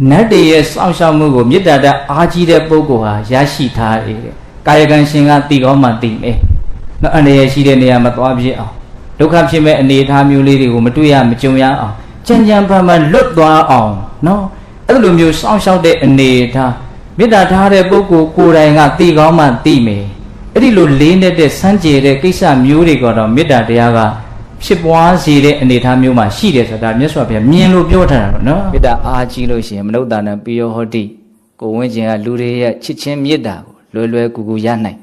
နတ်တွေရဲ့စောင့်ရှောက်မှုကိုမေတ္တာတအားကြီးတဲ့ပုဂ္ဂိုလ်ဟာရရှိထားတယ်ကာယကံရှင်ကတည်ကောင်းမှတည်မယ်နော်အနေရရှိတဲ့နေရာမှာသွားဖြစ်အောင်ဒုက္ခဖြစ်မဲ့အနေအထားမျိုးလေးတွေကိုမတွေ့ရမကြုံရအောင်ကြံကြံဖန်ဖန်လွတ်သွားအောင်နော်အဲ့လိုမျိုးစောင့်ရှောက်တဲ့အနေအထားမေတ္တာထားတဲ့ပုဂ္ဂိုလ်ကိုယ်တိုင်ကတည်ကောင်းမှတည်မယ်အဲ့ဒီလိုလေးနေတဲ့စမ်းကြယ်တဲ့ကိစ္စမျိုးတွေကတော့မေတ္တာတရားကဖြစ်ပွားစေတဲ့အနေအထားမျိုးမှာရှိတယ်ဆိုတာမြတ်စွာဘုရားမြင်လို့ပြောထားတာပေါ့နော်မေတ္တာအားကြီးလို့ရှိရင်မနုဿာနံပိယောဟောတိကိုဝင်းကျင်ကလူတွေရဲ့ချစ်ချင်းမေတ္တာကိုလွယ်ကူကူရနိုင်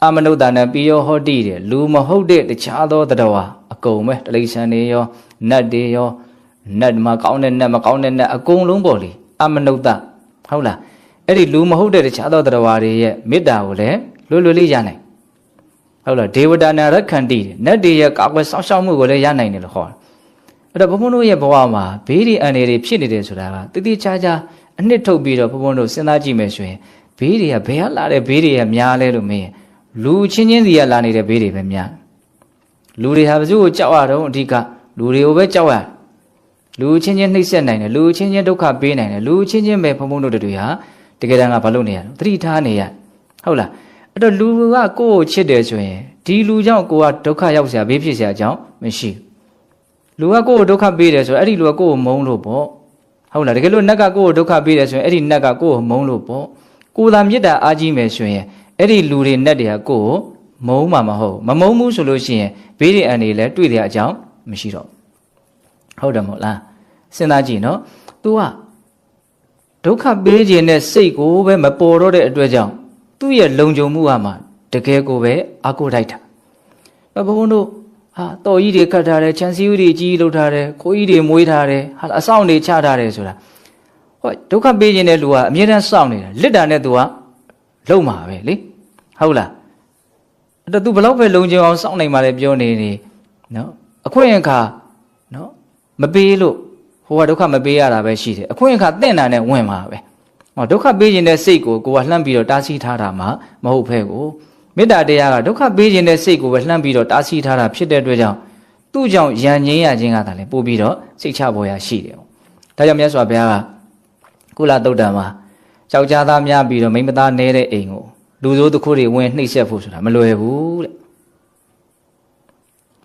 အမနုဿာနံပိယောဟောတိတဲ့လူမဟုတ်တဲ့တခြားသောတတဝါအကုန်ပဲတိရစ္ဆာန်တွေရောနတ်တွေရောနတ်မှာကောင်းတဲ့နတ်မကောင်းတဲ့နတ်အကုန်လုံးပေါ့လေအမနုဿဟုတ်လားအဲ့ဒီလူမဟုတ်တဲ့တခြားသောတတဝါတွေရဲ့မေတ္တာကိုလည်းလွယ်လေးရနိုင်ဟုတ်လားဒေဝတာနာရခန္တိနတ်တွေရဲ့ကာကွယ်စောင့်ရှောက်မှုကိုလည်းရနိုင်တယ်လို့ခေါ်တယ်အဲ့တော့ဘုန်းဘုန်းတို့ရဲ့ဘဝမှာဘေးဒီအန္တရာယ်တွေဖြစ်နေတယ်ဆိုတာကတတိချာချာအနှစ်ထုတ်ပြီးတော့ဘုန်းဘုန်းတို့စဉ်းစားကြည့်မယ်ဆိုရင်ဘေးတွေကဘယ်ကလာတဲ့ဘေးတွေကများလဲလို့မင်းလူချင်းချင်းစီကလာနေတဲ့ဘေးတွေပဲများလူတွေဟာဘယ်သူ့ကိုကြောက်ရတော့အဓိကလူတွေကိုပဲကြောက်ရလူချင်းချင်းနှိပ်စက်နိုင်တယ်လူချင်းချင်းဒုက္ခပေးနိုင်တယ်လူချင်းချင်းပဲဘုန်းဘုန်းတို့တွေဟာတကယ်တမ်းကဘာလုပ်နေရလဲသတိထားနေရဟုတ်လားအဲ့တော့လူကကိုယ့်ကိုချစ်တယ်ဆိုရင်ဒီလူကြောင့်ကိုကဒုက္ခရောက်เสียဘေးဖြစ်เสียအကြောင်းမရှိလူကကိုယ့်ကိုဒုက္ခပေးတယ်ဆိုရင်အဲ့ဒီလူကကိုယ့်ကိုမုန်းလို့ပေါ့ဟုတ်လားတကယ်လို့နတ်ကကိုယ့်ကိုဒုက္ခပေးတယ်ဆိုရင်အဲ့ဒီနတ်ကကိုယ့်ကိုမုန်းလို့ပေါ့ကိုယ်သာမေတ္တာအားကြီးမယ်ဆိုရင်အဲ့ဒီလူတွေနတ်တွေကကိုယ့်ကိုမုန်းမှာမဟုတ်မမုန်းဘူးဆိုလို့ရှိရင်ဘေးတွေအန်တွေလည်းတွေ့တဲ့အကြောင်းမရှိတော့ဟုတ်တယ်မဟုတ်လားစဉ်းစားကြည့်နော် तू ကဒုက္ခပေးခြင်းနဲ့စိတ်ကိုပဲမပေါ်တော့တဲ့အတွက်ကြောင့်သူ့ရဲ့လုံခြုံမှုကမှတကယ်ကိုပဲအာကိုလိုက်တာဘုန်းဘုန်းတို့ဟာတော်ကြီးတွေခတ်ထားတယ်ချမ်းစီဦးတွေကြီးလှုပ်ထားတယ်ခိုးကြီးတွေမွေးထားတယ်ဟာအဆောင်တွေချထားတယ်ဆိုတာဟောဒုက္ခပေးခြင်းတဲ့လူကအမြဲတမ်းစောင့်နေတာလစ်တာနဲ့သူကလုံမှာပဲလေဟုတ်လားအဲ့တော့သူဘလောက်ပဲလုံခြုံအောင်စောင့်နိုင်မှလည်းပြောနေနေနော်အခွင့်အခါနော်မပေးလို့ဟိုကဒုက္ခမပေးရတာပဲရှိတယ်အခွင့်အခါတင့်တာနဲ့ဝင်မှာပဲဟောဒုက္ခပေးခြင်းတဲ့စိတ်ကိုကလှမ်းပြီးတော့တားဆီးထားတာမှမဟုတ်ဖဲကိုမေတ္တာတရားကဒုက္ခပေးခြင်းတဲ့စိတ်ကိုပဲလှမ်းပြီးတော့တားဆီးထားတာဖြစ်တဲ့အတွက်ကြောင့်သူ့ကြောင့်ယဉ်ငြိမ်းရခြင်းကသာလေပို့ပြီးတော့စိတ်ချပေါ်ရရှိတယ်။ဒါကြောင့်မြတ်စွာဘုရားကကုလသုတ်တံမှာယောက်ျားသားများပြီးတော့မိန်းမသားနေတဲ့အိမ်ကိုလူဆိုးတစ်ခုတွေဝင်နှိပ်စက်ဖို့ဆိုတာမလွယ်ဘူးတဲ့။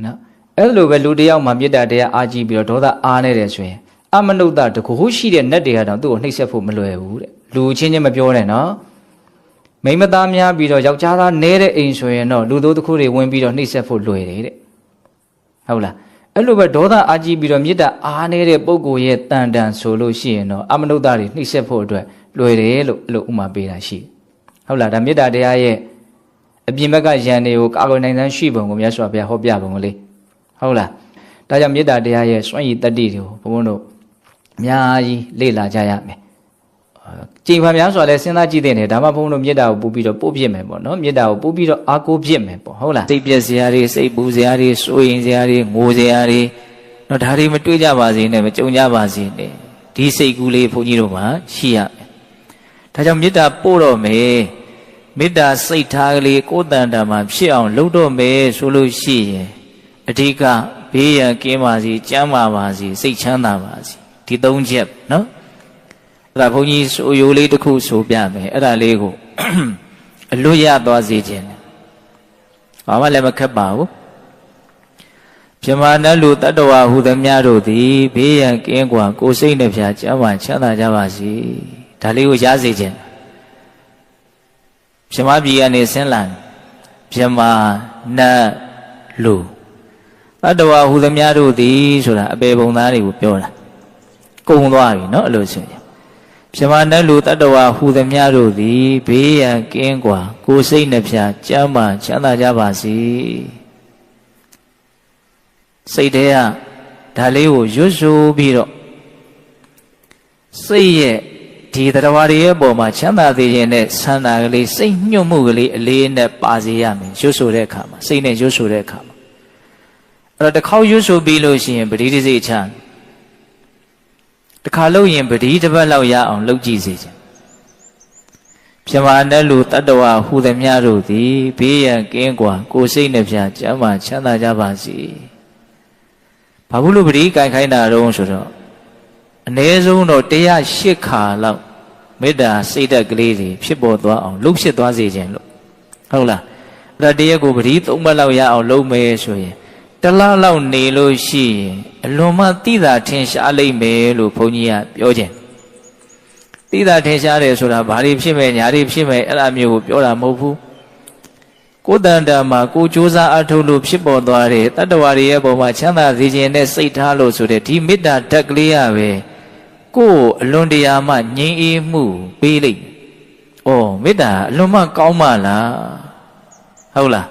နော်အဲ့လိုပဲလူတစ်ယောက်မှာမေတ္တာတရားအားကြီးပြီးတော့ဒေါသအားနေတယ်ဆိုရင်အမနုဿတကူရှိတဲ့နတ်တွေကတော့သူ့ကိုနှိပ်စက်ဖို့မလွယ်ဘူးတဲ့။လူချင်းချင်းမပြောနဲ့နော်။မိမသားများပြီးတော့ယောက်ျားသားနေတဲ့အိမ်ဆိုရင်တော့လူတို့တစ်ခုတွေဝင်ပြီးတော့နှိပ်စက်ဖို့လွယ်တယ်တဲ့ဟုတ်လားအဲ့လိုပဲဒေါသအာကြီးပြီးတော့မေတ္တာအားနေတဲ့ပုဂ္ဂိုလ်ရဲ့တန်တန်ဆိုလို့ရှိရင်တော့အမနုဿတွေနှိပ်စက်ဖို့အတွက်လွယ်တယ်လို့အဲ့လိုဥမာပေးတာရှိဟုတ်လားဒါမေတ္တာတရားရဲ့အပြင်ဘက်ကယံတွေကိုကာကွယ်နိုင်တဲ့ရှိပုံကိုမြတ်စွာဘုရားဟောပြပုံကလေးဟုတ်လားဒါကြောင့်မေတ္တာတရားရဲ့စွန့်ရည်တတ္တိတွေကိုဘုန်းဘုန်းတို့အများကြီးလေ့လာကြရမယ်ကြင်ဖန်များဆိုလဲစဉ်းစားကြည့်တဲ့နေဒါမှဘုန်းတို့မေတ္တာကိုပို့ပြီးတော့ပို့ပြစ်မယ်ပေါ့နော်မေတ္တာကိုပို့ပြီးတော့အားကိုးပြစ်မယ်ပေါ့ဟုတ်လားစိတ်ပြည့်စရာတွေစိတ်ပူစရာတွေစိုးရင်စရာတွေငိုစရာတွေတော့ဒါတွေမတွေ့ကြပါစေနဲ့မကြုံကြပါစေနဲ့ဒီစိတ်ကူးလေးဘုန်းကြီးတို့မှာရှိရမယ်ဒါကြောင့်မေတ္တာပို့တော့မယ်မေတ္တာစိတ်ထားကလေးကိုယ်တန်တာမှာဖြစ်အောင်လုပ်တော့မယ်ဆိုလို့ရှိရင်အဓိကဘေးရန်ကင်းပါစေကျမ်းမာပါစေစိတ်ချမ်းသာပါစေဒီ၃ချက်နော်အဲ့ဒါဘုန်းကြီးဆိုရိုးလေးတစ်ခုဆိုပြမယ်အဲ့ဒါလေးကိုအလွတ်ရသွားစေခြင်းဘာမှလည်းမခက်ပါဘူးပြမနတ်လူတတ္တဝါဟူသည်များတို့သည်ဘေးရန်ကင်းကွာကိုယ်စိတ်နှဖျားကျမ်းမာချမ်းသာကြပါစေဒါလေးကိုရစေခြင်းပြမပြည်ကနေဆင်းလာပြမနတ်လူတတ္တဝါဟူသည်များတို့သည်ဆိုတာအပေပုံသားတွေကိုပြောတာကုံသွားပြီเนาะအဲ့လိုဆိုရင်ပြမနတ်လူတတ္တဝါဟူသည်များတို့သည်ဘေးရန်ကင်းကွာကိုယ်စိတ်နှဖျားကျမ်းမာချမ်းသာကြပါစေစိတ်ထဲကဒါလေးကိုရွတ်ဆိုပြီးတော့စိတ်ရဲ့ဒီတရားဝါတွေရဲ့ပုံမှာချမ်းသာသေးခြင်းနဲ့ဆန္ဒကလေးစိတ်ညှို့မှုကလေးအလေးနဲ့ပါစေရမယ်ရွတ်ဆိုတဲ့အခါမှာစိတ်နဲ့ရွတ်ဆိုတဲ့အခါမှာအဲ့တော့တစ်ခေါက်ရွတ်ဆိုပြီးလို့ရှိရင်ပဋိစိတ်ချမ်းတစ်ခါလို့ရင်ပဋိတစ်ပတ်လောက်ရအောင်လုပ်ကြည့်စေခြင်းပြမနတ်လူတတ္တဝါဟူသည်များတို့သည်ဘေးရန်ကင်းကွာကိုယ်စိတ်နှဖျားကျမ်းမာချမ်းသာကြပါစေဘာဘူးလို့ပဋိကင်ခိုင်းတာတော့ဆိုတော့ nấy giống nó tê ya shit khả lắm mấy đà xây đặt cái gìဖြစ်bộ toa ông lúc shit toa gì chẳng lúc không là ra tê của bỉ tổng bao lâu ya ông lâu mê rồi tao lâu nề lôi xì luôn mà tí ra thiên xã lấy mê lu phong nhia biểu chuyện tí ra thiên xã để rồi là bà đi phía mẹ nhà đi phía mẹ làm nhiều biểu là mâu phu cố đàn đà mà cố chú ra ở thôn lụp ship bỏ toa để tất cả đi bộ mà chẳng là gì chuyện để xây tha lô rồi để thì biết đã đặc lia về cố luôn đi mà nhảy y mù pi lịch ồ biết đã luôn mà cao mà là không là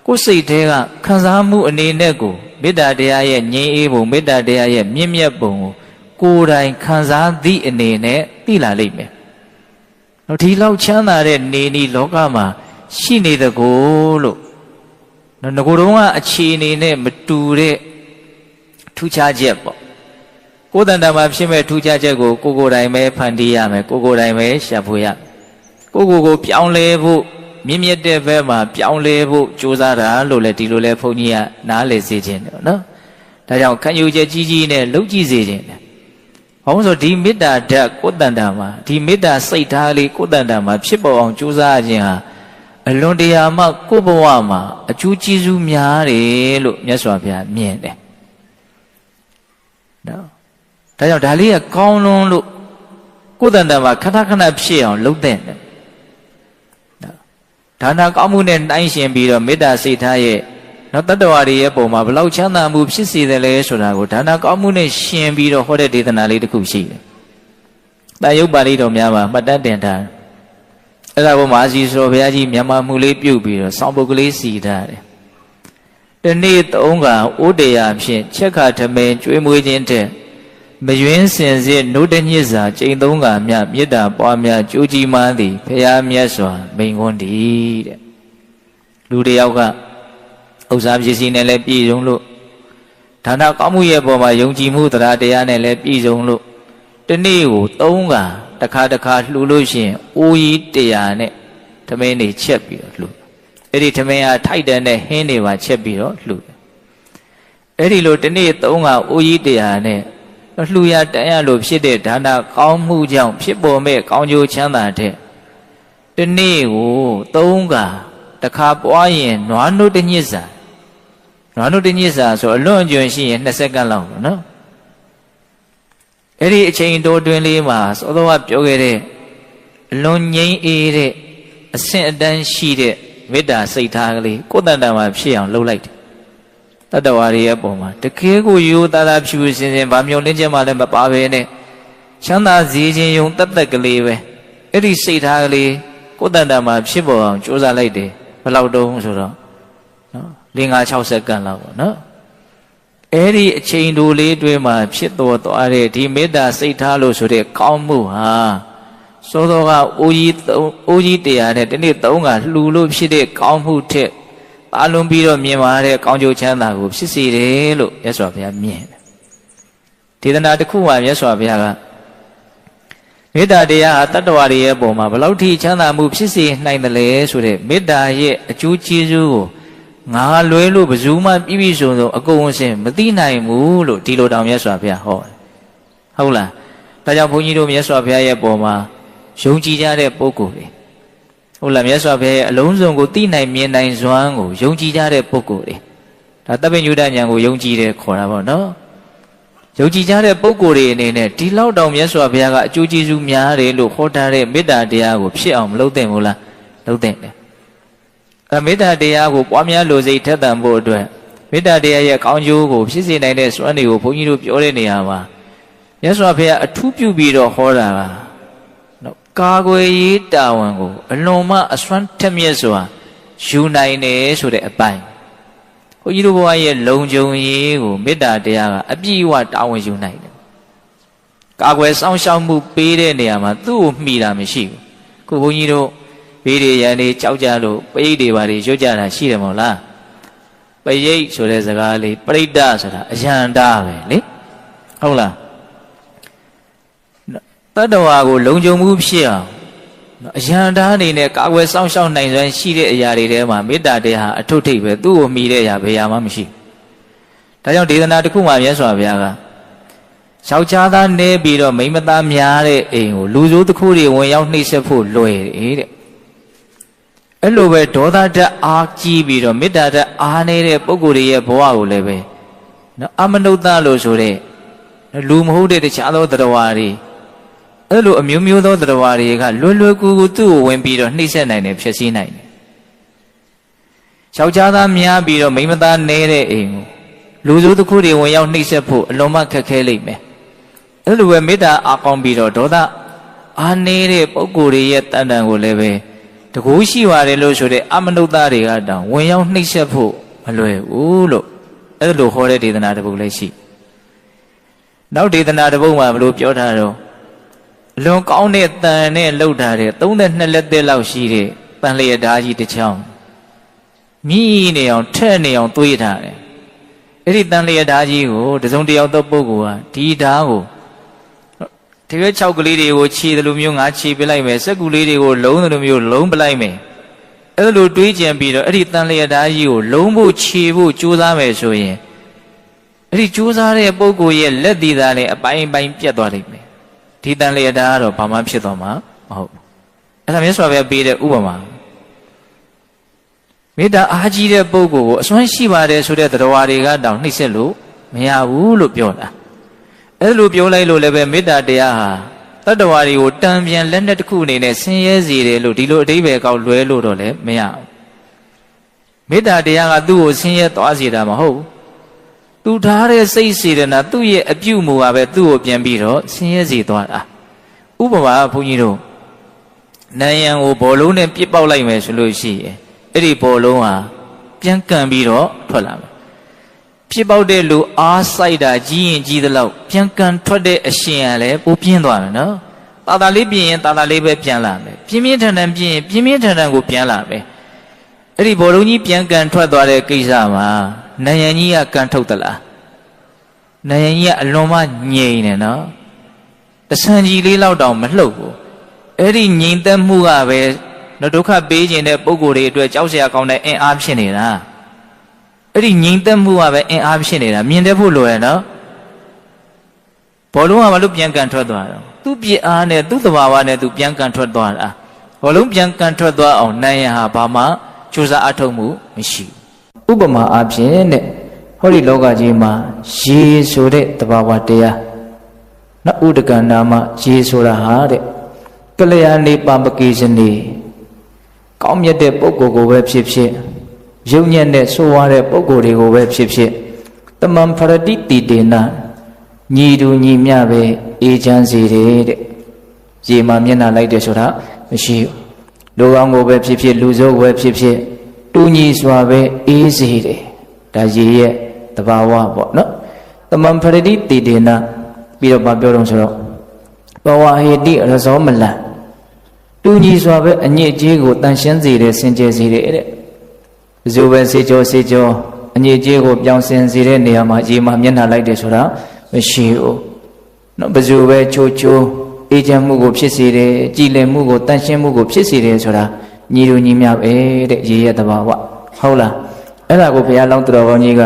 cố xây thế à khán giả mù anh này cố biết đã để ai nhảy y mù biết đã để ai miết miết mù cố đại khán giả đi anh này đi là lịch mẹ nó thì lâu chẳng là để nề lót màရှိနေတဲ့ကိုလို့ငါတို့ကအခြေအနေနဲ့မတူတဲ့ထူးခြားချက်ပေါ့ကိုယ်တန်တာမှာဖြစ်မဲ့ထူးခြားချက်ကိုကိုယ်တိုင်ပဲဖန်တီးရမယ်ကိုယ်တိုင်ပဲရှာဖွေရကိုပြောင်းလဲဖို့မြင့်မြတ်တဲ့ဘက်မှာပြောင်းလဲဖို့ကြိုးစားတာလို့လည်းဒီလိုလဲဘုန်းကြီးကနားလည်စေခြင်းတယ်နော်ဒါကြောင့်ခံယူချက်ကြီးကြီးနဲ့လုပ်ကြည့်စေခြင်းတယ်ဘာလို့ဆိုဒီမေတ္တာဓာတ်ကိုယ်တန်တာမှာဒီမေတ္တာစိတ်ထားလေးကိုယ်တန်တာမှာဖြစ်ပေါ်အောင်ကြိုးစားခြင်းဟာအလွန်တရာမှကိုယ့်ဘဝမှာအကျိုးကျေးဇူးများတယ်လို့မြတ်စွာဘုရားမြင်တယ်နော်ဒါကြောင့်ဒါလေးကကောင်းလွန်းလို့ကိုယ်တန်တန်မှာခဏခဏဖြစ်အောင်လုပ်တဲ့နော်ဒါနာကောင်းမှုနဲ့နှိုင်းယှဉ်ပြီးတော့မေတ္တာစိတ်ထားရဲ့နော်တတ္တဝါတွေရဲ့ပုံမှာဘလောက်ချမ်းသာမှုဖြစ်စေတယ်လဲဆိုတာကိုဒါနာကောင်းမှုနဲ့ရှင်ပြီးတော့ဟောတဲ့ဒေသနာလေးတစ်ခုရှိတယ်။တာယုတ်ပါဠိတော်များမှာမှတ်တမ်းတင်ထားတယ်အဲ့ဒါကိုမဟာစီဆိုဘုရားကြီးမြန်မာမှုလေးပြုတ်ပြီးတော့စောင်းပုတ်ကလေးစီထားတယ်။ဒီနေ့သုံးကဥဒေယဖြင့်ချက်ခါထမင်းကျွေးမွေးခြင်းတဲ့မယွင်းစင်စစ်နှုတ်တညစ်စာကျိန်သုံးကမြမေတ္တာပွားများကြိုးကြီးမှန်းသည်ဘုရားမြတ်စွာမိန်ခွန်းတည်းတဲ့။လူတယောက်ကဥစ္စာပစ္စည်းနဲ့လည်းပြည့်စုံလို့ဒါနကောင်းမှုရဲ့ပေါ်မှာယုံကြည်မှုတရားတရားနဲ့လည်းပြည့်စုံလို့ဒီနေ့ကိုသုံးကတခါလှူလို့ရှိရင်အိုးကြီး100နဲ့ထမင်းတွေချက်ပြီးတော့လှူအဲ့ဒီထမင်းကထိုက်တန်တဲ့ဟင်းတွေပါချက်ပြီးတော့လှူအဲ့ဒီလိုဒီနေ့သုံးကအိုးကြီး100နဲ့လှူရတန်ရလို့ဖြစ်တဲ့ဒါနကောင်းမှုကြောင့်ဖြစ်ပေါ်မဲ့ကောင်းကျိုးချမ်းသာတဲ့ဒီနေ့ကိုသုံးကတခါပွားရင်နွားနို့တညစ်စာဆိုအလွန်အကျွံရှိရင်20စက္ကန့်လောက်နော်အဲ့ဒီအချိန်တိုတွင်လေးမှာသောတော်ကပြောခဲ့တဲ့အလွန်ငြိမ်းအေးတဲ့အဆင့်အတန်းရှိတဲ့မေတ္တာစိတ်ထားကလေးကိုယ်တန်တန်မှာဖြစ်အောင်လုပ်လိုက်တယ်တတ္တဝါတွေရဲ့ပုံမှာတကယ်ကိုရိုးသားသားဖြူစင်စင်ဗာမြုံလင်းချက်မှလည်းမပါဘဲနဲ့ချမ်းသာစေခြင်းယုံတတ်ကလေးပဲအဲ့ဒီစိတ်ထားကလေးကိုယ်တန်တန်မှာဖြစ်ပေါ်အောင်ကြိုးစားလိုက်တယ်ဘယ်လောက်တုံးဆိုတော့နော်5-6စက္ကန့်လောက်ပေါ့နော်အဲ့ဒီအချိန်တိုလေးတွင်မှာဖြစ်တော်သွားတဲ့ဒီမေတ္တာစိတ်ထားလို့ဆိုတဲ့ကောင်းမှုဟာသောတော်ကအိုးကြီး100နဲ့ဒီနေ့3ကလှူလို့ဖြစ်တဲ့ကောင်းမှုထက်အလုံးပြီးတော့မြင်ပါတဲ့ကောင်းကျိုးချမ်းသာကိုဖြစ်စေတယ်လို့မြတ်စွာဘုရားမြင်တယ်ဒေသနာတစ်ခုမှာမြတ်စွာဘုရားကမေတ္တာတရားဟာတတ္တဝါတွေရဲ့ပုံမှာဘယ်လောက်ထိချမ်းသာမှုဖြစ်စေနိုင်တယ်လဲဆိုတဲ့မေတ္တာရဲ့အကျိုးကျေးဇူးကိုငါလွဲလို့ဘယ်သူမှပြည့်စုံအကုန်အစင်မသိနိုင်ဘူးလို့ဒီလိုတောင်မြတ်စွာဘုရားဟောတယ်ဟုတ်လားဒါကြောင့်ဘုန်းကြီးတို့မြတ်စွာဘုရားရဲ့ပုံမှာယုံကြည်ကြတဲ့ပုဂ္ဂိုလ်တွေဟုတ်လားမြတ်စွာဘုရားရဲ့အလုံးစုံကိုသိနိုင်မြင်နိုင်စွမ်းကိုယုံကြည်ကြတဲ့ပုဂ္ဂိုလ်တွေဒါတပ္ပညုတဉာဏ်ကိုယုံကြည်တယ်ခေါ်တာပေါ့နော်ယုံကြည်ကြတဲ့ပုဂ္ဂိုလ်တွေအနေနဲ့ဒီလောက်တောင်မြတ်စွာဘုရားကအကျိုးကျေးဇူးများတယ်လို့ဟောထားတဲ့မေတ္တာတရားကိုဖြစ်အောင်မလုပ်သင့်ဘူးလားလုပ်သင့်တယ်မေတ္တာတရားကိုပွားများလို့စိတ်ထက်သန်ဖို့အတွက်မေတ္တာတရားရဲ့ကောင်းကျိုးကိုဖြစ်စေနိုင်တဲ့စွမ်းတွေကိုဘုန်းကြီးတို့ပြောတဲ့နေရာမှာမြတ်စွာဘုရားအထူးပြုပြီးတော့ဟောတာကနော်ကာကွယ်ရေးတာဝန်ကိုအလွန်မှအစွမ်းထက်မြက်စွာယူနိုင်တယ်ဆိုတဲ့အပိုင်းဘုန်းကြီးတို့ဘဝရဲ့လုံခြုံရေးကိုမေတ္တာတရားကအပြည့်အဝတာဝန်ယူနိုင်တယ်ကာကွယ်စောင့်ရှောက်မှုပေးတဲ့နေရာမှာသူ့ကိုမှီတာမရှိဘူးခုဘုန်းကြီးတို့ဘေးတွေရန်တွေကြောက်ကြလို့ပရိတ်တွေပါတွေရွတ်ကြတာရှိတယ်မဟုတ်လားပရိတ်ဆိုတဲ့စကားလေးပရိတ္တဆိုတာအယံတာပဲလေဟုတ်လားတတ္တဝါကိုလုံခြုံမှုဖြစ်အောင်အယံတာအနေနဲ့ကာကွယ်စောင့်ရှောက်နိုင်စွမ်းရှိတဲ့အရာတွေထဲမှာမေတ္တာတရားဟာအထုထိပ်ပဲသူ့ကိုမှီတဲ့အရာဘယ်ရာမှမရှိဒါကြောင့်ဒေသနာတစ်ခုမှာမြတ်စွာဘုရားက ယောက်ျားသားနေပြီးတော့မိန်းမသားများတဲ့အိမ်ကိုလူဆိုးတစ်ခုတွေဝင်ရောက်နှိပ်စက်ဖို့လွယ်တယ်တဲ့အဲ့လိုပဲဒေါသဓာတ်အားကြီးပြီးတော့မေတ္တာဓာတ်အားနေတဲ့ပုဂ္ဂိုလ်တွေရဲ့ဘဝကိုလည်းပဲနော်အမနုဿလို့ဆိုတဲ့လူမဟုတ်တဲ့တခြားသောတရားဝါတွေအဲ့လိုအမျိုးမျိုးသောတရားဝါတွေကလွယ်လွယ်ကူကူသူ့ကိုဝင်ပြီးတော့နှိပ်စက်နိုင်တယ်ဖျက်ဆီးနိုင်တယ်ယောက်ျားသားများပြီးတော့မိန်းမသားနေတဲ့အိမ်ကိုလူဆိုးတစ်ခုတွေဝင်ရောက်နှိပ်စက်ဖို့အလွန်မှခက်ခဲလိမ့်မယ်အဲ့လိုပဲမေတ္တာအားကောင်းပြီးတော့ဒေါသအားနေတဲ့ပုဂ္ဂိုလ်တွေရဲ့တန်တန်ကိုလည်းပဲတကူရှိပါတယ်လို့ဆိုတဲ့အမနုဿတွေကတောင်ဝင်ရောက်နှိပ်စက်ဖို့မလွယ်ဘူးလို့အဲ့လိုဟောတဲ့ဒေသနာတစ်ပုဒ်လည်းရှိနောက်ဒေသနာတစ်ပုဒ်မှာဘလို့ပြောထားတော့အလွန်ကောင်းတဲ့တန်နဲ့လှုပ်ထားတဲ့32လက်သက်လောက်ရှိတဲ့တန်လျက်ဓာကြီးတစ်ချောင်းမြည်နေအောင်ထက်နေအောင်တွေးထားတယ်အဲ့ဒီတန်လျက်ဓာကြီးကိုတစုံတစ်ယောက်သောပုဂ္ဂိုလ်ဟာဒီဓာကိုဒီရွက်6ကလေးတွေကိုခြေတယ်လို့မျိုးငါခြေပလိုက်မယ်စက်ကူလေးတွေကိုလုံးတယ်လို့မျိုးလုံးပလိုက်မယ်အဲ့လိုတွေးကြံပြီးတော့အဲ့ဒီတန်လျက်ဓာကြီးကိုလုံးဖို့ခြေဖို့ကြိုးစားမယ်ဆိုရင်အဲ့ဒီကြိုးစားတဲ့ပုဂ္ဂိုလ်ရဲ့လက်သီးသားနဲ့အပိုင်းပိုင်းပြတ်သွားလိမ့်မယ်ဒီတန်လျက်ဓာကတော့ဘာမှဖြစ်သွားမှာမဟုတ်ဘူးအဲ့ဒါမြတ်စွာဘုရားပေးတဲ့ဥပမာမေတ္တာအားကြီးတဲ့ပုဂ္ဂိုလ်ကိုအစွမ်းရှိပါတယ်ဆိုတဲ့တရားဝါတွေကတောင်နှိမ့်ဆက်လို့မရဘူးလို့ပြောတာအဲ့လိုပြောလိုက်လို့လည်းပဲမေတ္တာတရားဟာတတ္တဝါတွေကိုတံပြန်လက်နဲ့တစ်ခုအနေနဲ့ဆင်းရဲစေတယ်လို့ဒီလိုအဓိပ္ပာယ်ကောက်လွဲလို့တော့လည်းမရဘူးမေတ္တာတရားကသူ့ကိုဆင်းရဲသွားစေတာမဟုတ်ဘူးသူထားတဲ့စိတ်စေတနာသူ့ရဲ့အပြုမူကပဲသူ့ကိုပြန်ပြီးတော့ဆင်းရဲစေသွားတာဥပမာဘုန်းကြီးတို့နံရံကိုဘောလုံးနဲ့ပြစ်ပေါက်လိုက်မယ်ဆိုလို့ရှိရင်အဲ့ဒီဘောလုံးဟာပြန်ကန်ပြီးတော့ထွက်လာမယ်ဖြစ်ပေါက်တဲ့လူအားစိုက်တာကြီးရင်ကြီးသလောက်ပြန်ကန်ထွက်တဲ့အရှင်ကလည်းပိုပြင်းသွားမယ်နော်တာတာလေးပြင်းရင်တာတာလေးပဲပြန်လာမယ်ပြင်းပြင်းထန်ထန်ပြင်းရင်ပြင်းပြင်းထန်ထန်ကိုပြန်လာမယ်အဲ့ဒီဘောလုံးကြီးပြန်ကန်ထွက်သွားတဲ့ကိစ္စမှာနံရံကြီးကကန်ထုတ်သလားနံရံကြီးကအလွန်မှငြိမ်နေနော်တဆန်ကြီးလေးလောက်တောင်မလှုပ်ဘူးအဲ့ဒီငြိမ်သက်မှုကပဲဒုက္ခပေးခြင်းတဲ့ပုံကိုယ်တွေအတွက်ကြောက်စရာကောင်းတဲ့အင်အားဖြစ်နေတာအဲ့ဒီငြိမ်သက်မှုကပဲအင်အားဖြစ်နေတာမြင်တတ်ဖို့လိုရနော်ဘောလုံးကဘာလို့ပြန်ကန်ထွက်သွားတော့သူ့ပြစ်အားနဲ့သူ့သဘာဝနဲ့သူပြန်ကန်ထွက်သွားတာဘောလုံးပြန်ကန်ထွက်သွားအောင်နိုင်ရဟာဘာမှကြိုးစားအထောက်မှုမရှိဘူးဥပမာအားဖြင့်တဲ့ဟောဒီလောကကြီးမှာရေဆိုတဲ့သဘာဝတရားနော်ဥဒကနာမရေဆိုတာဟာတဲ့ကလျာဏိပါမကိစနေကောင်းမြတ်တဲ့ပုဂ္ဂိုလ်ကိုပဲဖြစ်ဖြစ်ယုံညံ့တဲ့ဆိုးဝါးတဲ့ပုဂ္ဂိုလ်တွေကိုပဲဖြစ်ဖြစ်တမန်ဖရတိတိတေနညီတူညီမျှပဲအေးချမ်းစေတယ်တဲ့ရေမှာမျက်နှာလိုက်တယ်ဆိုတာမရှိဘူးလူကောင်းကိုပဲဖြစ်ဖြစ်လူဆိုးကိုပဲဖြစ်ဖြစ်တူညီစွာပဲအေးစေတယ်ဒါရေရဲ့သဘာဝပေါ့နော်တမန်ဖရတိတိတေနပြီးတော့ပြောတော့ဆိုတော့ဘဝဟေတိရဇောမလံတူညီစွာပဲအညစ်အကြေးကိုတန်ရှင်းစေတယ်စင်ကြယ်စေတယ်တဲ့ဇိုးပဲစေကြောအညစ်အကြေးကိုပြောင်းစင်စေတဲ့နေရာမှာရေမှာမျက်နှာလိုက်တယ်ဆိုတာမရှိဘူးနော်ဘဇိုးပဲချိုးအေးချမ်းမှုကိုဖြစ်စေတယ်ကြည်လင်မှုကိုတန်ရှင်းမှုကိုဖြစ်စေတယ်ဆိုတာညီတူညီမျှပဲတဲ့ရေရဲ့သဘာဝဟုတ်လားအဲ့ဒါကိုဘုရားလောင်းတော်ကောင်းကြီးက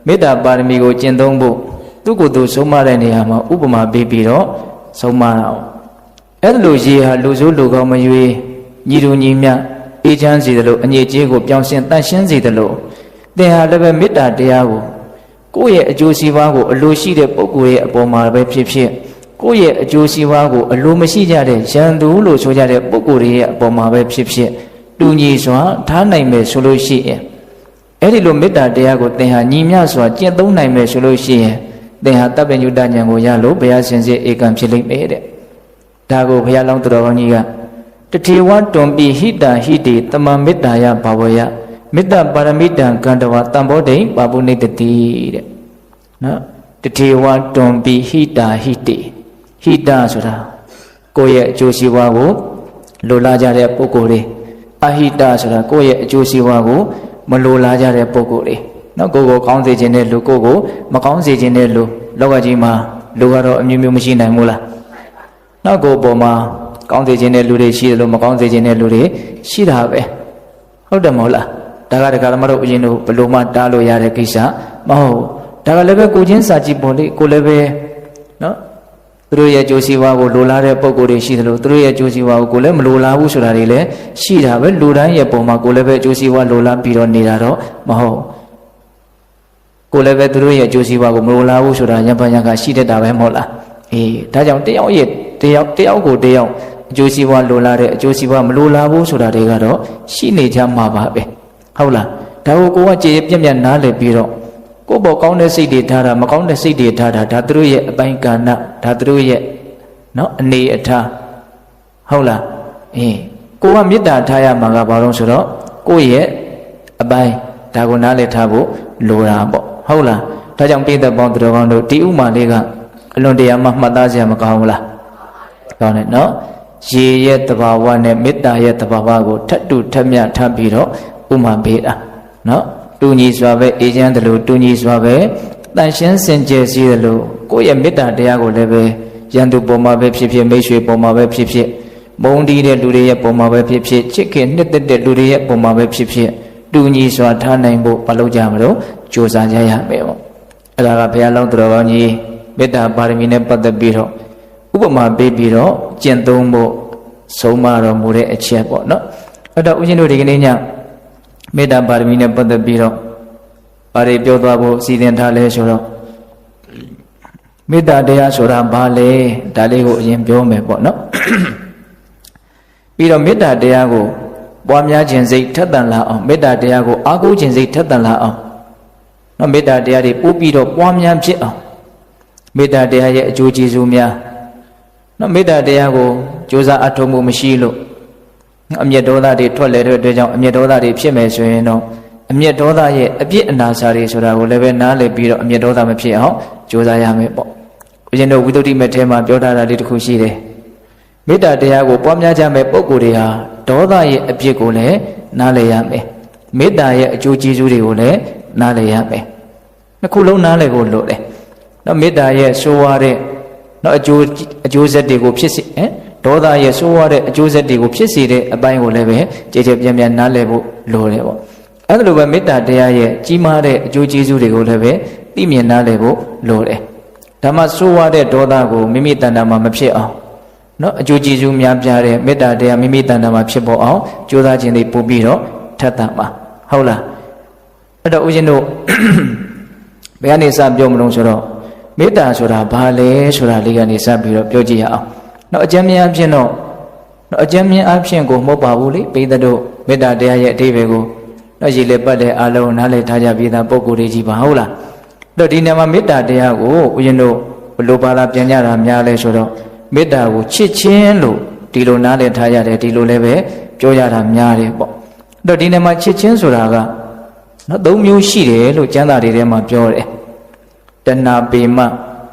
မေတ္တာပါရမီကိုကျင့်သုံးဖို့သူ့ကိုယ်သူဆုံးမတဲ့နေရာမှာဥပမာပေးပြီးတော့ဆုံးမတာအဲ့ဒါလိုရေဟာလူဆိုးလူကောင်းမရွေးညီတူညီမျှအေးချမ်းစေတယ်လို့အညစ်အကြေးကိုပြောင်းရှင်းတန့်ရှင်းစေတယ်လို့သင်ဟာလည်းပဲမေတ္တာတရားကိုကိုယ့်ရဲ့အကျိုးစီးပွားကိုအလိုရှိတဲ့ပုဂ္ဂိုလ်ရဲ့အပေါ်မှာပဲဖြစ်ဖြစ်ကိုယ့်ရဲ့အကျိုးစီးပွားကိုအလိုမရှိကြတဲ့ရန်သူလို့ဆိုကြတဲ့ပုဂ္ဂိုလ်ရဲ့အပေါ်မှာပဲဖြစ်ဖြစ်တူညီစွာထားနိုင်မယ်ဆိုလို့ရှိရင်အဲ့ဒီလိုမေတ္တာတရားကိုသင်ဟာညီမျှစွာကျင့်သုံးနိုင်မယ်ဆိုလို့ရှိရင်သင်ဟာတပ္ပညုတဉာဏ်ကိုရလို့ဘုရားရှင်စေဧကံဖြစ်လိမ့်မယ်တဲ့ဒါကိုဘုရားလောင်းတော်ကောင်းကြီးကတထေဝတွန်ပိဟိတာဟိတေတမမေတ္တာယဘာဝယမေတ္တာပါရမိတံကန္တဝတံဘောဓိပါပုနိတတိတဲ့နော်တထေဝတွန်ပိဟိတာဟိတေဟိတာဆိုတာကိုယ့်ရဲ့အကျိုးစီးပွားကိုလိုလားကြတဲ့ပုဂ္ဂိုလ်တွေအဟိတာဆိုတာကိုယ့်ရဲ့အကျိုးစီးပွားကိုမလိုလားကြတဲ့ပုဂ္ဂိုလ်တွေနော်ကိုယ်ကိုကောင်းစေခြင်းတဲ့လူကိုယ်မကောင်းစေခြင်းတဲ့လူလောကကြီးမှာလူကတော့အမျိုးမျိုးမရှိနိုင်ဘူးလားနောက်ကိုယ်ပေါ်မှာကောင်းစေခြင်းတဲ့လူတွေရှိတယ်လို့မကောင်းစေခြင်းတဲ့လူတွေရှိတာပဲဟုတ်တယ်မဟုတ်လားဒါကတက္ကရာမတို့အရင်တို့ဘလို့မှတားလို့ရတဲ့ကိစ္စမဟုတ်ဒါကလည်းပဲကိုချင်းစာကြည့်ပေါ်လေကိုလည်းပဲ နော်သူတို့ရဲ့ကြိုးစီဝါကိုလိုလားတဲ့ပုံကိုယ်တွေရှိသလိုသူတို့ရဲ့ကြိုးစီဝါကိုလည်းမလိုလားဘူးဆိုတာတွေလည်းရှိတာပဲလူတိုင်းရဲ့ပုံမှာကိုယ်လည်းပဲကြိုးစီဝါလိုလားပြီးတော့နေတာတော့မဟုတ်ကိုယ်လည်းပဲသူတို့ရဲ့ကြိုးစီဝါကိုမလိုလားဘူးဆိုတာညံပညာကရှိတတ်တာပဲမဟုတ်လားအေးဒါကြောင့်တယောက်ကိုတယောက်အကျိုးစီးပွားလိုလားတဲ့အကျိုးစီးပွားမလိုလားဘူးဆိုတာတွေကတော့ရှိနေကြမှာပါပဲဟုတ်လားဒါကိုကကြည်ပြည့်ပြည့်နားလည်ပြီးတော့ကိုယ့်ဘောကောင်းတဲ့စိတ်တွေထားတာမကောင်းတဲ့စိတ်တွေထားတာဒါသူတို့ရဲ့အပိုင်းကာဏဒါသူတို့ရဲ့နော်အနေအထားဟုတ်လားအေးကိုကမေတ္တာထားရမှာကဘာလို့ဆိုတော့ကိုယ့်ရဲ့အပိုင်းဒါကိုနားလည်ထားဖို့လိုတာပေါ့ဟုတ်လားဒါကြောင့်ပိဋကပေါင်းသူတော်ကောင်းတို့ဒီဥမာလေးကအလွန်တရာမှမှတ်သားစရာမကောင်းဘူးလားကောင်းတယ်နော်ရေရဲ့တဘာဝနဲ့မေတ္တာရဲ့တဘာဝကိုထပ်တူထပ်မြထပ်ပြီးတော့ဥမာပေးတာနော်တူညီစွာပဲအေးချမ်းတယ်လို့တူညီစွာပဲတန်ရှင်းစင်ကြယ်စီတယ်လို့ကိုယ့်ရဲ့မေတ္တာတရားကိုလည်းပဲရန်သူပေါ်မှာပဲဖြစ်ဖြစ်မိတ်ဆွေပေါ်မှာပဲဖြစ်ဖြစ်မုန်းတီးတဲ့လူတွေရဲ့ပေါ်မှာပဲဖြစ်ဖြစ်ချစ်ခင်နှစ်သက်တဲ့လူတွေရဲ့ပေါ်မှာပဲဖြစ်ဖြစ်တူညီစွာထားနိုင်ဖို့မလုပ်ကြမလို့ကြိုးစားကြရမယ်ပေါ့အဲ့ဒါကဘုရားလုံးတော်ကောင်းကြီးမေတ္တာပါရမီနဲ့ပတ်သက်ပြီးတော့ဥပမာပေးပြီးတော့ကျင့်သုံးဖို့ဆုံးမတော်မူတဲ့အချက်ပေါ့နော်အဲ့တော့ဦးဇင်းတို့ဒီကနေ့ညမေတ္တာပါရမီနဲ့ပတ်သက်ပြီးတော့ဘာတွေပြောသွားဖို့စီစဉ်ထားလဲဆိုတော့မေတ္တာတရားဆိုတာဘာလဲဒါလေးကိုအရင်ပြောမယ်ပေါ့နော်ပြီးတော့မေတ္တာတရားကိုပွားများခြင်းစိတ်ထက်သန်လာအောင်မေတ္တာတရားကိုအားကိုးခြင်းစိတ်ထက်သန်လာအောင်နော်မေတ္တာတရားတွေပို့ပြီးတော့ပွားများဖြစ်အောင်မေတ္တာတရားရဲ့အကျိုးကျေးဇူးများနော်မေတ္တာတရားကိုကြိုးစားအထောက်မှုမရှိလို့အမျက်ဒေါသတွေထွက်လေတဲ့အတွက်ကြောင့်အမျက်ဒေါသတွေဖြစ်မယ်ဆိုရင်တော့အမျက်ဒေါသရဲ့အပြစ်အနာစာတွေဆိုတာကိုလည်းပဲနားလည်ပြီးတော့အမျက်ဒေါသမဖြစ်အောင်ကြိုးစားရမယ်ပေါ့ဦးဇင်းတို့ဝိသုဒ္ဓိမေထဲမှာပြောထားတာလေးတစ်ခုရှိတယ်မေတ္တာတရားကိုပွားများကြမယ်ပုဂ္ဂိုလ်တွေဟာဒေါသရဲ့အပြစ်ကိုလည်းနားလည်ရမယ်မေတ္တာရဲ့အကျိုးကျေးဇူးတွေကိုလည်းနားလည်ရမယ်နှစ်ခုလုံးနားလည်ဖို့လိုတယ်နော်မေတ္တာရဲ့ဆိုးဝါးတဲ့နော်အကျိုးဆက်တွေကိုဖြစ်စေဒေါသရဲ့ဆိုးဝါးတဲ့အကျိုးဆက်တွေကိုဖြစ်စေတဲ့အပိုင်းကိုလည်းပဲကြည်ကြည်ပြန့်ပြန့်နားလည်ဖို့လိုတယ်ပေါ့အဲ့လိုပဲမေတ္တာတရားရဲ့ကြီးမားတဲ့အကျိုးကျေးဇူးတွေကိုလည်းပဲသိမြင်နားလည်ဖို့လိုတယ်ဒါမှဆိုးဝါးတဲ့ဒေါသကိုမိမိတဏ္ဍာမှာမဖြစ်အောင်နော်အကျိုးကျေးဇူးများပြားတဲ့မေတ္တာတရားမိမိတဏ္ဍာမှာဖြစ်ပေါ်အောင်ကြိုးစားခြင်းတွေပို့ပြီးတော့ထပ်သန်ပါဟုတ်လားအဲ့တော့ဦးဇင်းတို့ဘယ်ကနေစပြောမလို့ဆိုတော့မေတ္တာဆိုတာဘာလဲဆိုတာလေးကနေစပြီးတော့ပြောကြည့်ရအောင်နော်အကျဉ်းမြအဖြစ်တော့နော်အကျဉ်းမြအဖြစ်ကိုမဟုတ်ပါဘူးလေပိဿတို့မေတ္တာတရားရဲ့အဓိပ္ပာယ်ကိုနော်ရည်လေပတ်တဲ့အာလုံးနားလည်ထားကြပြီးသားပုံကိုယ်တွေကြီးပါဟုတ်လားအဲ့တော့ဒီနေရာမှာမေတ္တာတရားကိုဦးဇင်းတို့ဘလို့ပါလာပြန်ကြတာများလဲဆိုတော့မေတ္တာကိုချစ်ခြင်းလို့ဒီလိုနားလည်ထားရတယ်ဒီလိုလည်းပဲပြောရတာများတယ်ပေါ့အဲ့တော့ဒီနေရာမှာချစ်ခြင်းဆိုတာကနော်၃မျိုးရှိတယ်လို့ကျမ်းစာတွေထဲမှာပြောတယ်တဏပေမ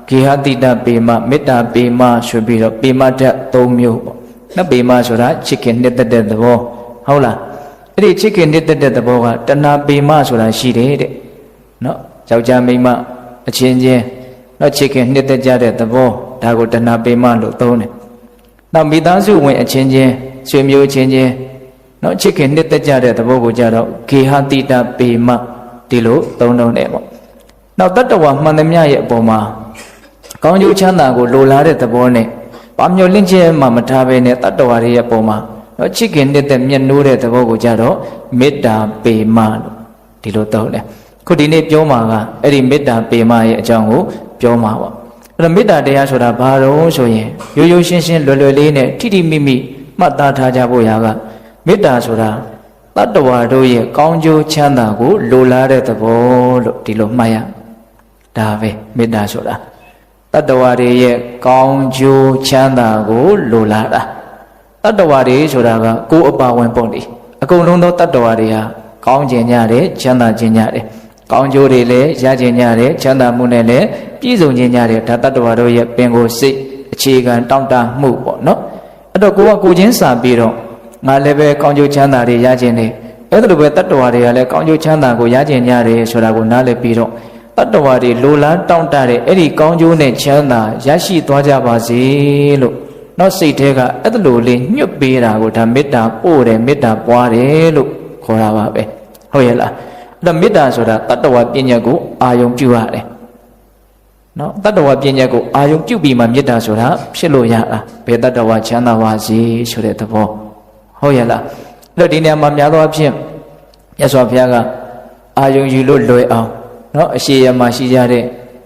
ဂေဟတိတပေမမေတ္တာပေမဆိုပြီးတော့ပေမတတ်၃မျိုးပေါ့နော်ပေမဆိုတာချစ်ခင်နှစ်သက်တဲ့သဘောဟုတ်လားအဲ့ဒီချစ်ခင်နှစ်သက်တဲ့သဘောကတဏပေမဆိုတာရှိတယ်တဲ့နော်ယောက်ျားမိန်းမအချင်းချင်းနော်ချစ်ခင်နှစ်သက်ကြတဲ့သဘောဒါကိုတဏပေမလို့သုံးတယ်နောက်မိသားစုဝင်အချင်းချင်းဆွေမျိုးချင်းချင်းနော်ချစ်ခင်နှစ်သက်ကြတဲ့သဘောကိုကြတော့ဂေဟတိတပေမဒီလိုသုံးတယ်ပေါ့နောက်တတ္တဝါမှန်သမျှရဲ့အပေါ်မှာကောင်းကျိုးချမ်းသာကိုလိုလားတဲ့သဘောနဲ့ပါမျောလင့်ခြင်းမှမထားဘဲနဲ့တတ္တဝါတွေရဲ့အပေါ်မှာတော့ချစ်ခင်တဲ့မျက်နှိုးတဲ့သဘောကိုကြတော့မေတ္တာပေမလို့ဒီလိုသုံးတယ်ခုဒီနေ့ပြောမှာကအဲ့ဒီမေတ္တာပေမရဲ့အကြောင်းကိုပြောမှာပေါ့အဲ့တော့မေတ္တာတရားဆိုတာဘာလို့ဆိုရင်ရိုးရိုးရှင်းရှင်းလွယ်လွယ်လေးနဲ့ထိထိမိမိမှတ်သားထားကြဖို့ရာကမေတ္တာဆိုတာတတ္တဝါတို့ရဲ့ကောင်းကျိုးချမ်းသာကိုလိုလားတဲ့သဘောလို့ဒီလိုမှတ်ရဒါပဲမေတ္တာဆိုတာတတ္တဝါတွေရဲ့ကောင်းကျိုးချမ်းသာကိုလိုလားတာတတ္တဝါတွေဆိုတာကကိုယ်အပါဝင်ပုံတွေအကုန်လုံးသောတတ္တဝါတွေဟာကောင်းခြင်းကြတယ်ချမ်းသာခြင်းကြတယ်ကောင်းကျိုးတွေလည်းရခြင်းကြတယ်ချမ်းသာမှုနဲ့လည်းပြည့်စုံခြင်းကြတယ်ဒါတတ္တဝါတို့ရဲ့ပင်ကိုယ်စိတ်အခြေခံတောင့်တမှုပေါ့နော်အဲ့တော့ကိုယ်ချင်းစာပြီးတော့ငါလည်းပဲကောင်းကျိုးချမ်းသာတွေရခြင်းနဲ့အဲ့ဒါလိုပဲတတ္တဝါတွေကလည်းကောင်းကျိုးချမ်းသာကိုရခြင်းကြတယ်ဆိုတာကိုနားလည်ပြီးတော့တတ္တဝါတွေလိုလားတောင့်တတဲ့အဲ့ဒီကောင်းကျိုးနဲ့ချမ်းသာရရှိသွားကြပါစေလို့နောက်စိတ်ထဲကအဲ့ဒါလိုလေးညွတ်ပေးတာကိုဒါမေတ္တာပို့တယ်မေတ္တာပွားတယ်လို့ခေါ်တာပါပဲဟုတ်ရဲ့လားအဲ့တော့မေတ္တာဆိုတာတတ္တဝါပညာကိုအာယုံပြုရတယ် နော်တတ္တဝါပညာကိုအာယုံပြုတ်ပြီးမှမေတ္တာဆိုတာဖြစ်လို့ရတာဘယ်တတ္တဝါချမ်းသာပါစေဆိုတဲ့သဘောဟုတ်ရဲ့လားအဲ့တော့ဒီနေရာမှာများသောအားဖြင့်မြတ်စွာဘုရားကအာယုံယူလို့လွယ်အောင်နော်အရှိရမှာရှိကြတဲ့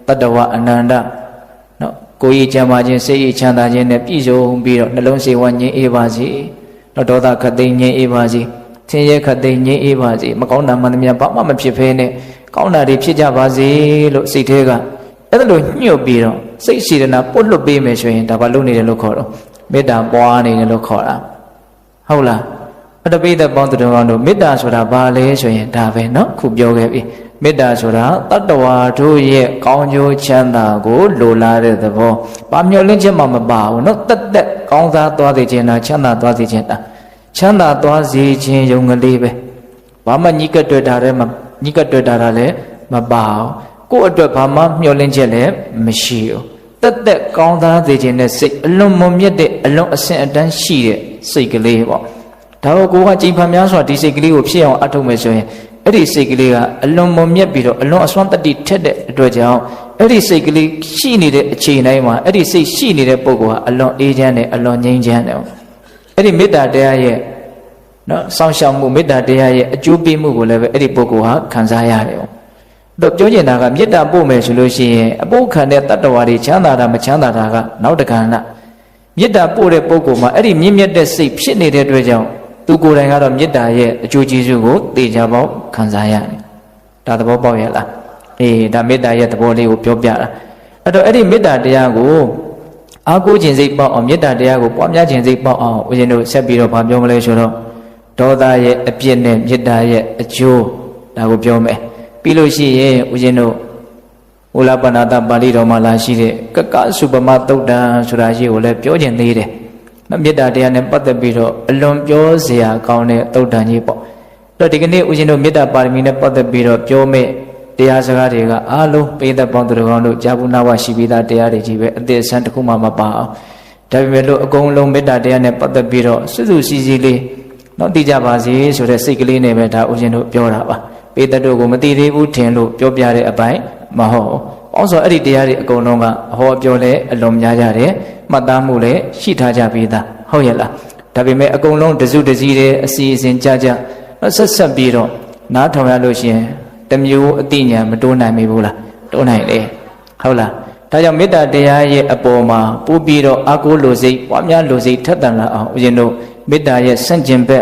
တတ္တဝါအနန္တနော်ကိုယ်ရည်ချမ်းသာခြင်းစိတ်ရည်ချမ်းသာခြင်းနဲ့ပြည့်စုံပြီးတော့နှလုံးစိတ်ဝါငြိမ်းအေးပါစေနော်ဒေါသခတ်သိမ်းငြိမ်းအေးပါစေဆင်းရဲခတ်သိမ်းငြိမ်းအေးပါစေမကောင်းတာမှန်သမျှဘာမှမဖြစ်ဖဲနဲ့ကောင်းတာတွေဖြစ်ကြပါစေလို့စိတ်ထဲကအဲ့ဒါလိုညှို့ပြီးတော့စိတ်စေတနာပုတ်လွတ်ပေးမယ်ဆိုရင်ဒါဘာလုပ်နေတယ်လို့ခေါ်တော့မေတ္တာပွားနေတယ်လို့ခေါ်တာဟုတ်လားအတပိသက်ပေါင်းသူတော်ကောင်းတို့မေတ္တာဆိုတာဘာလဲဆိုရင်ဒါပဲเนาะခုပြောခဲ့ပြီမေတ္တာဆိုတာတတ္တဝါတို့ရဲ့ကောင်းကျိုးချမ်းသာကိုလိုလားတဲ့သဘောဘာမျှော်လင့်ချက်မှမပါဘူးเนาะတက်တက်ကောင်းစားသွားစေခြင်းတာချမ်းသာသွားစေခြင်းတာချမ်းသာသွားစေခြင်းယုံကလေးပဲဘာမှညှိကပ်တွေ့တာလည်းညှိကပ်တွေ့တာလည်းမပါဘူးကိုယ့်အတွက်ဘာမှမျှော်လင့်ချက်လည်းမရှိဘူးတက်တက်ကောင်းစားစေခြင်းနဲ့စိတ်အလွန်မွန်မြတ်တဲ့အလွန်အဆင့်အတန်းရှိတဲ့စိတ်ကလေးပေါ့ဒါကိုကကြိမ်ဖန်များစွာဒီစိတ်ကလေးကိုဖြစ်အောင်အထုတ်မယ်ဆိုရင်အဲ့ဒီစိတ်ကလေးကအလွန်မွန်မြတ်ပြီးတော့အလွန်အစွမ်းတတိထက်တဲ့အတွက်ကြောင့်အဲ့ဒီစိတ်ကလေးရှိနေတဲ့အချိန်တိုင်းမှာအဲ့ဒီစိတ်ရှိနေတဲ့ပုဂ္ဂိုလ်ဟာအလွန်အေးချမ်းတယ်အလွန်ငြိမ်းချမ်းတယ်အဲ့ဒီမေတ္တာတရားရဲ့နော်စောင့်ရှောက်မှုမေတ္တာတရားရဲ့အကျိုးပေးမှုကိုလည်းပဲအဲ့ဒီပုဂ္ဂိုလ်ဟာခံစားရတယ်တော့ပြောချင်တာကမေတ္တာပို့မယ်ဆိုလို့ရှိရင်အပုပ်ခံတဲ့တတ္တဝါတွေချမ်းသာတာမချမ်းသာတာကနောက်တကဏ္ဍမေတ္တာပို့တဲ့ပုဂ္ဂိုလ်မှာအဲ့ဒီမြင့်မြတ်တဲ့စိတ်ဖြစ်နေတဲ့အတွက်ကြောင့်သူကိုယ်တိုင်ကတော့မေတ္တာရဲ့အကျိုးကျေးဇူးကိုသိကြပေါက်ခံစားရတယ်ဒါသဘောပေါက်ရဲ့လားအေးဒါမေတ္တာရဲ့သဘောလေးကိုပြောပြတာအဲ့တော့အဲ့ဒီမေတ္တာတရားကိုအားကိုးခြင်းစိတ်ပေါက်အောင်မေတ္တာတရားကိုပွားများခြင်းစိတ်ပေါက်အောင်ဦးဇင်းတို့ဆက်ပြီးတော့ဗာပြောမလဲဆိုတော့ဒေါသရဲ့အပြစ်နဲ့မေတ္တာရဲ့အကျိုးဒါကိုပြောမယ်ပြီးလို့ရှိရင်ဦးဇင်းတို့ဥလပနာတပါဠိတော်မှာလာရှိတဲ့ကကစုပမသုတ်တံဆိုတာရှိကိုလည်းပြောခြင်းသေးတယ်မေတ္တာတရားနဲ့ပတ်သက်ပြီးတော့အလွန်ပြောစရာကောင်းတဲ့သုတ်တံကြီးပေါ့အဲ့တော့ဒီကနေ့ဦးဇင်းတို့မေတ္တာပါရမီနဲ့ပတ်သက်ပြီးတော့ပြောမဲ့တရားစကားတွေကအားလုံးပိဋကပေါင်းသူတော်ကောင်းတို့ကြာဘူးနာဝရှိပြီးသားတရားတွေကြီးပဲအသေးအဆန်းတစ်ခုမှမပါအောင်ဒါပေမဲ့လို့အကုန်လုံးမေတ္တာတရားနဲ့ပတ်သက်ပြီးတော့စွစွစီစီလေးတော့သိကြပါစေဆိုတဲ့စိတ်ကလေးနဲ့ပဲဒါဦးဇင်းတို့ပြောတာပါပိဋကတို့ကိုမသိသေးဘူးထင်လို့ပြောပြတဲ့အပိုင်းမဟုတ်ဘူး။အော်ဆိုအဲ့ဒီတရားတွေအကုန်လုံးကအဟောပြောလဲအလွန်များကြတယ်။မှတ်သားမှုလည်းရှိထားကြပြီးသားဟုတ်ရဲ့လား။ဒါပေမဲ့အကုန်လုံးတစုတစည်းတဲ့အစီအစဉ်ကြကြဆက်ဆက်ပြီးတော့နားထောင်ရလို့ရှိရင်တမျိုးအတိညာမတိုးနိုင်မိဘူးလား။တိုးနိုင်တယ်ဟုတ်လား။ဒါကြောင့်မေတ္တာတရားရဲ့အပေါ်မှာပို့ပြီးတော့အာကိုးလိုစိတ်ပွားများလိုစိတ်ထက်သန်လာအောင်ဦးဇင်းတို့မေတ္တာရဲ့ဆန့်ကျင်ဘက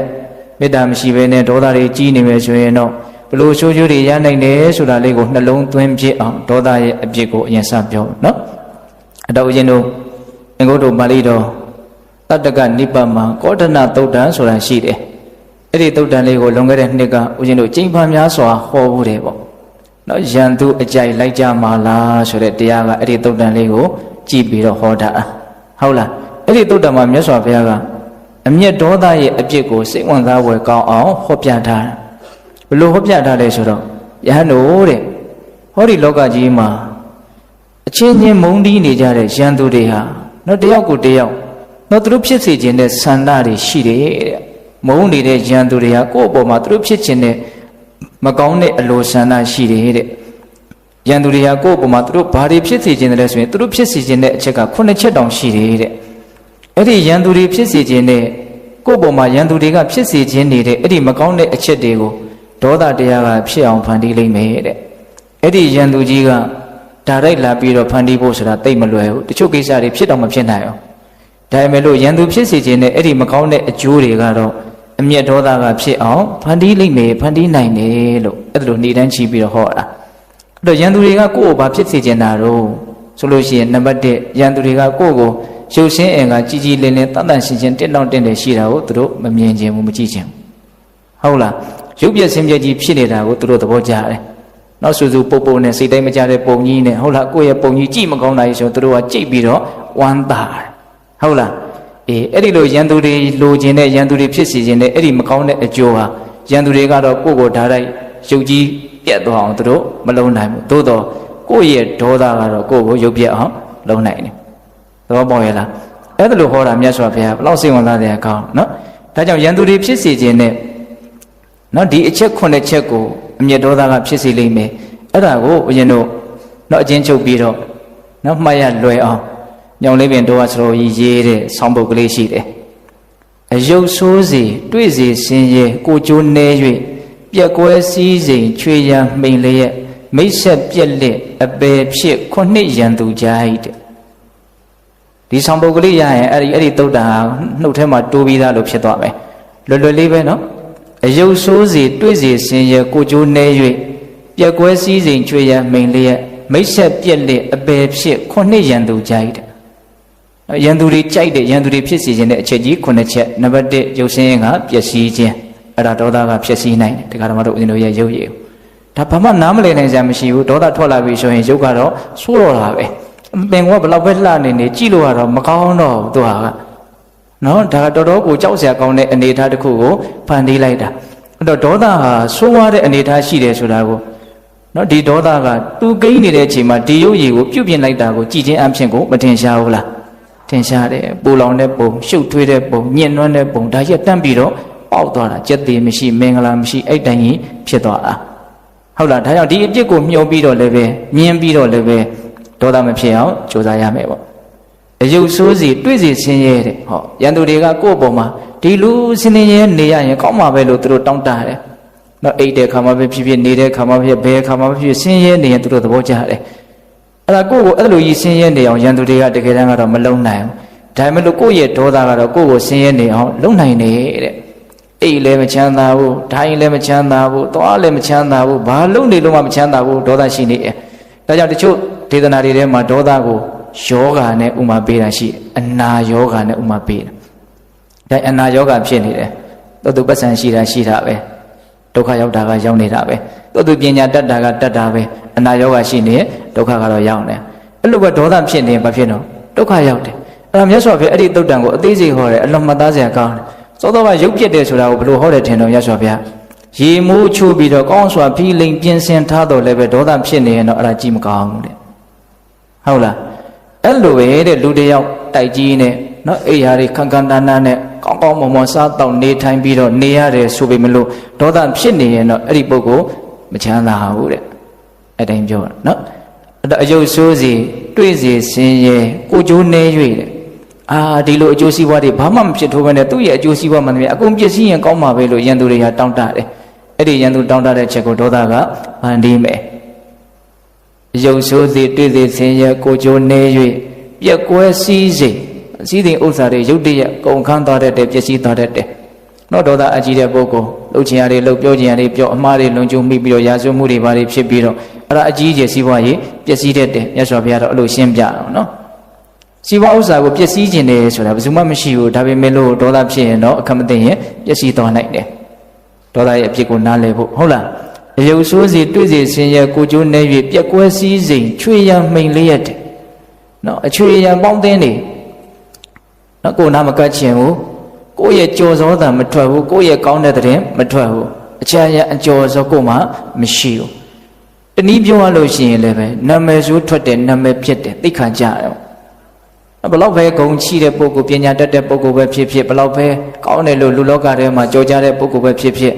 ်မေတ္တာမရှိဘဲနဲ့ဒေါသတွေကြီးနေမယ်ဆိုရင်တော့ဘလို့ဆိုးကျိုးတွေရနိုင်တယ်ဆိုတာလေးကိုနှလုံးသွင်းဖြစ်အောင်ဒေါသရဲ့အပြစ်ကိုအရင်စပြောနော်အတော်ဦးဇင်းတို့အင်္ဂုတ္တပါဠိတော်တတ္တကနိဗ္ဗာန်မှာကောဋ္ဌနသုတ်တံဆိုတာရှိတယ်အဲ့ဒီသုတ်တံလေးကိုလွန်ခဲ့တဲ့နှစ်ကဦးဇင်းတို့ကျင့်ဖန်များစွာဟောဘူးတယ်ပေါ့နော်ယန္တုအကြိုက်လိုက်ကြမှာလားဆိုတဲ့တရားကအဲ့ဒီသုတ်တံလေးကိုကြည်ပြီးတော့ဟောတာဟုတ်လားအဲ့ဒီသုတ်တံမှာမြတ်စွာဘုရားကအမျက်ဒေါသရဲ့အပြစ်ကိုစိတ်ဝင်စားဖွယ်ကောင်းအောင်ဟောပြထားတာဘလို့ဟောပြထားလဲဆိုတော့ယဟန်တို့တဲ့ဟောဒီလောကကြီးမှာအချင်းချင်းမုန်းတီးနေကြတဲ့ယန္တုတွေဟာနော်တယောက်ကိုတယောက်နော်သူတို့ဖြစ်စေခြင်းတဲ့ဆန္ဒတွေရှိတယ်တဲ့မုန်းနေတဲ့ယန္တုတွေဟာကိုယ့်အပေါ်မှာသူတို့ဖြစ်ခြင်းတဲ့မကောင်းတဲ့အလိုဆန္ဒရှိတယ်တဲ့ယန္တုတွေဟာကိုယ့်အပေါ်မှာသူတို့ဘာတွေဖြစ်စေခြင်းလဲဆိုရင်သူတို့ဖြစ်စေခြင်းတဲ့အချက်က9ချက်တောင်ရှိတယ်တဲ့အဲ့ဒီယန္တုတွေဖြစ်စေခြင်းတဲ့ကိုယ့်အပေါ်မှာယန္တုတွေကဖြစ်စေခြင်းနေတဲ့အဲ့ဒီမကောင်းတဲ့အချက်တွေကိုဒေါသတရားကဖြစ်အောင်ဖန်တီးလိမ့်မယ်တဲ့အဲ့ဒီယန္တုကြီးကဒါရိုက်လာပြီးတော့ဖန်တီးဖို့ဆိုတာတိတ်မလွယ်ဘူးတချို့ကိစ္စတွေဖြစ်တော့မဖြစ်နိုင်အောင်ဒါပေမဲ့လို့ယန္တုဖြစ်စေခြင်းနဲ့အဲ့ဒီမကောင်းတဲ့အကျိုးတွေကတော့အမျက်ဒေါသကဖြစ်အောင်ဖန်တီးလိမ့်မယ်ဖန်တီးနိုင်တယ်လို့အဲ့ဒါလိုနေတန်းချီပြီးတော့ဟောတာအဲ့တော့ယန္တုတွေကကိုယ့်ကိုဘာဖြစ်စေခြင်းတာတော့ဆိုလို့ရှိရင်နံပါတ်1ယန္တုတွေကကိုယ့်ကိုရုပ်ရှင်းအင်ကကြီးကြီးလင်းလင်းတန်တန်ရှင်းရှင်းတက်တောင့်တင့်တယ်ရှိတာကိုသူတို့မမြင်ခြင်းဘူးမကြည့်ခြင်းဟုတ်လားရုပ်ပြက်ဆင်းပြက်ကြီးဖြစ်နေတာကိုသူတို့သဘောကျတယ်။နောက်ဆူဆူပုတ်ပုတ်နဲ့စိတ်တိုင်းမကြတဲ့ပုံကြီးနဲ့ဟုတ်လားကိုယ့်ရဲ့ပုံကြီးကြည့်မကောင်းတာကြီးဆိုသူတို့ကကြိတ်ပြီးတော့ဝမ်းသာတယ်။ဟုတ်လားအေးအဲ့ဒီလိုရန်သူတွေလိုချင်တဲ့ရန်သူတွေဖြစ်စီခြင်းနဲ့အဲ့ဒီမကောင်းတဲ့အကျိုးဟာရန်သူတွေကတော့ကိုယ့်ကိုဓာတ်လိုက်ရုပ်ကြီးပြက်သွားအောင်သူတို့မလုံးနိုင်ဘူး။သို့တော့ကိုယ့်ရဲ့ဒေါသကတော့ကိုယ့်ကိုရုပ်ပြက်အောင်လုံးနိုင်တယ်။သဘောပေါက်ရဲ့လား။အဲ့ဒါလိုဟောတာမြတ်စွာဘုရားဘလောက်စိတ်ဝင်စားတဲ့အကောင်းနော်။ဒါကြောင့်ရန်သူတွေဖြစ်စီခြင်းနဲ့နော်ဒီအချက်9ချက်ကိုအမျက်ဒေါသကဖြစ်စေလိမ့်မယ်အဲ့ဒါကိုဦးဇင်းတို့နော်အချင်းချုပ်ပြီးတော့ နော်မှတ်ရလွယ်အောင်ညောင်လေးပင်တို့ကဆိုလို့ရေးတဲ့ဆောင်းပုဒ်ကလေးရှိတယ်အယုတ်ဆိုးစီတွေ့စီဆင်းရဲကိုကျိုးနေ၍ပြက်ကွဲစည်းစိမ်ချွေရန်မိန်လျက်မိတ်ဆက်ပြက်လက်အပေဖြစ်ခုနှစ်ရန်သူကြားဟိတဲ့ဒီဆောင်ပုဒ်ကလေးရရင်အဲ့ဒီတုတ်တန်ဟာနှုတ်ထဲမှာတိုးပြီးသားလို့ဖြစ်သွားမယ်လွယ်လွယ်လေးပဲနော်အယုတ်ဆိုးစီတွေ့စီဆင်းရဲကိုကျိုးနေ၍ပြက်ကွဲစည်းစိမ်ချွေရန်မိန်လျက်မိတ်ဆက်ပြက်လက်အပေဖြစ်ခုနှစ်ရန်သူကြားဟိတဲ့ရန်သူတွေကြိုက်တဲ့ရန်သူတွေဖြစ်စီခြင်းတဲ့အချက်ကြီး9ချက်နံပါတ်1ရုပ်ဆင်းရဲကပျက်စီးခြင်းအဲ့ဒါဒေါသကဖြစ်စီနိုင်တယ်တရားဓမ္မတို့ဦးဇင်းတို့ရဲ့ရုပ်ရည်ဒါဘာမှနားမလည်နိုင်စရာမရှိဘူးဒေါသထွက်လာပြီဆိုရင်ရုပ်ကတော့ဆိုးတော့တာပဲပင်ကဘလောက်ပဲလှနေကြည့်လို့ကတော့မကောင်းတော့ဘူးသူဟာကနော်ဒါကတော်တော်ကိုကြောက်စရာကောင်းတဲ့အနေအထားတစ်ခုကိုဖန်တီးလိုက်တာအဲ့တော့ဒေါသဟာဆိုးွားတဲ့အနေအထားရှိတယ်ဆိုတာကိုနော်ဒီဒေါသကသူကိန်းနေတဲ့အချိန်မှာဒီရုပ်ရည်ကိုပြုတ်ပြင်လိုက်တာကိုကြည်ချင်းအဖြစ်ကိုမထင်ရှားဘူးလားထင်ရှားတယ်ပူလောင်တဲ့ပုံရှုပ်ထွေးတဲ့ပုံညှဉ်းနှွမ်းတဲ့ပုံဒါရက်တန့်ပြီးတော့ပေါက်သွားတာကြက်သေးမရှိမင်္ဂလာမရှိအဲ့တိုင်းကြီးဖြစ်သွားတာဟုတ်လားဒါကြောင့်ဒီအပြစ်ကိုမြုံပြီးတော့လည်းပဲမြင်ပြီးတော့လည်းပဲဒေါသမဖြစ်အောင်ကြိုးစားရမယ်ပေါ့အယုတ်ဆိုးစီတွေ့စီဆင်းရဲတဲ့ဟောရန်သူတွေကကိုယ့်အပေါ်မှာဒီလူစင်းနေရဲနေရရင်ကောင်းမှာပဲလို့သူတို့တောင်းတတယ်နော်အိတ်တဲ့ခါမှပဲဖြစ်ဖြစ်နေတဲ့ခါမှဖြစ်ဘယ်ခါမှဖြစ်ဆင်းရဲနေရင်သူတို့သဘောကျတယ်အဲ့ဒါကိုယ့်ကိုအဲ့လိုကြီးဆင်းရဲနေအောင်ရန်သူတွေကတကယ်တမ်းကတော့မလုံနိုင်ဘူးဒါပေမဲ့လို့ကိုယ့်ရဲ့ဒေါသကတော့ကိုယ့်ကိုဆင်းရဲနေအောင်လုံနိုင်နေတဲ့အိတ်လည်းမချမ်းသာဘူးဒိုင်းလည်းမချမ်းသာဘူးသွားလည်းမချမ်းသာဘူးဘာလုံးနေလို့မှမချမ်းသာဘူးဒေါသရှိနေတယ်ဒါကြောင့်တချို့ဒေသနာတွေထဲမှာဒေါသကိုယောဂနဲ့ဥမာပေးတာရှိအနာယောဂနဲ့ဥမာပေးတာဒါအနာယောဂဖြစ်နေတယ်သူပတ်စံရှိတာပဲဒုက္ခရောက်တာကရောက်နေတာပဲသူပညာတတ်တာကတတ်တာပဲအနာယောဂရှိနေဒုက္ခကတော့ရောက်နေအဲ့လိုပဲဒေါသဖြစ်နေဘာဖြစ်တော့ဒုက္ခရောက်တယ်အဲ့ဒါမြတ်စွာဘုရားအဲ့ဒီတုတ်တန်ကိုအသေးစိတ်ဟောတယ်အလွန်မှတ်သားစရာကောင်းတယ်သောသောကရုပ်ပြက်တယ်ဆိုတာကိုဘယ်လိုဟောတယ်ထင်တော့မြတ်စွာဘုရားရေမိုးချိုးပြီးတော့ကောင်းစွာဖီးလိမ်ပြင်ဆင်ထားတော့လည်းပဲဒေါသဖြစ်နေရင်တော့အဲ့ဒါကြည့်မကောင်းဘူးတဲ့ဟုတ်လားအဲ့လိုပဲတဲ့လူတယောက်တိုက်ကြီးနဲ့နော်အိယာတွေခန်းခန်းတန်းတန်းနဲ့ကောင်းကောင်းမွန်မွန်စားတော့နေထိုင်ပြီးတော့နေရတယ်ဆိုပေမလို့ဒေါသဖြစ်နေရင်တော့အဲ့ဒီပုဂ္ဂိုလ်မချမ်းသာဘူးတဲ့အဲ့တိုင်းပြောတာနော်အဲ့တော့အယုတ်ဆိုးစီတွေ့စီဆင်းရဲကိုကျိုးနေ၍တဲ့ဒီလိုအကျိုးစီးပွားတွေဘာမှမဖြစ်ထိုးဘဲနဲ့သူ့ရဲ့အကျိုးစီးပွားမှန်တယ်အကုန်ပြည့်စည်ရင်ကောင်းမှာပဲလို့ရန်သူတွေဟာတောင်းတတယ်အဲ့ဒီရန်သူတောင်းတတဲ့ချက်ကိုဒေါသကဖန်တီးမယ်အယုတ်ဆိုးစီတွေ့စီဆင်းရဲကိုကျိုးနေ၍ပြက်ကွဲစည်းစိမ်ဥစ္စာတွေရုတ်တရက်ကုန်ခန်းသွားတတ်တယ်ပျက်စီးသွားတတ်တယ်နော်ဒေါသအကြီးတဲ့ပုဂ္ဂိုလ်လှုပ်ချင်ရတယ်လှုပ်ပြောချင်ရတယ်ပြောအမှားတွေလုံခြုံမိပြီးတော့ရာဇဝမှုတွေဘာတွေဖြစ်ပြီးတော့အဲ့ဒါအကြီးကျယ်စီးပွားရေးပျက်စီးတတ်တယ်မြတ်စွာဘုရားတော့အဲ့လိုရှင်းပြအောင်နော်စီးပွားဥစ္စာကိုပျက်စီးခြင်းတယ်ဆိုတာဘယ်သူမှမရှိဘူးဒါပေမဲ့လို့ဒေါသဖြစ်ရင်တော့အခက်မသိရင်ပျက်စီးသွားနိုင်တယ်ဒေါသရဲ့အဖြစ်ကိုနားလည်ဖို့ဟုတ်လားအယုတ်ဆိုးစီတွေ့စီဆင်းရဲကိုကျိုးနေ၍ပြက်ကွဲစည်းစိမ်ချွေရန်မိန်လျက်တယ်နော်အချွေရန်ပေါင်းသင်းနေနော်ကိုနာမကတ်ချင်ဘူးကိုယ့်ရဲ့ကြော်စောတာမထွက်ဘူးကိုယ့်ရဲ့ကောင်းတဲ့တဲ့မထွက်ဘူးအချမ်းရအကျော်စောကိုမှမရှိဘူးတနည်းပြောရလို့ရှိရင်လည်းပဲနာမည်ဆိုးထွက်တယ်နာမည်ဖြစ်တယ်သိခံကြတယ်ဘလောက်ပဲဂုံချိတဲ့ပုဂ္ဂိုလ်ပညာတတ်တဲ့ပုဂ္ဂိုလ်ပဲဖြစ်ဖြစ်ဘလောက်ပဲကောင်းတယ်လို့လူလောကထဲမှာကြော်ကြတဲ့ပုဂ္ဂိုလ်ပဲဖြစ်ဖြစ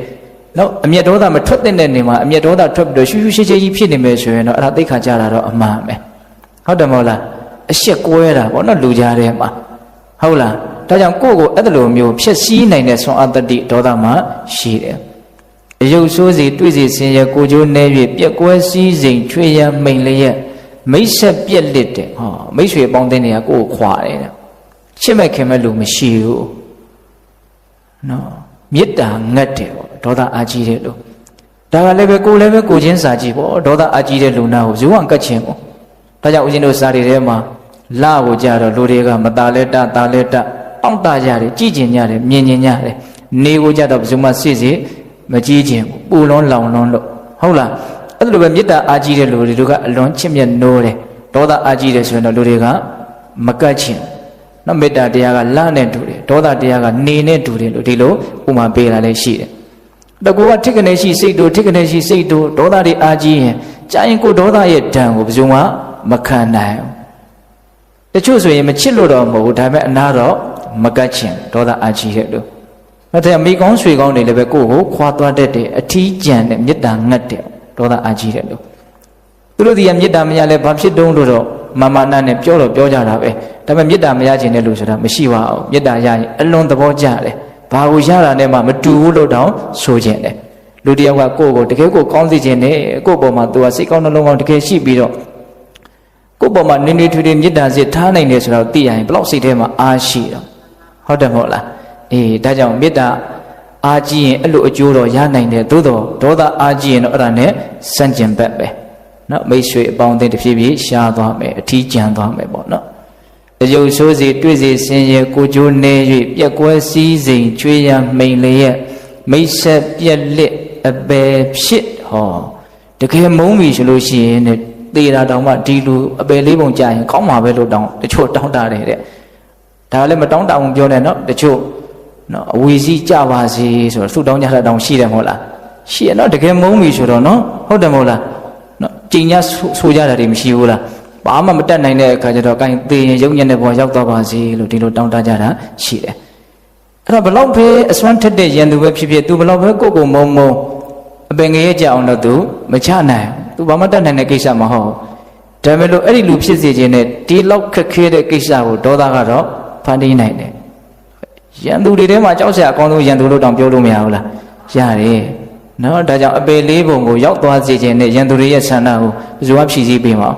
်နော်အမျက်ဒေါသမထွက်တဲ့နေမှာအမျက်ဒေါသထွက်ပြီးတော့ရှူးရှူးရှဲရှဲကြီးဖြစ်နေမယ်ဆိုရင်တော့အဲ့ဒါသိခံကြတာတော့အမှန်ပဲဟုတ်တယ်မဟုတ်လားအရှက်ကွဲတာပေါ့နော်လူကြားထဲမှာဟုတ်လားဒါကြောင့်ကိုယ့်ကိုအဲ့လိုမျိုးဖြစ်စည်းနိုင်တဲ့ဆွမ်းအားတတိဒေါသမှရှိတယ်အယုတ်ဆိုးစီတွေ့စီဆင်းရဲကိုကျိုးနေ၍ပြက်ကွဲစည်းစိမ်ချွေရန်မိန်လျက်မိတ်ဆက်ပြက်လစ်တယ်ဟောမိတ်ဆွေပေါင်းတဲ့နေရာကိုယ်ခွာတယ်ချစ်မဲ့ခင်မဲ့လူမရှိဘူးနော်မေတ္တာငတ်တယ်ပေါ့ဒေါသအာကြီးတဲ့လူဒါကလည်းပဲကိုယ်လည်းပဲကိုချင်းစာကြည့်ပေါ့ဒေါသအာကြီးတဲ့လူနာကိုဇူဝံကတ်ခြင်းပေါ့ဒါကြောင့်ဦးဇင်းတို့စာတွေထဲမှာလာကိုကြတော့လူတွေကမตาလဲတตาလဲတတောင့်တရတယ်ကြည်ကျင်ကြတယ်မြင်ကျင်ကြတယ်နေကိုကြတော့ဘယ်သူမှစစ်စစ်မကြည်ကျင်ပူလွန်းလောင်လွန်းလို့ဟုတ်လားအဲ့လိုပဲမေတ္တာအာကြီးတဲ့လူတွေကအလွန်ချစ်မြတ်နိုးတယ်ဒေါသအာကြီးတယ်ဆိုရင်တော့လူတွေကမကတ်ချင်နော်မေတ္တာတရားကလနဲ့တူတယ်ဒေါသတရားကနေနဲ့တူတယ်လို့ဒီလိုဥမာပေးတာလည်းရှိတယ်တကူကထိကနေရှိစိတ်တို့ထိကနေရှိစိတ်တို့ဒေါသတွေအာကြီးရင်ကြာရင်ကိုဒေါသရဲ့ဒဏ်ကိုဘယ်သူမှမခံနိုင်ဘူးတချို့ဆိုရင်မချစ်လို့တော့မဟုတ်ဘူးဒါပေမဲ့အနာတော့မကတ်ချင်ဒေါသအာကြီးတဲ့လို့နောက်တဲ့မိကောင်းဆွေကောင်းတွေလည်းပဲကိုယ့်ကိုခွာသွားတတ်တယ်အထီးကျန်တဲ့မေတ္တာငတ်တဲ့ဒေါသအာကြီးတဲ့လို့သူတို့ဒီကမေတ္တာမရလဲဘာဖြစ်တုံးလို့တော့ မာမနာနဲ့ပြောတော့ပြောကြတာပဲဒါပေမဲ့မေတ္တာမရခြင်းတဲ့လူဆိုတာမရှိပါဘူးမေတ္တာရရင်အလွန်သဘောကျတယ်ဘာကိုရတာနဲ့မှမတူဘူးလို့တောင်ဆိုခြင်းတယ်လူတယောက်ကကိုယ့်ကိုတကယ်ကိုကောင်းစေခြင်းနဲ့ကိုယ့်ပေါ်မှာသူကစိတ်ကောင်းနှလုံးကောင်းတကယ်ရှိပြီးတော့ကိုယ့်ပေါ်မှာနင်းနေထွေထွေမေတ္တာစိတ်ထားနိုင်တယ်ဆိုတော့သိရရင်ဘလောက်စိတ်ထဲမှာအားရှိတော့ဟုတ်တယ်မဟုတ်လားအေးဒါကြောင့်မေတ္တာအားကြီးရင်အဲ့လိုအကျိုးတော့ရနိုင်တယ်သို့တော့ဒေါသအားကြီးရင်တော့အဲ့ဒါနဲ့စန့်ကျင်ဘက်ပဲနော်မိတ်ဆွေအပေါင်းအသင်းတစ်ဖြည်းဖြည်းရှားသွားမယ်အထီးကျန်သွားမယ်ပေါ့နော်အယုတ်ဆိုးစီတွေ့စီဆင်းရဲကိုကြိုးနေ၍ပြက်ကွဲစည်းစိမ်ချွေးရမိန်လျက်မိတ်ဆက်ပြက်လက်အပယ်ဖြစ်ဟောတကယ်မုန်းပြီဆိုလို့ရှိရင်သေတာတောင်မှဒီလူအပယ်လေးပုံကြာရင်ကောင်းမှာပဲလို့တောင်းတချို့တောင်းတတယ်တဲ့ဒါလည်းမတောင်းတအောင်ပြောနေနော်တချို့နော်အဝီစီကြပါစေဆိုတော့သူ့တောင်းကြတာတောင်းရှိတယ်မဟုတ်လားရှိရနော်တကယ်မုန်းပြီဆိုတော့နော်ဟုတ်တယ်မဟုတ်လားနော်ကြင်ညာဆိုကြတာတွေမရှိဘူးလားဘာမှမတတ်နိုင်တဲ့အခါကျတော့ကိုင်းသေရင်ရုံညံ့တဲ့ဘဝရောက်သွားပါစေလို့ဒီလိုတောင်းတကြတာရှိတယ်အဲ့တော့ဘလောက်ပဲအစွမ်းထက်တဲ့ရန်သူပဲဖြစ်ဖြစ်သူဘလောက်ပဲကိုယ်မုံအပင်ငရဲကြအောင်တော့သူမချနိုင်သူဘာမှတတ်နိုင်တဲ့ကိစ္စမဟုတ်ဒါပေမဲ့လို့အဲ့ဒီလူဖြစ်စေခြင်းနဲ့ဒီလောက်ခက်ခဲတဲ့ကိစ္စကိုဒေါသကတော့ဖန်တီးနိုင်တယ်ရန်သူတွေထဲမှာကြောက်စရာအကောင်းဆုံးရန်သူလို့တောင်ပြောလို့မရဘူးလားရတယ်နော်ဒါကြောင့်အပေလေးပုံကိုရောက်သွားစေခြင်းနဲ့ရန်သူတွေရဲ့ဆန္ဒကိုဘယ်သူမှဖြည့်ဆည်းပေးမှာ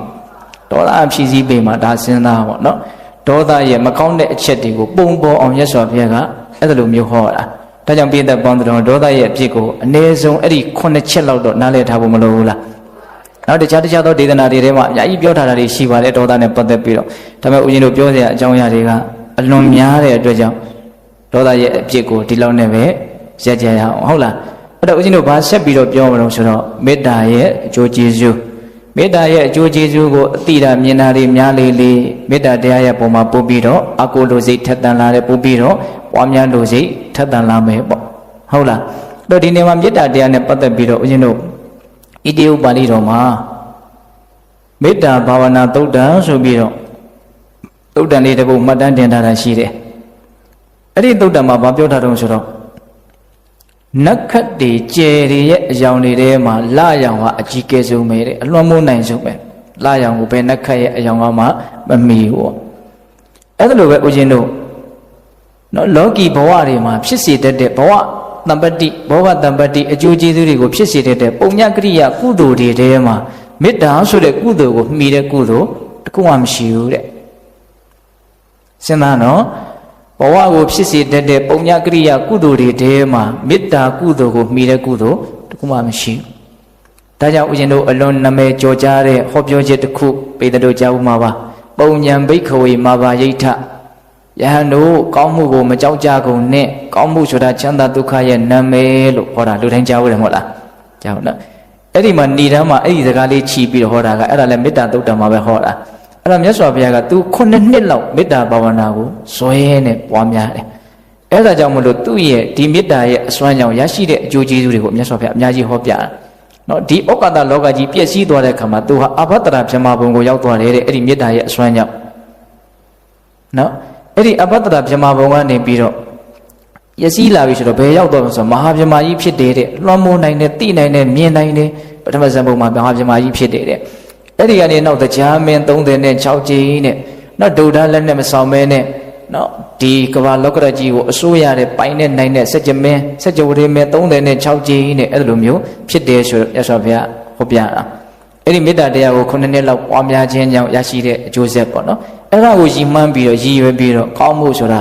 ဒေါသဖြည့်ဆည်းပေးမှာဒါစဉ်းစားပါနော်ဒေါသရဲ့မကောင်းတဲ့အချက်တွေကိုပုံပေါ်အောင်မြတ်စွာဘုရားကအဲ့ဒါလိုမျိုးဟောတာဒါကြောင့်ပြည့်တဲ့ပေါင်းတော်ဒေါသရဲ့အဖြစ်ကိုအနည်းဆုံးအဲ့ဒီ9ချက်လောက်တော့နားလည်ထားဖို့မလိုဘူးလားနောက်တခြားသောဒေသနာတွေထဲမှာအများကြီးပြောထားတာတွေရှိပါတယ်ဒေါသနဲ့ပတ်သက်ပြီးတော့ဒါပေမဲ့ဦးဇင်းတို့ပြောစရာအကြောင်းအရာတွေကအလွန်များတဲ့အတွက်ကြောင့်ဒေါသရဲ့အဖြစ်ကိုဒီလောက်နဲ့ပဲရက်ကြရအောင်ဟုတ်လားအဲ့တော့ဦးဇင်းတို့ဘာဆက်ပြီးတော့ပြောမလို့ဆိုတော့မေတ္တာရဲ့အကျိုးကျေးဇူးမေတ္တာရဲ့အကျိုးကျေးဇူးကိုအတိတာမြင်တာတွေများလေလေမေတ္တာတရားရဲ့ပုံမှာပို့ပြီးတော့အကုလိုစိတ်ထက်သန်လာတယ်ပို့ပြီးတော့ပွားများလိုစိတ်ထက်သန်လာမယ်ပေါ့ဟုတ်လားအဲ့တော့ဒီနေ့မှာမေတ္တာတရားနဲ့ပတ်သက်ပြီးတော့ဦးဇင်းတို့ဣတိဥပါဠိတော်မှာမေတ္တာဘာဝနာသုတ်တံဆိုပြီးတော့သုတ်တံလေးတစ်ပုဒ်မှတ်တမ်းတင်ထားတာရှိတယ်အဲ့ဒီသုတ်တံမှာဘာပြောထားတုံးဆိုတော့နက္ခတ်တွေကျယ်တွေရဲ့အယောင်တွေထဲမှာလရောင်ကအကြီးကဲဆုံးပဲတဲ့အလွန်မိုးနိုင်ဆုံးပဲလရောင်ကိုပဲနက္ခတ်ရဲ့အယောင်ကမှမမီဘူးအဲ့ဒါလိုပဲဦးဇင်းတို့နော်လောကီဘဝတွေမှာဖြစ်စေတတ်တဲ့ဘဝတမ္ပတိဘောဂတမ္ပတိအကျိုးကျေးဇူးတွေကိုဖြစ်စေတတ်တဲ့ပုံညကရိယာကုသိုလ်တွေထဲမှာမေတ္တာဆိုတဲ့ကုသိုလ်ကိုမှီတဲ့ကုသိုလ်တခုမှမရှိဘူးတဲ့စဉ်းစားနော်ဘဝကိုဖြစ်စေတတ်တဲ့ပုံညကရိယာကုသိုလ်တွေထဲမှာမေတ္တာကုသိုလ်ကိုမှီတဲ့ကုသိုလ်တခုမှမရှိဘူးဒါကြောင့်ဦးဇင်းတို့အလွန်နာမည်ကျော်ကြားတဲ့ဟောပြောချက်တစ်ခုပေတတို့ကြားဦးမှာပါပုံညံဘိက္ခဝေမာဘာယိဋ္ဌယဟန်တို့ကောင်းမှုကိုမကြောက်ကြကုန်နဲ့ကောင်းမှုဆိုတာချမ်းသာဒုက္ခရဲ့နာမည်လို့ဟောတာလူတိုင်းကြားဘူးတယ်မဟုတ်လားကြားဟုတ်နော်အဲ့ဒီမှာဏိဒန်းမှာအဲ့ဒီစကားလေးခြီးပြီးတော့ဟောတာကအဲ့ဒါလည်းမေတ္တာသုတ်တံမှာပဲဟောတာအဲ့ဒါမြတ်စွာဘုရားကသူ9နှစ်လောက်မေတ္တာဘာဝနာကိုဇွဲနဲ့ပွားများတယ်အဲ့ဒါကြောင့်မလို့သူ့ရဲ့ဒီမေတ္တာရဲ့အစွမ်းကြောင့်ရရှိတဲ့အကျိုးကျေးဇူးတွေကိုမြတ်စွာဘုရားအများကြီးဟောပြတာနော်ဒီဩကာသလောကကြီးပြည့်စည်သွားတဲ့အခါမှာသူဟာအဘတ္တရာဗြဟ္မာဘုံကိုရောက်သွားတယ်တဲ့အဲ့ဒီမေတ္တာရဲ့အစွမ်းကြောင့်နော်အဲ့ဒီအဘတ္တရာဗြဟ္မာဘုံကနေပြီးတော့ရစည်းလာပြီဆိုတော့ဘယ်ရောက်တော့ဆိုမဟာဗြဟ္မာကြီးဖြစ်တယ်တဲ့လွှမ်းမိုးနိုင်တယ်သိနိုင်တယ်မြင်နိုင်တယ်ပထမဇန်ဘုံမှာမဟာဗြဟ္မာကြီးဖြစ်တယ်တဲ့အဲ့ဒီကနေနောက်တရားမင်း36ကြိမ်နဲ့နောက်ဒုဒ္ဒလက်နဲ့မဆောင်မဲနဲ့နော်ဒီကမ္ဘာလောကရကြီးကိုအစိုးရတဲ့ပိုင်နဲ့နိုင်တဲ့စัจ မင်းစัจ ဝရေမင်း36ကြိမ်နဲ့အဲ့လိုမျိုးဖြစ်တယ်ဆိုတော့ရသော်ဘုရားဟောပြတာအဲ့ဒီမေတ္တာတရားကို9နှစ်လောက်ပွားများခြင်းကြောင့်ရရှိတဲ့အကျိုးဆက်ပေါ့နော်အဲ့ဒါကိုရည်မှန်းပြီးတော့ရည်ရွယ်ပြီးတော့ကောင်းမှုဆိုတာ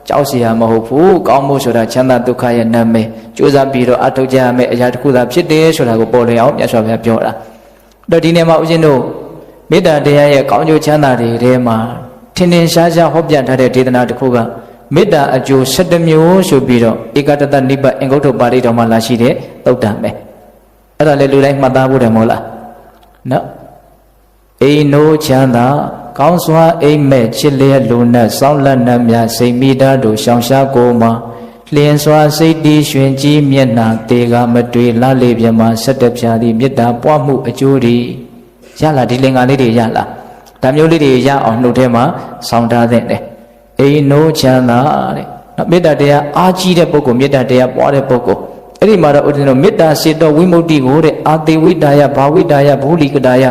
ကြောက်เสียမဟုတ်ဘူးကောင်းမှုဆိုတာချမ်းသာဒုက္ခရဲ့နာမည်ကြိုးစားပြီးတော့အထောက်ကြရမယ့်အရာတစ်ခုသာဖြစ်တယ်ဆိုတာကိုပေါ်လွင်အောင်မြတ်စွာဘုရားပြောတာတော့ဒီနေ့မှာဦးဇင်းတို့မေတ္တာတရားရဲ့ကောင်းကျိုးချမ်းသာတွေထဲမှာထင်ထင်ရှားရှားဟောပြထားတဲ့ဒေသနာတစ်ခုကမေတ္တာအကျိုး17မျိုးဆိုပြီးတော့ဧကတတနိဗ္ဗာန်အင်္ဂုတ္တပါဠိတော်မှာလာရှိတဲ့သုတ်တံပဲအဲ့ဒါလည်းလူတိုင်းမှတ်သားဖို့တယ်မဟုတ်လားနော်အိနိုးချမ်းသာကောင်းစွာအိမ်မက်ချစ်လျက်လူနဲ့စောင်းလက်နှံများစိတ်မိသားတို့ရှောင်ရှားကိုမှာလျင်စွာစိတ်တည်ရွှင်ကြီးမျက်နှာတေကမတွေ့လှလေပြမှာ17ဖြာသည်မေတ္တာပွားမှုအကျိုးတွေရလာဒီလင်္ကာလေးတွေရလာဒါမျိုးလေးတွေရအောင်နှုတ်ထဲမှာဆောင်းထားတဲ့အိနိုးချမ်းသာတဲ့နော်မေတ္တာတရားအားကြီးတဲ့ပုဂ္ဂိုလ်မေတ္တာတရားပွားတဲ့ပုဂ္ဂိုလ်အဲ့ဒီမှာတော့ဦးဇင်းတို့မေတ္တာစေတောဝိမု ക്തി ကိုတဲ့အာတိဝိတာယဘာဝိတာယဘူလိကတာယ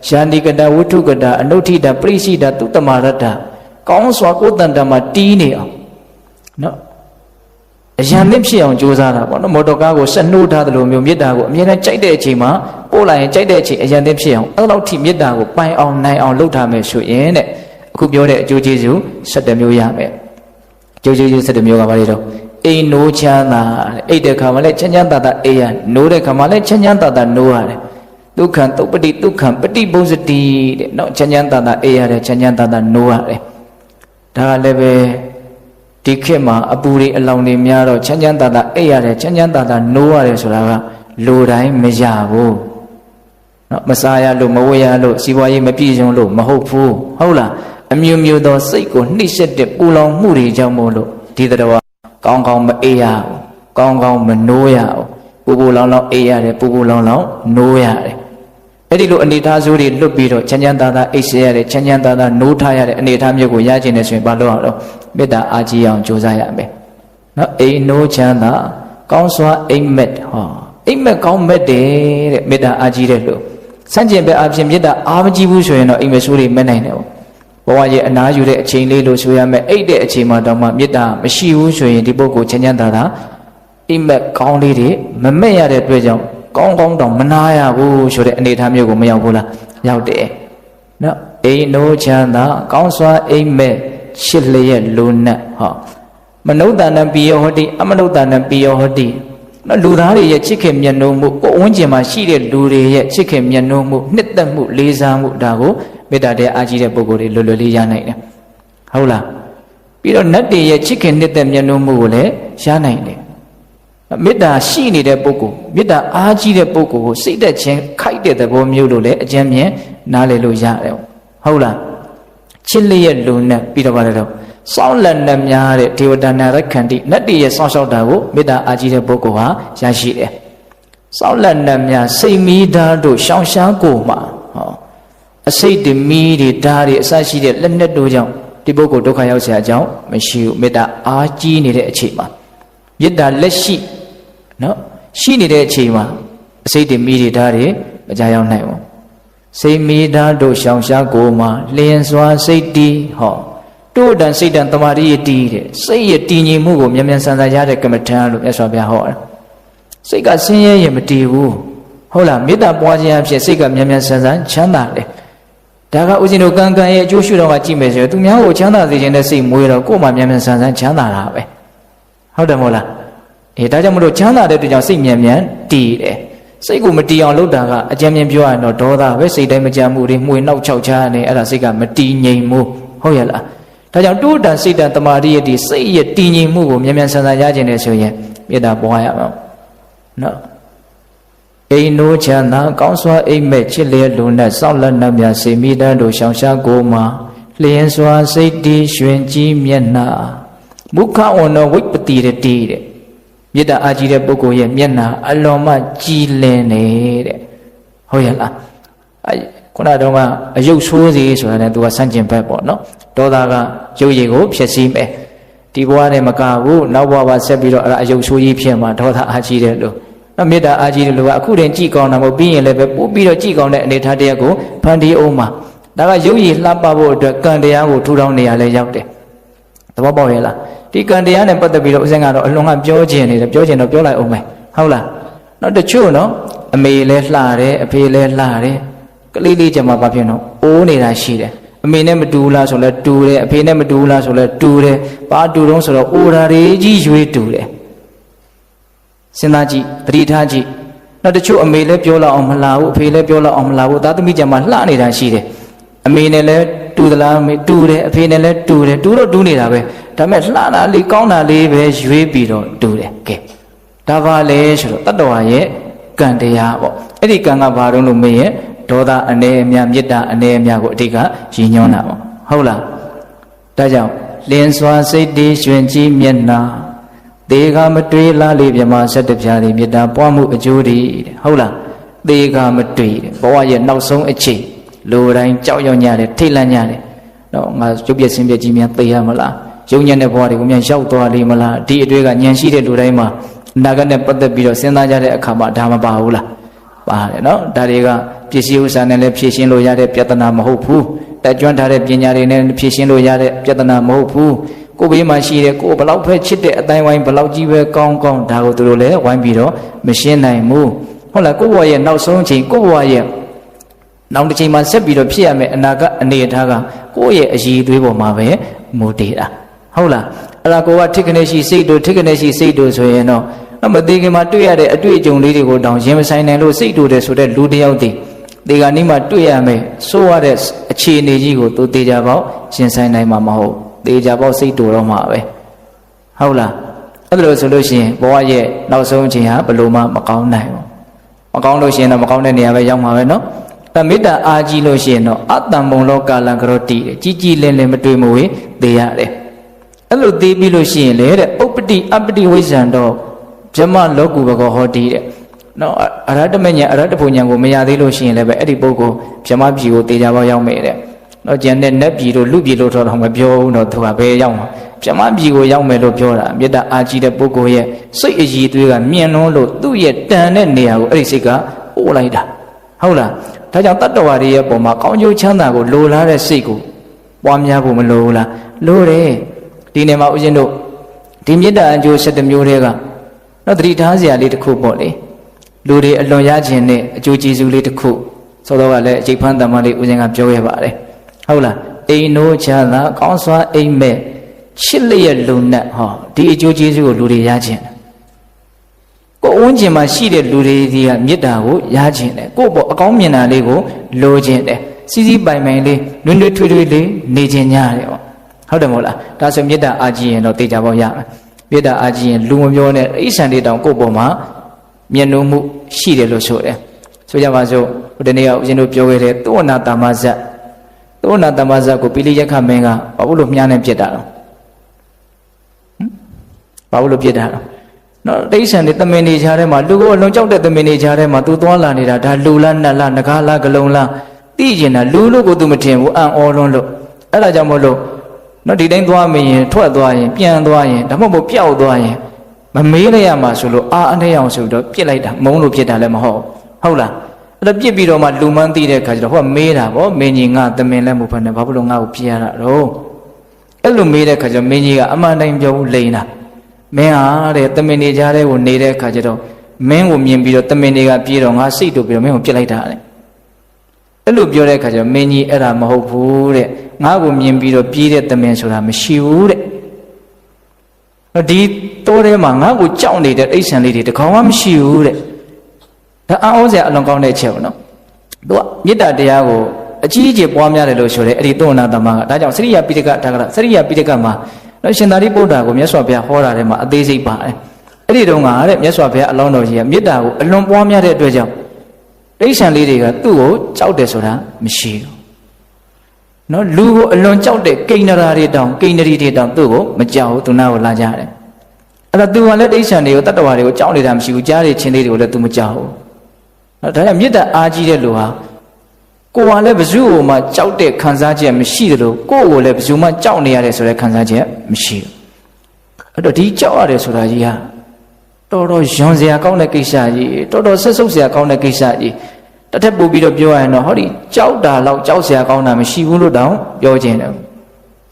ယာနိကတဝိထုကတအနုဋ္ဌိတပရိရှိတသုတ္တမရတ္တကောင်းစွာကိုယ်တန်တမှာတီးနေအောင်နော်အရန်သင့်ဖြစ်အောင်ကြိုးစားတာပေါ့နော်မော်တော်ကားကိုဆက်နှိုးထားသလိုမျိုးမေတ္တာကိုအမြဲတမ်းကြိုက်တဲ့အချိန်မှာပို့လိုက်ရင်ကြိုက်တဲ့အချိန်အရန်သင့်ဖြစ်အောင်အဲ့လောက်ထိမေတ္တာကိုပိုင်အောင်နိုင်အောင်လုပ်ထားမယ်ဆိုရင်တဲ့အခုပြောတဲ့အကျိုးကျေးဇူး7မျိုးရမယ်အကျိုးကျေးဇူး7မျိုးကဘာတွေတော့အိမ်နိုးချမ်းသာအိတ်တဲ့ခါမှာလည်းချမ်းချမ်းသာသာအိမ်ရနိုးတဲ့ခါမှာလည်းချမ်းချမ်းသာသာနိုးရတယ်ဒုက္ခံသုပ္ပတိဒုက္ခံပฏิဘုဇ္ဇတိတဲ့နော်ချမ်းချမ်းသာသာအိမ်ရတယ်ချမ်းချမ်းသာသာနိုးရတယ်ဒါကလည်းပဲဒီခေတ်မှာအပူတွေအလောင်တွေများတော့ချမ်းချမ်းသာသာအိပ်ရတယ်ချမ်းချမ်းသာသာနိုးရတယ်ဆိုတာကလူတိုင်းမရဘူးเนาะမစားရလို့မဝေရလို့စီးပွားရေးမပြည့်စုံလို့မဟုတ်ဘူးဟုတ်လားအမျိုးမျိုးသောစိတ်ကိုနှိမ့်ဆက်တဲ့ပူလောင်မှုတွေကြောင့်မို့လို့ဒီတော်ကောင်းကောင်းမအိပ်ရဘူးကောင်းကောင်းမနိုးရဘူးပူပူလောင်လောင်အိပ်ရတယ်ပူပူလောင်လောင်နိုးရတယ်အဲ့ဒီလိုအနေထားဆိုးတွေလွတ်ပြီးတော့ချမ်းချမ်းသာသာအိပ်စေရတယ်ချမ်းချမ်းသာသာနိုးထားရတဲ့အနေထားမျိုးကိုရကျင်နေဆိုရင်ဘာလို့အောင်တော့မေတ္တာအားကြီးအောင်ကြိုးစားရမယ်နော်အိမ်နိုးချမ်းသာကောင်းစွာအိမ်မက်ဟောအိမ်မက်ကောင်းမက်တယ်တဲ့မေတ္တာအားကြီးတဲ့လို့စန့်ကျင်ဘက်အဖြစ်မေတ္တာအားမကြီးဘူးဆိုရင်တော့အိမ်မက်ဆိုးတွေမက်နိုင်တယ်ဘဝရဲ့အနာယူတဲ့အချိန်လေးလို့ဆိုရမယ်အိတ်တဲ့အချိန်မှာတော့မှမေတ္တာမရှိဘူးဆိုရင်ဒီပုဂ္ဂိုလ်ချမ်းချမ်းသာသာအိမ်မက်ကောင်းလေးတွေမမက်ရတဲ့အတွက်ကြောင့်ကောင်းကောင်းတော့မနာရဘူးဆိုတဲ့အနေအထားမျိုးကိုမရောက်ဘူးလားရောက်တယ်နော်အိမ်နိုးချမ်းသာကောင်းစွာအိမ်မက်ချစ်လျက်လူနဲ့ဟောမနုဿာနံပိယောဟတိအမနုဿာနံပိယောဟတိနော်လူသားတွေရဲ့ချစ်ခင်မြတ်နိုးမှုကိုယ်ဝန်းကျင်မှာရှိတဲ့လူတွေရဲ့ချစ်ခင်မြတ်နိုးမှုနှစ်သက်မှုလေးစားမှုဒါကိုမေတ္တာတဲ့အားကြီးတဲ့ပုဂ္ဂိုလ်တွေလွယ်လွယ်လေးရနိုင်တယ်ဟုတ်လားပြီးတော့နတ်တွေရဲ့ချစ်ခင်နှစ်သက်မြတ်နိုးမှုကိုလည်းရနိုင်တယ်မေတ္တာရှိနေတဲ့ပုဂ္ဂိုလ်မေတ္တာအားကြီးတဲ့ပုဂ္ဂိုလ်ကိုစိတ်သက်ခြင်းခိုက်တဲ့သဘောမျိုးလို့လည်းအကျဉ်းမြင်နားလည်လို့ရတယ်ဟုတ်လားချစ်လျက်လူနဲ့ပြီးတော့ဗါတယ်တော့စောင့်လက်နဲ့များတဲ့ဒေဝတာနာရခန္တိနတ်တည်းရဲ့စောင့်ရှောက်တာကိုမေတ္တာအားကြီးတဲ့ပုဂ္ဂိုလ်ဟာရရှိတယ်စောင့်လက်နဲ့များစိတ်မီးဓာတ်တို့ရှောင်ရှားကိုမှာဟောအစိတ်တမီးတွေဓာတ်တွေအစရှိတဲ့လက်နဲ့တို့ကြောင့်ဒီပုဂ္ဂိုလ်ဒုက္ခရောက်เสียအကြောင်းမရှိဘူးမေတ္တာအားကြီးနေတဲ့အချိန်မှာမေတ္တာလက်ရှိနော်ရှိနေတဲ့အချိန်မှာအစိတ်တမီးတွေဓာတ်တွေမကြရောက်နိုင်ဘူးစိတ်မီးဓာတ်တို့ရှောင်ရှားကိုမှာလျင်စွာစိတ်တီးဟောတို့တန်စိတ်တန်တမာတိရတီးတဲ့စိတ်ရတည်ငြိမ်မှုကိုမြန်မြန်ဆန်ဆန်ရတဲ့ကမ္မထံလို့မြတ်စွာဘုရားဟောတယ်စိတ်ကဆင်းရဲရင်မတည်ဘူးဟုတ်လားမေတ္တာပွားခြင်းအဖြစ်စိတ်ကမြန်မြန်ဆန်ဆန်ချမ်းသာတယ်ဒါကဦးဇင်းတို့ကံကံရဲ့အကျိုးရှုတော့မှကြည့်မယ်ဆိုရင်သူများကိုချမ်းသာစေခြင်းနဲ့စိတ်မွေးတော့ကိုယ်မှမြန်မြန်ဆန်ဆန်ချမ်းသာတာပဲဟုတ်တယ်မို့လားဒါကြောင့်မလို့ချမ်းသာတဲ့အတွက်ကြောင့်စိတ်မြန်မြန်တည်တယ်စိတ်ကိုမတည်အောင်လုပ်တာကအကျဉ်းမြင်ပြောရရင်တော့ဒေါသပဲစိတ်တိုင်းမကြမှုတွေမှွေနောက်ချောက်ချားနေအဲ့ဒါစိတ်ကမတည်ငြိမ်မှုဟုတ်ရဲ့လားဒါကြောင့်တိုးတန်စိတ်တန်တမာတိရဲ့ဒီစိတ်ရဲ့တည်ငြိမ်မှုကိုမြန်မြန်ဆန်ဆန်ရကျင်နေဆိုရင်မေတ္တာပွားရမှာနော်အိမ်နိုးချမ်းသာကောင်းစွာအိမ်မက်ချစ်လျက်လူနဲ့စောင့်လက်နှံမြစေမိတန်းတို့ရှောင်ရှားကိုမှာလျင်စွာစိတ်တည်ရွှင်ကြီးမျက်နှာမုခဝန္နောဝိပတိရတိတဲ့မေတ္တာအားကြီးတဲ့ပုဂ္ဂိုလ်ရဲ့မျက်နှာအလွန်မှကြည်လင်နေတဲ့ဟုတ်ရဲ့လားခုနတုန်းကအယုတ်ဆိုးစီဆိုတာနဲ့သူကစန့်ကျင်ဘက်ပေါ့နော်ဒေါသကရုပ်ရည်ကိုဖျက်ဆီးမယ်ဒီဘဝနဲ့မကဘူးနောက်ဘဝပါဆက်ပြီးတော့အဲ့ဒါအယုတ်ဆိုးကြီးဖြစ်မှာဒေါသအားကြီးတဲ့လို့နော်မေတ္တာအားကြီးတဲ့လူကအခုတင်ကြည်ကောင်းတာမဟုတ်ပြီးရင်လည်းပဲပို့ပြီးတော့ကြည်ကောင်းတဲ့အနေထားတရားကိုဖန်တီးအောင်မှာဒါကရုပ်ရည်လှပဖို့အတွက်ကံတရားကိုထူထောင်နေရလဲရောက်တယ်သဘောပေါက်ရဲ့လားဒီကံတရားနဲ့ပတ်သက်ပြီးတော့ဦးဇင်းကတော့အလွန်ကပြောခြင်းနေတယ်ပြောခြင်းတော့ပြောလိုက်အောင်မယ်ဟုတ်လားနော်တချို့နော်အမေလဲလှတယ်အဖေလဲလှတယ်ကလေးလေးကြမှာဘာဖြစ်နော်အိုးနေတာရှိတယ်အမေနဲ့မတူလားဆိုလဲတူတယ်အဖေနဲ့မတူလားဆိုလဲတူတယ်ဘာတူတော့ဆိုတော့အိုရာတွေကြီးရွေးတူတယ်စဉ်းစားကြည့်ပရိထားကြည့်နောက်တချို့အမေလည်းပြောလောက်အောင်မလှဘူးအဖေလည်းပြောလောက်အောင်မလှဘူးသားသမီးကြမှာလှနေတာရှိတယ်အမေနဲ့လည်းတူသလားမေတူတယ်အဖေနဲ့လည်းတူတယ်တူတော့တူနေတာပဲဒါပေမဲ့လှတာလေးကောင်းတာလေးပဲရွေးပြီးတော့တူတယ်ကဲဒါပါလေဆိုတော့တတ္တဝါရဲ့ကံတရားပေါ့အဲ့ဒီကံကဘာတုံးလို့မေးရင်ဒေါသအနေအများမေတ္တာအနေအများကိုအဓိကရည်ညွှန်းတာပေါ့ဟုတ်လားဒါကြောင့်လင်းစွာစိတ်တည်ရွှင်ကြီးမျက်နှာသေကမတွေ့လားလေမြမဆက်တပြားလေးမေတ္တာပွားမှုအကျိုးတွေဟုတ်လားသေကမတွေ့ဘဝရဲ့နောက်ဆုံးအချိန်လူတိုင်းကြောက်ရွံ့ကြတယ်ထိတ်လန့်ကြတယ်နော်ငါရုပ်ပြဆင်းပြကြီးများသိရမလားယုံညံ့တဲ့ဘဝတွေကိုမြန်ရောက်သွားလိမ့်မလားဒီအတွေ့ကဉာဏ်ရှိတဲ့လူတိုင်းမှာအနာဂတ်နဲ့ပတ်သက်ပြီးတော့စဉ်းစားကြတဲ့အခါမှာဒါမပါဘူးလားပါတယ်နော်ဒါတွေကပ စ္စည်းဥစ္စာနဲ့လည်းဖြည့်ရှင်းလို့ရတဲ့ပြဿနာမဟုတ်ဘူးတက်ကြွထားတဲ့ပညာတွေနဲ့ဖြည့်ရှင်းလို့ရတဲ့ပြဿနာမဟုတ်ဘူးကိုယ်ဘေးမှာရှိတဲ့ကိုယ်ဘလောက်ပဲချစ်တဲ့အတိုင်းဝိုင်းဘလောက်ကြီးပဲကောင်းကောင်းဒါကိုသူတို့လည်းဝိုင်းပြီးတော့မရှင်းနိုင်ဘူးဟုတ်လားကိုယ့်ဘဝရဲ့နောက်ဆုံးအချိန်ကိုယ့်ဘဝရဲ့နောက်တစ်ချိန်မှာဆက်ပြီးတော့ဖြစ်ရမယ်အနာဂတ်အနေအထားကကိုယ့်ရဲ့အည်သွေးပေါ်မှာပဲမူတည်တာဟုတ်လားအဲ့ဒါကိုကထိကနေရှိစိတ်တို့ထိကနေရှိစိတ်တို့ဆိုရင်တော့မသေးခင်မှာတွေ့ရတဲ့အတွေ့အကြုံလေးတွေကိုတောင်ရင်မဆိုင်နိုင်လို့စိတ်တို့တယ်ဆိုတဲ့လူတစ်ယောက်တည်းဒီကနေ့မှတွေ့ရမယ်ဆိုရတဲ့အခြေအနေကြီးကိုသူတေချာပေါက်ရင်ဆိုင်နိုင်မှာမဟုတ်တေချာပေါက်စိတ်တို့တော့မှာပဲဟုတ်လားအဲ့လိုဆိုလို့ရှိရင်ဘဝရဲ့နောက်ဆုံးအချိန်ဟာဘယ်လိုမှမကောင်းနိုင်ဘူးမကောင်းလို့ရှိရင်တော့မကောင်းတဲ့နေရာပဲရောက်မှာပဲเนาะဒါမေတ္တာအားကြီးလို့ရှိရင်တော့အတ္တံဘုံလောကာလံကရောတိကြီးကြီးလင်းလင်းမတွေ့မဝေးသေရတယ်အဲ့လိုသေပြီးလို့ရှိရင်လေတဲ့ဥပ္ပတိအပ္ပတိဝိဇ္ဇံတော့ဗြဟ္မလောကုဘဂောဟောတိတဲ့နော်အရဟတမဉ္ဇဉ်အရဟတဘုံဉ္ဇဉ်ကိုမရသေးလို့ရှိရင်လည်းပဲအဲ့ဒီပုဂ္ဂိုလ်ဗြဟ္မပြည်ကိုသေချာပေါက်ရောက်မယ်တဲ့နော်ကျန်တဲ့နတ်ပြည်တို့လူပြည်တို့တော့မပြောဘူးတော့သူကဘယ်ရောက်မှာဗြဟ္မပြည်ကိုရောက်မယ်လို့ပြောတာမေတ္တာအားကြီးတဲ့ပုဂ္ဂိုလ်ရဲ့စိတ်အည်သွေးကမြင့်လွန်းလို့သူ့ရဲ့တန်တဲ့နေရာကိုအဲ့ဒီစိတ်ကအိုးလိုက်တာဟုတ်လားဒါကြောင့်တတ္တဝါတွေရဲ့ပုံမှာကောင်းကျိုးချမ်းသာကိုလိုလားတဲ့စိတ်ကိုပွားများဖို့မလိုဘူးလားလိုတယ်ဒီနေမှာဦးဇင်းတို့ဒီမေတ္တာအကျိုး7မျိုးတွေကနော်သတိထားစရာလေးတစ်ခုပေါ့လေလူတွေအလွန်ရခြင်းနဲ့အကျိုးကျေးဇူးလေးတစ်ခုဆိုတော့ကလည်းအကျိတ်ဖန်းတမန်လေးဦးဇင်းကပြောခဲ့ပါတယ်ဟုတ်လားအိမ်နိုးချမ်းသာကောင်းစွာအိမ်မဲ့ချစ်လျက်လုံနဲ့ဟောဒီအကျိုးကျေးဇူးကိုလူတွေရခြင်းကိုယ်ဝန်းကျင်မှာရှိတဲ့လူတွေဒီကမေတ္တာကိုရခြင်းတယ်ကိုယ့်ဘောအကောင်းမြင်တာလေးကိုလိုခြင်းတယ်စီးစီးပိုင်ပိုင်လေးနွေ့နွေ့ထွေးထွေးလေးနေခြင်းညာတယ်ပေါ့ဟုတ်တယ်မဟုတ်လားဒါဆိုမေတ္တာအားကြီးရင်တော့သိကြပါရမယ်မေတ္တာအားကြီးရင်လူမပြောနဲ့အိဆန်တွေတောင်ကိုယ့်ဘောမှာမျက်နှာမှုရှိတယ်လို့ဆိုတယ်ဆိုကြပါစို့ဒီနေ့ကဦးဇင်းတို့ပြောခဲ့တဲ့သုဝနာတမဇတ်သုဝနာတမဇတ်ကိုပိလိယက္ခမင်းကဘာလို့မြားနဲ့ပြစ်တာတော့ဘာလို့ပြစ်တာတော့နော်တိဋ္ဌံတွေတမင်နေချားထဲမှာလူကိုအလွန်ကြောက်တဲ့တမင်နေချားထဲမှာသူသွားလာနေတာဒါလူလားနတ်လားငကားလားဂလုံးလားသိကျင်တာလူလို့ကိုသူမထင်ဘူးအံ့ဩလွန်းလို့အဲ့ဒါကြောင့်မို့လို့နော်ဒီတိုင်းသွားမရင်ထွက်သွားရင်ပြန်သွားရင်ဒါမှမဟုတ်ပျောက်သွားရင်မမေးလိုက်ရမှာဆိုလို့အာအနေအောင်ဆိုတော့ပြစ်လိုက်တာမုန်းလို့ပြစ်တာလည်းမဟုတ်ဟုတ်လားအဲ့တော့ပြစ်ပြီးတော့မှလူမှန်းသိတဲ့ခါကျတော့ဟိုကမေးတာဗောမင်းကြီးငါတမင်လည်းမဟုတ်ဘဲနဲ့ဘာဖြစ်လို့ငါ့ကိုပြစ်ရတာတော့အဲ့လိုမေးတဲ့ခါကျတော့မင်းကြီးကအမှန်တိုင်းပြောဘူးလိန်တာမင်းဟာတဲ့တမင်နေကြတဲ့ကိုနေတဲ့အခါကျတော့မင်းကိုမြင်ပြီးတော့တမင်တွေကပြေးတော့ငါစိတ်တို့ပြီးတော့မင်းကိုပြစ်လိုက်တာတဲ့အဲ့လိုပြောတဲ့အခါကျတော့မင်းကြီးအဲ့ဒါမဟုတ်ဘူးတဲ့ငါ့ကိုမြင်ပြီးတော့ပြေးတဲ့တမင်ဆိုတာမရှိဘူးတဲ့ဒီတိုးထဲမှာငါ့ကိုကြောက်နေတဲ့အိဆန်လေးတွေတကောင်မှမရှိဘူးတဲ့ဒါအံ့ဩစရာအလွန်ကောင်းတဲ့အချက်ပေါ့နော်သူကမေတ္တာတရားကိုအကြီးအကျယ်ပွားများတယ်လို့ဆိုတယ်အဲ့ဒီသုဝနာတမန်ကဒါကြောင့်စရိယပိဋကဒါကစရိယပိဋကမှာနော်ရှင်သာရိပုတ္တရာကိုမြတ်စွာဘုရားဟောတာထဲမှာအသေးစိတ်ပါတယ်အဲ့ဒီတုန်းကတဲ့မြတ်စွာဘုရားအလောင်းတော်ကြီးကမေတ္တာကိုအလွန်ပွားများတဲ့အတွက်ကြောင့်တိဋ္ဌံလေးတွေကသူ့ကိုကြောက်တယ်ဆိုတာမရှိဘူးနော်လူကိုအလွန်ကြောက်တဲ့ကိဏ္ဍရာတွေတောင်ကိဏ္ဍရီတွေတောင်သူ့ကိုမကြောက်ဘူးသူနာကိုလာကြတယ်အဲ့တော့သူကလည်းတိဋ္ဌံတွေကိုတတ္တဝါတွေကိုကြောက်နေတာမရှိဘူးကြားတဲ့ချင်းလေးတွေကိုလည်းသူမကြောက်ဘူးနော်ဒါကြောင့်မေတ္တာအားကြီးတဲ့လူဟာကိုယ်ကလည်းဘယ်သူ့ကိုမှကြောက်တဲ့ခံစားချက်မရှိတယ်လို့ကိုယ့်ကိုလည်းဘယ်သူမှကြောက်နေရတယ်ဆိုတဲ့ခံစားချက်မရှိဘူးအဲ့တော့ဒီကြောက်ရတယ်ဆိုတာကြီးဟာတော်တော်ယွန်စရာကောင်းတဲ့ကိစ္စကြီးတော်တော်ဆက်ဆုပ်စရာကောင်းတဲ့ကိစ္စကြီးတစ်ထပ်ပို့ပြီးတော့ပြောရရင်တော့ဟောဒီကြောက်တာလောက်ကြောက်စရာကောင်းတာမရှိဘူးလို့တောင်ပြောခြင်းတယ်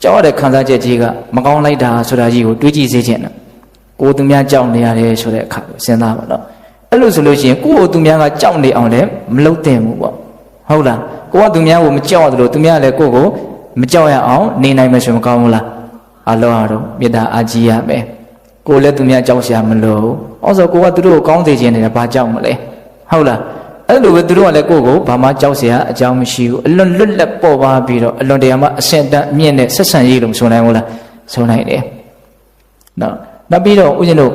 ကြောက်ရတဲ့ခံစားချက်ကြီးကမကောင်းလိုက်တာဆိုတာကြီးကိုတွေးကြည့်စေခြင်းတယ်ကိုယ်သူများကြောက်နေရတယ်ဆိုတဲ့အခါကိုစဉ်းစားပါတော့အဲ့လိုဆိုလို့ရှိရင်ကိုယ်သူများကကြောက်နေအောင်လည်းမလုပ်သင့်ဘူးပေါ့ဟုတ်လားကိုကသူများကိုမကြောက်ရသလိုသူများလည်းကိုယ့်ကိုမကြောက်ရအောင်နေနိုင်မယ်ဆိုမကောင်းဘူးလားအလောအားတော့မေတ္တာအားကြီးရမယ်ကိုလည်းသူများကြောက်စရာမလိုဘူး။အော်ဆိုကိုကသူတို့ကိုကောင်းစေခြင်းနဲ့ဘာကြောက်မလဲ။ဟုတ်လား။အဲ့လိုပဲသူတို့ကလည်းကိုကိုဘာမှကြောက်စရာအကြောင်းမရှိဘူး။အလွန်လွတ်လပ်ပေါ်ပါပြီးတော့အလွန်တရာမှအဆင့်တန်းအမြင့်နဲ့ဆက်ဆံရေးလို့မဆိုနိုင်ဘူးလား။ဆိုနိုင်တယ်။နော်။နောက်ပြီးတော့ဦးဇင်းတို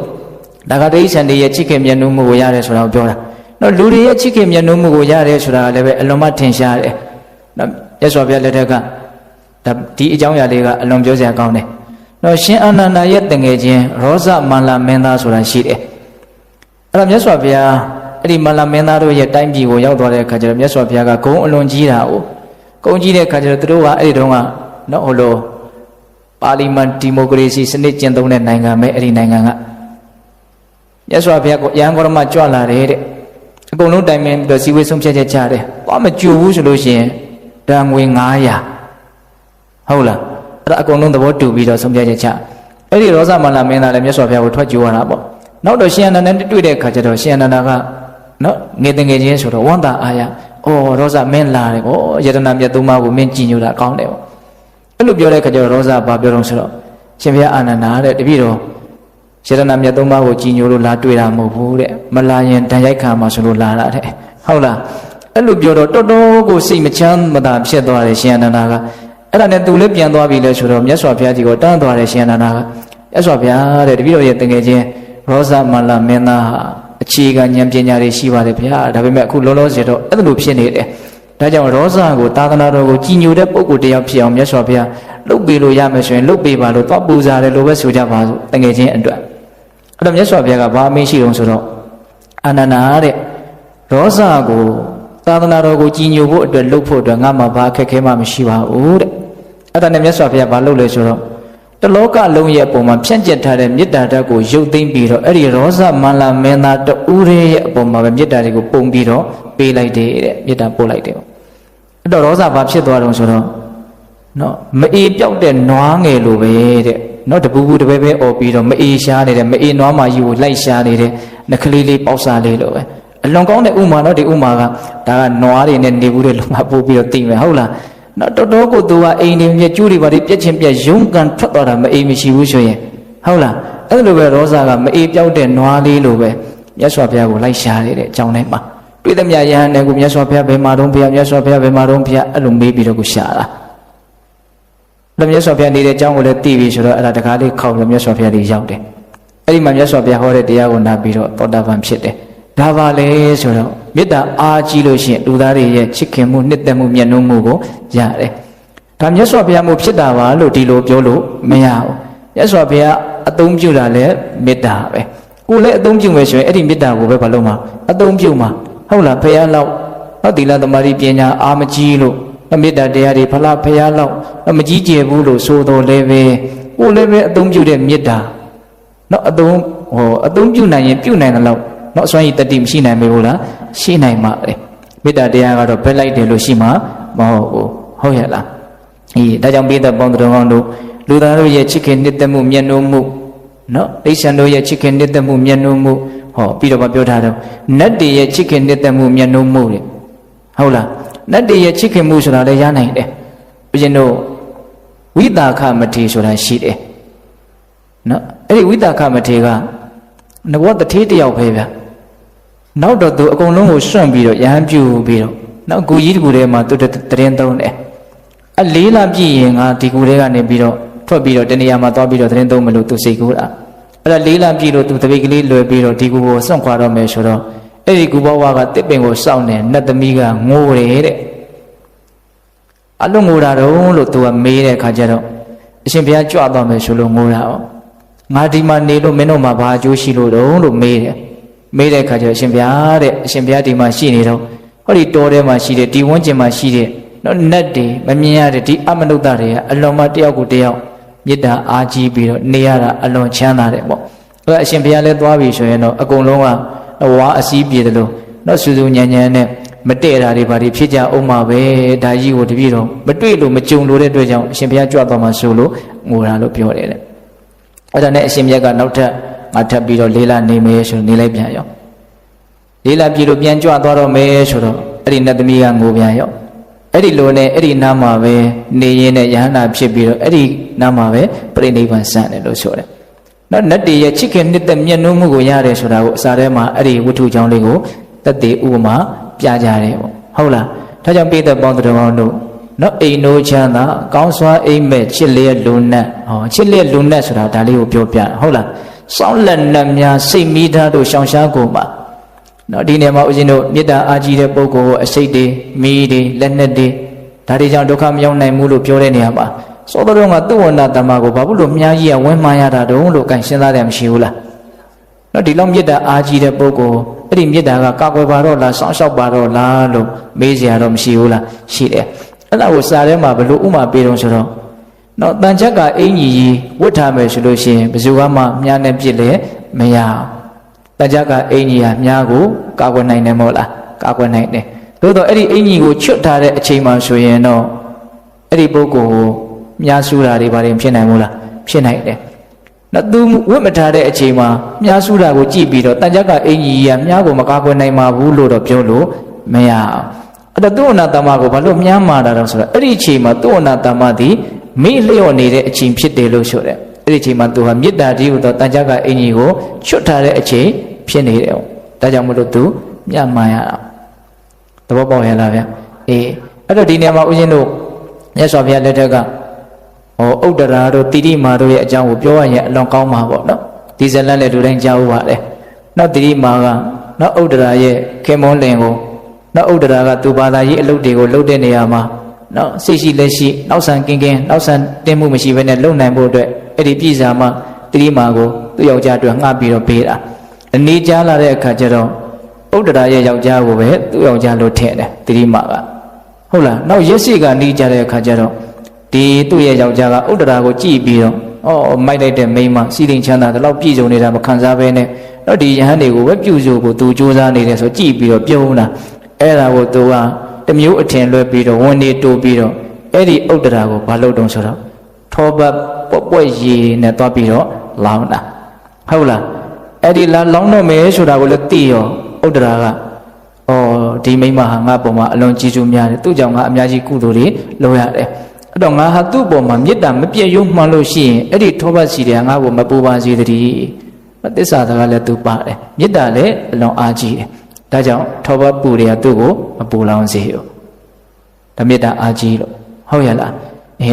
့ဒါကတိဋ္ဌံတွေရဲ့ချစ်ခင်မြတ်နိုးမှုကိုရတယ်ဆိုတာကိုပြောတာ။နော်လူတွေရဲ့ချစ်ခင်မြတ်နိုးမှုကိုရတယ်ဆိုတာကလည်းပဲအလွန်မှထင်ရှားတယ်။နော်ရသော်ဘုရားလက်ထက်ကဒီအကြောင်းအရာလေးကအလွန်ပြောစရာကောင်းတယ်။နော်ရှင်အာနန္ဒာရဲ့တငယ်ချင်းရောဇမန္လမင်းသားဆိုတာရှိတယ်။အဲ့တော့မြတ်စွာဘုရားအဲ့ဒီမန္လမင်းသားတို့ရဲ့တိုင်းပြည်ကိုရောက်သွားတဲ့အခါကျတော့မြတ်စွာဘုရားကဂုံအလွန်ကြီးတာကိုဂုံကြီးတဲ့အခါကျတော့သူတို့ကအဲ့ဒီတုန်းကနော်ဟိုလိုပါလီမန်ဒီမိုကရေစီစနစ်ကျင့်သုံးတဲ့နိုင်ငံပဲအဲ့ဒီနိုင်ငံကမြတ်စွာဘုရားကိုရန်ကုန်မှာကြွလာတယ်တဲ့ အကုန်လုံးတိုင်ပင်ပြီးတော့စီဝေးဆုံးဖြတ်ချက်ချတယ်ဘာမကြိုဘူးဆိုလို့ရှိရင်တန်ငွေ900ဟုတ်လားအဲ့ဒါအကုန်လုံးသဘောတူပြီးတော့ဆုံးဖြတ်ချက်ချအဲ့ဒီရောဇမန္လမင်းသားလည်းမြတ်စွာဘုရားကိုထွက်ကြိုးရတာပေါ့နောက်တော့ရှင်အနန္ဒနဲ့တွေ့တဲ့အခါကျတော့ရှင်အနန္ဒကနော်ငယ်တငယ်ချင်းဆိုတော့ဝန္တာအာရအော်ရောဇမင်းလာတယ်ပေါ့ယတနာမြတ်သုံးပါးကိုမင်းကြည်ညိုတာကောင်းတယ်ပေါ့အဲ့လိုပြောတဲ့အခါကျတော့ရောဇဘာပြောတော့ဆိုတော့ရှင်ဘုရားအာနန္ဒာတဲ့တပည့်တော်ယတနာမြတ်သုံးပါးကိုကြည်ညိုလို့လာတွေ့တာမဟုတ်ဘူးတဲ့မလာရင်တန်ရိုက်ခံမှာဆိုလို့လာတာတဲ့ဟုတ်လားအဲ့လိုပြောတော့တော်တော်ကိုစိတ်မချမ်းမသာဖြစ်သွားတယ်ရှင်အနန္ဒာကအဲ့ဒါနဲ့သူလည်းပြန်သွားပြီလဲဆိုတော့မြတ်စွာဘုရားကြီးကိုတန်းသွားတယ်ရှင်အနန္ဒာကမြတ်စွာဘုရားတဲ့တပည့်တော်ရဲ့တငယ်ချင်းရောဇမန္လမင်းသားအခြေခံဉာဏ်ပညာတွေရှိပါတယ်ဗျာဒါပေမဲ့အခုလောလောဆယ်တော့အဲ့လိုဖြစ်နေတယ်ဒါကြောင့်ရောဇကိုသာသနာတော်ကိုကြည်ညိုတဲ့ပုဂ္ဂိုလ်တယောက်ဖြစ်အောင်မြတ်စွာဘုရားလှုပ်ပေးလို့ရမယ်ဆိုရင်လှုပ်ပေးပါလို့သွားပူဇာတယ်လို့ပဲဆိုကြပါစို့တငယ်ချင်းအတွက်အဲ့တော့မြတ်စွာဘုရားကဘာအမင်းရှိတုံးဆိုတော့အာနန္ဒာတဲ့ရောဇကိုသာသနာတော်ကိုကြည်ညိုဖို့အတွက်လှုပ်ဖို့အတွက်ငါမှဘာအခက်ခဲမှမရှိပါဘူးတဲ့အဲ့ဒါနဲ့မြတ်စွာဘုရားဘာလုပ်လဲဆိုတော့တလောကလုံးရဲ့အပေါ်မှာဖြန့်ကျက်ထားတဲ့မေတ္တာဓာတ်ကိုရုပ်သိမ်းပြီးတော့အဲ့ဒီရောဇမန္လမင်းသားတူရဲ့အပေါ်မှာပဲမေတ္တာတွေကိုပုံပြီးတော့ပေးလိုက်တယ်တဲ့မေတ္တာပို့လိုက်တယ်ပေါ့အဲ့တော့ရောဇဘာဖြစ်သွားတော့ဆိုတော့နော်မအေးပြောက်တဲ့နွားငယ်လိုပဲတဲ့နော်တပူပူတပဲပဲអော်ပြီးတော့မအေးရှားနေတဲ့မအေးနွားမကြီးကိုလိုက်ရှားနေတဲ့နှကလေးလေးပေါက်စားလေးလိုပဲအလွန်ကောင်းတဲ့ဥမာတော့ဒီဥမာကဒါကနွားတွေနဲ့နေဘူးတဲ့လုံကပို့ပြီးတော့သိမယ်ဟုတ်လားနော်တော်တော်ကိုသူကအိမ်တွေမြက်ကျူးတွေပါပြက်ချင်းပြက်ရုံးကန်ထွက်သွားတာမအေးမရှိဘူးဆိုရင်ဟုတ်လားအဲ့လိုပဲရောဇကမအေးပြောက်တဲ့နွားလေးလိုပဲမြတ်စွာဘုရားကိုလိုက်ရှားနေတဲ့အကြောင်းတိုင်းမှာတွေ့သမျှယဟန်တွေကိုမြတ်စွာဘုရားဘယ်မှာတော့ဘုရားမြတ်စွာဘုရားဘယ်မှာတော့ဘုရားအဲ့လိုမေးပြီးတော့ကိုရှားတာလည်းမြတ်စွာဘုရားနေတဲ့အကြောင်းကိုလည်းသိပြီဆိုတော့အဲ့ဒါတကားလေးခောက်လို့မြတ်စွာဘုရားကြီးရောက်တယ်အဲ့ဒီမှာမြတ်စွာဘုရားဟောတဲ့တရားကိုနာပြီးတော့သောတာပန်ဖြစ်တယ်ဒါပါလေဆိုတော့မေတ္တာအားကြီးလို့ရှိရင်လူသားတွေရဲ့ချစ်ခင်မှုနှစ်သက်မှုမျက်နှာမှုကိုရတယ်ဒါမြတ်စွာဘုရားမို့ဖြစ်တာပါလို့ဒီလိုပြောလို့မရဘူးမြတ်စွာဘုရားအသုံးပြုတာလည်းမေတ္တာပဲကိုယ်လည်းအသုံးပြုမယ်ဆိုရင်အဲ့ဒီမေတ္တာကိုပဲဘာလို့မှာအသုံးပြုမှာဟုတ်လားဘုရားလောက်နော်သီလသမารိပညာအာမကြီးလို့မေတ္တာတရားတွေဖလားဘုရားလောက်မကြီးကျယ်ဘူးလို့ဆိုတော်လည်းပဲကိုယ်လည်းပဲအသုံးပြုတဲ့မေတ္တာနော်အသုံးပြုနိုင်ရင်ပြုနိုင်တယ်လို့နော်အစွမ်းရည်တတိမရှိနိုင်ဘူးလားရှိနိုင်မှာလေမေတ္တာတရားကတော့ဘက်လိုက်တယ်လို့ရှိမှာမဟုတ်ဘူးဟုတ်ရဲ့လားဒါကြောင့်ပိဿပေါင်းတော်ကောင်းတို့လူသားတို့ရဲ့ချစ်ခင်နှစ်သက်မှုမျက်နှာမှုနော်တိစ္ဆန်တို့ရဲ့ချစ်ခင်နှစ်သက်မှုမျက်နှာမှုဟောပြီးတော့ပြောထားတယ်နတ်တွေရဲ့ချစ်ခင်နှစ်သက်မှုမျက်နှာမှုတဲ့ဟုတ်လားနတ်တွေရဲ့ချစ်ခင်မှုဆိုတာလည်းရနိုင်တယ်ဘုရင်တို့ဝိတာခမထေဆိုတာရှိတယ်နော်အဲ့ဒီဝိတာခမထေကငဘောတထေးတယောက်ပဲဗျနောက်တော့သူအကုန်လုံးကိုစွန့်ပြီးတော့ရဟန်းပြုပြီးတော့နောက်ဂူကြီးတကူထဲမှာသူတရင်သုံးတယ်အလေးလာပြည့်ရင်ငါဒီကူထဲကနေပြီးတော့ထွက်ပြီးတော့တနေရာမှာသွားပြီးတော့တရင်သုံးမလို့သူစိတ်ကူးတာအဲ့ဒါလေးလာပြည့်လို့သူတပိတ်ကလေးလွယ်ပြီးတော့ဒီကူကိုစွန့်ခွာတော့မယ်ဆိုတော့အဲ့ဒီကူဘဝကတစ်ပင်ကိုစောင့်နေနတ်သမီးကငိုတယ်တဲ့အလွန်ငိုတာတော့လို့သူကမေးတဲ့အခါကျတော့အရှင်ဘုရားကြွသွားမယ်ဆိုလို့ငိုတာ哦ငါဒီမှာနေလို့မင်းတို့မှာဘာအကျိုးရှိလို့တုံးလို့မေးတယ်မေးတဲ့အခါကျတော့အရှင်ဘုရားတဲ့အရှင်ဘုရားဒီမှာရှိနေတော့ဟောဒီတောထဲမှာရှိတဲ့ဒီဝန်းကျင်မှာရှိတဲ့နော်နတ်တွေမမြင်ရတဲ့ဒီအမနုဿတွေကအလွန်မှတယောက်ကိုတယောက်မေတ္တာအားကြီးပြီးတော့နေရတာအလွန်ချမ်းသာတယ်ပေါ့အဲ့အရှင်ဘုရားလည်းသွားပြီဆိုရင်တော့အကုန်လုံးကဝါအစည်းပြေတယ်လို့နော်စူးစူးညံညံနဲ့မတည့်တာတွေဘာတွေဖြစ်ကြအောင်မှာပဲဒါကြီးကိုတပြည့်တော့မတွေ့လို့မကြုံလို့တဲ့အတွက်ကြောင့်အရှင်ဘုရားကြွသွားမှဆိုလို့ငိုတာလို့ပြောတယ်တဲ့အဲ့ဒါနဲ့အရှင်မြတ်ကနောက်ထပ်ငါထပ်ပြီးတော့လေးလနေမယ်ဆိုနေလိုက်ပြန်ရောလေးလပြည်လို့ပြန်ကြွသွားတော့မယ်ဆိုတော့အဲ့ဒီနတ်သမီးကငိုပြန်ရောအဲ့ဒီလိုနဲ့အဲ့ဒီနားမှာပဲနေရင်းနဲ့ယဟန္တာဖြစ်ပြီးတော့အဲ့ဒီနားမှာပဲပြိဋိဘံစံတယ်လို့ဆိုတယ်နော်နတ်တွေရဲ့ချစ်ခင်နှစ်သက်မျက်နှာမှုကိုရတယ်ဆိုတာကိုအစာထဲမှာအဲ့ဒီဝတ္ထုကြောင့်လေးကိုသက်သေဥပမာပြကြတယ်ပေါ့ဟုတ်လားဒါကြောင့်ပိဿပေါင်းတော်ကောင်းတို့နော်အိမ်နိုးချမ်းသာကောင်းစွာအိမ်မဲ့ချစ်လျက်လူနတ်ချစ်လျက်လူနတ်ဆိုတာဒါလေးကိုပြောပြဟုတ်လားစောင်းလက်နတ်များစိတ်မိသားတို့ရှောင်ရှားကုန်ပါနော်ဒီနေရာမှာဦးဇင်းတို့မေတ္တာအားကြီးတဲ့ပုဂ္ဂိုလ်ကိုအစိတ်တွေမိတွေလက်နက်တွေဒါတွေကြောင့်ဒုက္ခမရောက်နိုင်ဘူးလို့ပြောတဲ့နေရာမှာသောတော်ကသူ့ဝန္ဒတမကိုဘာလို့မြားကြီးကဝင်းမှန်းရတာတုံးလို့ကန်စဉ်းစားတယ်မရှိဘူးလားနော်ဒီလောက်မေတ္တာအားကြီးတဲ့ပုဂ္ဂိုလ်အဲ့ဒီမေတ္တာကကာကွယ်ပါတော့လားစောင့်ရှောက်ပါတော့လားလို့မေးစရာတော့မရှိဘူးလားရှိတယ်အဲ့ဒါကိုစာထဲမှာဘလို့ဥမာပေးတော့ဆိုတော့နော်တန်ချက်ကအင်ကြီးကြီးဝတ်ထားမယ်ဆိုလို့ရှိရင်ဘယ်သူမှမြားနဲ့ပြစ်လဲမရ တကြကအင်ကြီးဟာမြားကိုကာကွယ်နိုင်တယ်မဟုတ်လားကာကွယ်နိုင်တယ်သို့တော့အဲ့ဒီအင်ကြီးကိုချွတ်ထားတဲ့အချိန်မှဆိုရင်တော့အဲ့ဒီပုဂ္ဂိုလ်ကိုမြားဆူတာတွေဘာတွေဖြစ်နိုင်မို့လားဖြစ်နိုင်တယ်နော်သူဝတ်မထားတဲ့အချိန်မှာမြားဆူတာကိုကြည့်ပြီးတော့တကြကအင်ကြီးကမြားကိုမကာကွယ်နိုင်ပါဘူးလို့တော့ပြောလို့မရအောင်အဲ့တော့သူ့အနာတမကိုဘာလို့မြားမာတာတော့ဆိုတော့အဲ့ဒီအချိန်မှာသူ့အနာတမသည်မိလျော့နေတဲ့အချိန်ဖြစ်တယ်လို့ဆိုတယ်အဲ့ဒီအချိန်မှာသူဟာမေတ္တာတည်းဟူသောတကြကအင်ကြီးကိုချွတ်ထားတဲ့အချိန်ဖြစ်နေတယ်ဒါကြောင့်မလို့သူမြတ်မှန်ရတာသဘောပေါက်ရလားဗျအေးအဲ့တော့ဒီနေရာမှာဦးဇင်းတို့မြတ်စွာဘုရားလက်ထက်ကဥဒ္ဒရာတို့တိတိမာတို့ရဲ့အကြောင်းကိုပြောရရင်အလွန်ကောင်းမှာပေါ့နော်ဒီဇလတ်လည်းလူတိုင်းကြားဦးပါတယ်နောက်တိတိမာကနောက်ဥဒ္ဒရာရဲ့ခင်မွန်းလင်ကိုနောက်ဥဒ္ဒရာကသူဘာသာရေးအလုပ်တွေကိုလုပ်တဲ့နေရာမှာနော်စိတ်ရှိလက်ရှိနောက်ဆန်ကင်းကင်းနောက်ဆန်တင်းမှုမရှိဘဲနဲ့လုံနိုင်ဖို့အတွက်အဲ့ဒီပြည်စာမှာတိတိမာကိုသူ့ယောက်ျားအတွက်ငှားပြီးတော့ပေးတာအနေကြားလာတဲ့အခါကျတော့ဥဒ္ဒရာရဲ့ယောက်ျားကိုပဲသူ့ယောက်ျားလို့ထည့်တယ်တိတိမာကဟုတ်လားနောက်ရက်စီကနေကြတဲ့အခါကျတော့ဒီသူ့ရဲ့ယောက်ျားကဥဒ္ဒရာကိုကြည့်ပြီးတော့မိုက်လိုက်တဲ့မိန်းမစီရင်ချမ်းသာတော့ပြည့်စုံနေတာမခံစားဘဲနဲ့တော့ဒီယဟန်တွေကိုပဲပြုစုကိုသူစူးစမ်းနေတယ်ဆိုကြည့်ပြီးတော့ပြုံးတာအဲ့ဒါကိုသူကတမျိုးအထင်လွဲပြီးတော့ဝန်နေတိုးပြီးတော့အဲ့ဒီဥဒ္ဒရာကိုဘာလုပ်တုံးဆိုတော့ထောပတ်ပွက်ရည်နဲ့တွားပြီးတော့လောင်းတာဟုတ်လားအဲ့ဒီလောင်းတော့မယ်ဆိုတာကိုလည်းသိရောဥဒ္ဒရာကဒီမိမဟာငါ့ပုံမှာအလွန်ကြည်ကျူးများတယ်သူ့ကြောင့်ငါအများကြီးကုသိုလ်တွေလုပ်ရတယ်အဲ့တော့ငါဟာသူ့ပုံမှာမေတ္တာမပြည့်ရုံမှန်လို့ရှိရင်အဲ့ဒီထောပတ်စီတွေကငါ့ကိုမပူပါစေတည်းသစ္စာစကားလည်းသူပါတယ်မေတ္တာလည်းအလွန်အားကြီးတယ်ဒါကြောင့်ထောပတ်ပူတွေကသူ့ကိုမပူလောင်စေဘူးဒါမေတ္တာအားကြီးလို့ဟုတ်ရလာ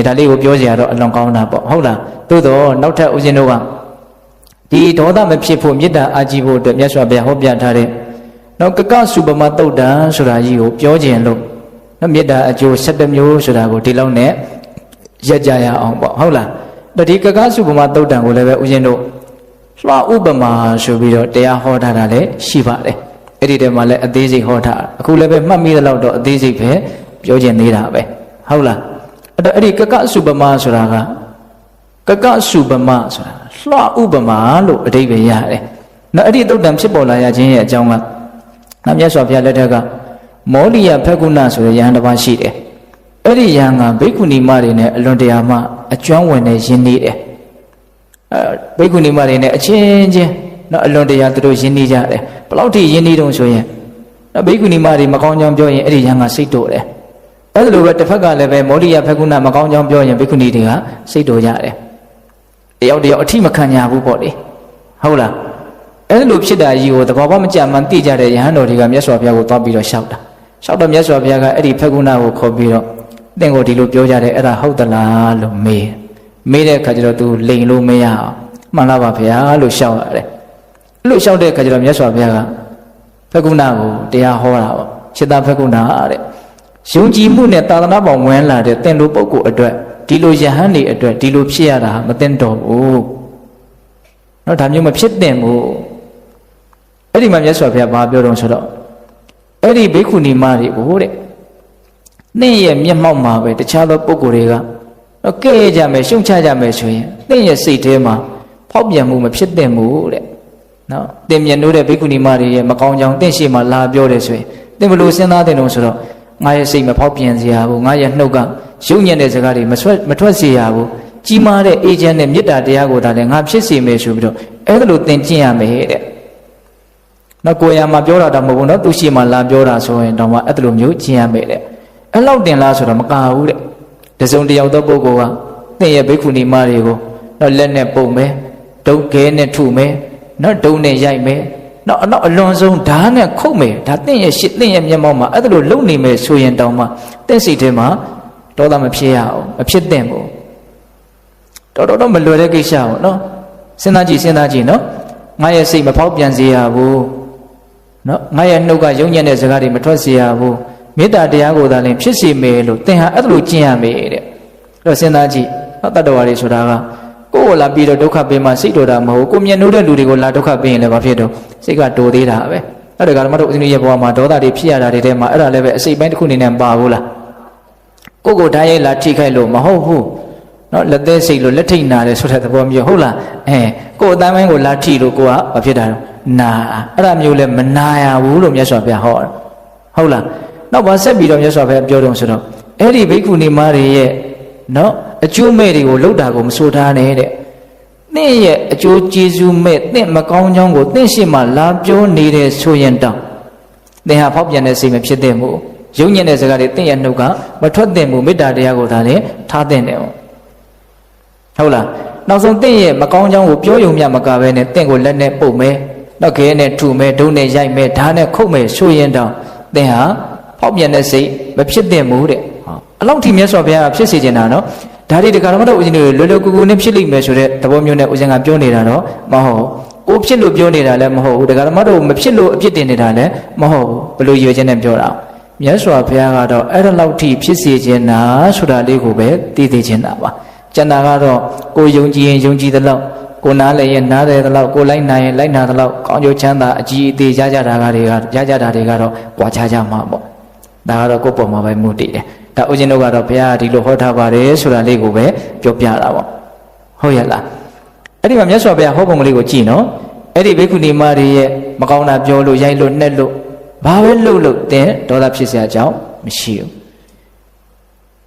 းဒါလေးကိုပြောကြရတော့အလွန်ကောင်းတာပေါ့ဟုတ်လားသို့တော့နောက်ထပ်ဦးဇင်းတို့ကဒီဒေါသမဖြစ်ဖို့မေတ္တာအားကြီးဖို့အတွက်မြတ်စွာဘုရားဟောပြထားတဲ့နောက်ကကစုပမတုတ်တံဆိုတာကြီးကိုပြောခြင်းလို့နော်မေတ္တာအကျိုး7မျိုးဆိုတာကိုဒီလောက်နဲ့ရက်ကြရအောင်ပေါ့ဟုတ်လားဒီကကစုပမတုတ်တံကိုလည်းပဲဦးဇင်းတို့လွှဥပမာဆိုပြီးတော့တရားဟောထားတာလည်းရှိပါတယ်အဲ့ဒီတည်းမှာလည်းအသေးစိတ်ဟောထားအခုလည်းပဲမှတ်မိသလောက်တော့အသေးစိတ်ပဲပြောခြင်းသေးတာပဲဟုတ်လားအဲ့ဒီကကစုပမဆိုတာကကစုပမဆိုတာလွှဥပမာလို့အဓိပ္ပာယ်ရတယ်နော်အဲ့ဒီတုတ်တံဖြစ်ပေါ်လာရခြင်းရဲ့အကြောင်းကမြတ်စွာဘုရားလက်ထက်ကမောလိယဖက္ကုဏဆိုတဲ့ယဟန်တစ်ပါးရှိတယ်အဲ့ဒီယဟန်ကဘိက္ခုနီမတွေနဲ့အလွန်တရာမှအကျွမ်းဝင်နေရင်းနေတယ်ဘိက္ခုနီမတွေနဲ့အချင်းချင်းနော်အလွန်တရာသူတို့ရင်းနေကြတယ်ဘယ်လောက်ထိရင်းနေတုံးဆိုရင်နော်ဘိက္ခုနီမတွေမကောင်းကြောင်းပြောရင်အဲ့ဒီယဟန်ကစိတ်တိုတယ်အဲ့လိုပဲတစ်ဖက်ကလည်းပဲမောလိယဖက္ကုဏမကောင်းကြောင်းပြောရင်ဘိက္ခုနီတွေကစိတ်တိုကြတယ်တယောက်တယောက်အထိမခံရဘူးပေါ့လေဟုတ်လားအဲ့လိုဖြစ်တာကြီးကိုသဘောပေါက်မကျမှန်သိကြတဲ့ယဟန်တော်တွေကမြတ်စွာဘုရားကိုသွားပြီးတော့ရှောက်တာရှောက်တော့မြတ်စွာဘုရားကအဲ့ဒီဖက္ကုဏကိုခေါ်ပြီးတော့သင်ကိုဒီလိုပြောကြတယ်အဲ့ဒါဟုတ်သလားလို့မေးတဲ့အခါကျတော့ तू လိန်လို့မရအောင်မှန်လားပါဗျာလို့ရှောက်ရတယ်အဲ့လိုရှောက်တဲ့အခါကျတော့မြတ်စွာဘုရားကဖက္ကုဏကိုတရားဟောတာပေါ့စေတဖက္ကုဏတဲ့ယုံကြည်မှုနဲ့သာသနာပေါင်းဝင်လာတဲ့သင်တို့ပုဂ္ဂိုလ်အတွက်ဒီလိုယဟန်တွေအတွက်ဒီလိုဖြစ်ရတာမသင့်တော်ဘူးနော်ဒါမျိုးမဖြစ်သင့်ဘူးအဲ့ဒီမှာမြတ်စွာဘုရားဘာပြောတော့ဆိုတော့အဲ့ဒီဘိက္ခုနီမတွေကိုတဲ့သင်ရဲ့မျက်မှောက်မှာပဲတခြားသောပုဂ္ဂိုလ်တွေကတော့ကဲ့ကြမယ်ရှုံချကြမယ်ဆိုရင်သင်ရဲ့စိတ်ထဲမှာဖောက်ပြန်မှုမဖြစ်သင့်ဘူးတဲ့နော်သင်မြင်လို့တဲ့ဘိက္ခုနီမတွေရဲ့မကောင်းကြောင်သင်ရှိမှလာပြောတယ်ဆိုရင်သင်ဘယ်လိုစဉ်းစားသင့်တော့ဆိုတော့ငါရဲ့စိတ်မဖောက်ပြန်စေရဘူးငါရဲ့နှုတ်ကရုပ်ညံ့တဲ့စကားတွေမထွက်စေရဘူးကြီးမားတဲ့အေဂျင့်နဲ့မေတ္တာတရားကိုဒါလည်းငါဖြစ်စေမယ်ဆိုပြီးတော့အဲ့ဒါလိုသင်ကျင့်ရမယ်တဲ့နော်ကိုယ်ရမှာပြောတာတော့မဟုတ်ဘူးနော်သူရှိမှလာပြောတာဆိုရင်တော့မှအဲ့လိုမျိုးကျင့်ရမယ်တဲ့အဲ့လောက်တင်လားဆိုတော့မကဘူးတဲ့တစုံတယောက်သောပုဂ္ဂိုလ်ကသင်ရဲ့ဘိက္ခုနီမတွေကိုနော်လက်နဲ့ပုံမယ်ဒုတ်ခဲနဲ့ထုမယ်နော်ဒုံနဲ့ရိုက်မယ်နော်အလွန်ဆုံးဓာတ်နဲ့ခုတ်မယ်ဒါသင်ရဲ့ရှစ်သင်ရဲ့မျက်မှောက်မှာအဲ့လိုလုံနေမယ်ဆိုရင်တောင်မှသင်စိတ်ထဲမှာဒေါသမဖြစ်ရအောင်မဖြစ်သင့်ဘူးတော့မလွယ်တဲ့ကိစ္စပေါ့နော်စဉ်းစားကြည့်နော်ငါရဲ့စိတ်မဖောက်ပြန်စေရဘူးနော်ငါရဲ့နှုတ်ကယုံညံ့တဲ့စကားတွေမထွက်စေရဘူးမေတ္တာတရားကိုသာလင်ဖြစ်စေမယ်လို့သင်ဟာအဲ့လိုကျင့်ရမယ်တဲ့အဲ့တော့စဉ်းစားကြည့်တတ္တဝါတွေဆိုတာကကိုယ်ကိုလာပြီးတော့ဒုက္ခပေးမှစိတ်တော်တာမဟုတ်ကိုမြင်လို့တဲ့လူတွေကိုလာဒုက္ခပေးရင်လည်းဘာဖြစ်တော့စိတ်ကတိုသေးတာပဲအဲ့ဒါကဓမ္မတို့ဦးဇင်းရဲ့ဘဝမှာဒေါသတွေဖြစ်ရတာတွေထဲမှာအဲ့ဒါလည်းပဲအစိတ်ပိုင်းတစ်ခုအနေနဲ့ပါဘူးလားကိုဓာတ်ရိုက်လာထိခိုက်လို့မဟုတ်ဘူးနော်လက်သေးစိတ်လို့လက်ထိတ်နာတယ်ဆိုတဲ့သဘောမျိုးဟုတ်လားကိုအတန်းပိုင်းကိုလာထိလို့ကိုကဘာဖြစ်တာ နာအဲ့ဒါမျိုးလဲမနာရဘူးလို့မြတ်စွာဘုရားဟောတယ်ဟုတ်လားနောက်ပါဆက်ပြီးတော့မြတ်စွာဘုရားပြောတော့ဆိုတော့အဲ့ဒီဘိက္ခုနီမတွေရဲ့နော်အကျိုးမဲ့တွေကိုလှုပ်တာကိုမဆိုထားနဲ့တဲ့သင်ရဲ့အကျိုးကျေးဇူးမဲ့သင်မကောင်းကြောင်းကိုသင်ရှိမှလာပြောနေတဲ့ဆိုရင်တောင်သင်ဟာဖောက်ပြန်တဲ့စိတ်မဖြစ်တဲ့မို့ယုံညံ့တဲ့စကားတွေသင်ရဲ့နှုတ်ကမထွက်တဲ့မို့မေတ္တာတရားကိုသာလေထားတဲ့တယ်ဟုတ်လားနောက်ဆုံးသင်ရဲ့မကောင်းကြောင်းကိုပြောယုံမြမကပဲနဲ့သင်ကိုလက်နဲ့ပုတ်မယ်နောက်ခဲနဲ့ထုမယ်ဒုံနဲ့ရိုက်မယ်ဓာတ်နဲ့ခုတ်မယ်ဆိုရင်တောင်သင်ဟာဖောက်ပြန်တဲ့စိတ်မဖြစ်တဲ့မို့တဲ့အလောက်ထိမြတ်စွာဘုရားကဖြစ်စေချင်တာနော်ဒါတွေတက္ကရာမတော်ဦးဇင်းတွေလွယ်လွယ်ကူကူနဲ့ဖြစ်လိမ့်မယ်ဆိုတဲ့သဘောမျိုးနဲ့ဦးဇင်းကပြောနေတာတော့မဟုတ်ကိုဖြစ်လို့ပြောနေတာလည်းမဟုတ်ဘူးတက္ကရာမတော်မဖြစ်လို့အဖြစ်တင်နေတာလည်းမဟုတ်ဘူးဘယ်လိုရွေးချက်နဲ့ပြောတာမြတ်စွာဘုရားကတော့အဲ့ဒါလောက်ထိဖြစ်စေချင်တာဆိုတာလေးကိုပဲသိသိချင်တာပါကျန်တာကတော့ကိုယုံကြည်ရင်ယုံကြည်သလောက်ကိုနားလည်းရင်နားတယ်သလောက်ကိုလိုက်နိုင်ရင်လိုက်နာသလောက်ကောင်းကျိုးချမ်းသာအကြီးအသေးရကြတာတွေကတော့ပွားခြားကြမှာပေါ့ဒါကတော့ကိုယ့်ပုံမှာပဲမူတည်တယ်ဒါဦးဇင်းတို့ကတော့ဘုရားဒီလိုဟောထားပါတယ်ဆိုတာလေးကိုပဲပြောပြတာပေါ့ဟုတ်ရဲ့လားအဲ့ဒီမှာမြတ်စွာဘုရားဟောပုံကလေးကိုကြည့်နော်အဲ့ဒီဘိက္ခုနီမတွေရဲ့မကောင်းတာပြောလို့ရိုက်လို့နှက်လို့ဘာပဲလှုပ်လို့တင်ဒေါသဖြစ်เสียအကြောင်းမရှိဘူး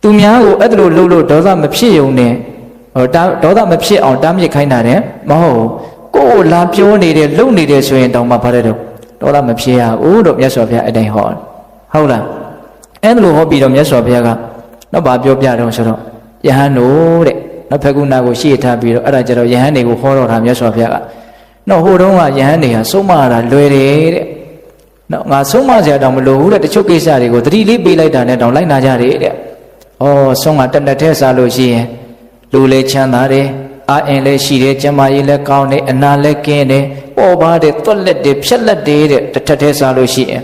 သူများကိုအဲ့ဒါလိုလှုပ်လို့ဒေါသမဖြစ်ုံနဲ့ဒေါသမဖြစ်အောင်တားမြစ်ခိုင်းတာတဲ့မဟုတ်ကိုယ်လာပြောနေတယ်လှုပ်နေတယ်ဆိုရင်တောင်မှဘာတဲ့တော့ဒေါသမဖြစ်ရဘူးလို့မြတ်စွာဘုရားအတိုင်းဟောဟုတ်လားအဲ့ဒါလိုဟောပြီးတော့မြတ်စွာဘုရားကတော့ဗာပြောပြတော့ဆိုတော့ယဟန်တို့တဲ့နောက်ဖက်ကုနာကိုရှေ့ထားပြီးတော့အဲ့ဒါကြတော့ယဟန်တွေကိုဟောတော့တာမြတ်စွာဘုရားကတော့ဟိုတုန်းကယဟန်တွေဟာဆုံးမတာလွယ်တယ်တဲ့နော်ငါဆုံးမစရာတောင်မလိုဘူးတဲ့တချို့ကိစ္စတွေကိုသတိလေးပေးလိုက်တာနဲ့တောင်လိုက်နာကြတယ်တဲ့ဩဆုံးမတက်တက်ထဲစားလို့ရှိရင်လူလည်းချမ်းသာတယ်အာအင်လည်းရှိတယ်ကျမကြီးလည်းကောင်းတယ်အနာလည်းကင်းတယ်ပေါ်ပါတဲ့သွက်လက်တယ်ဖြက်လက်တယ်တဲ့တစ်ထက်ထဲစားလို့ရှိရင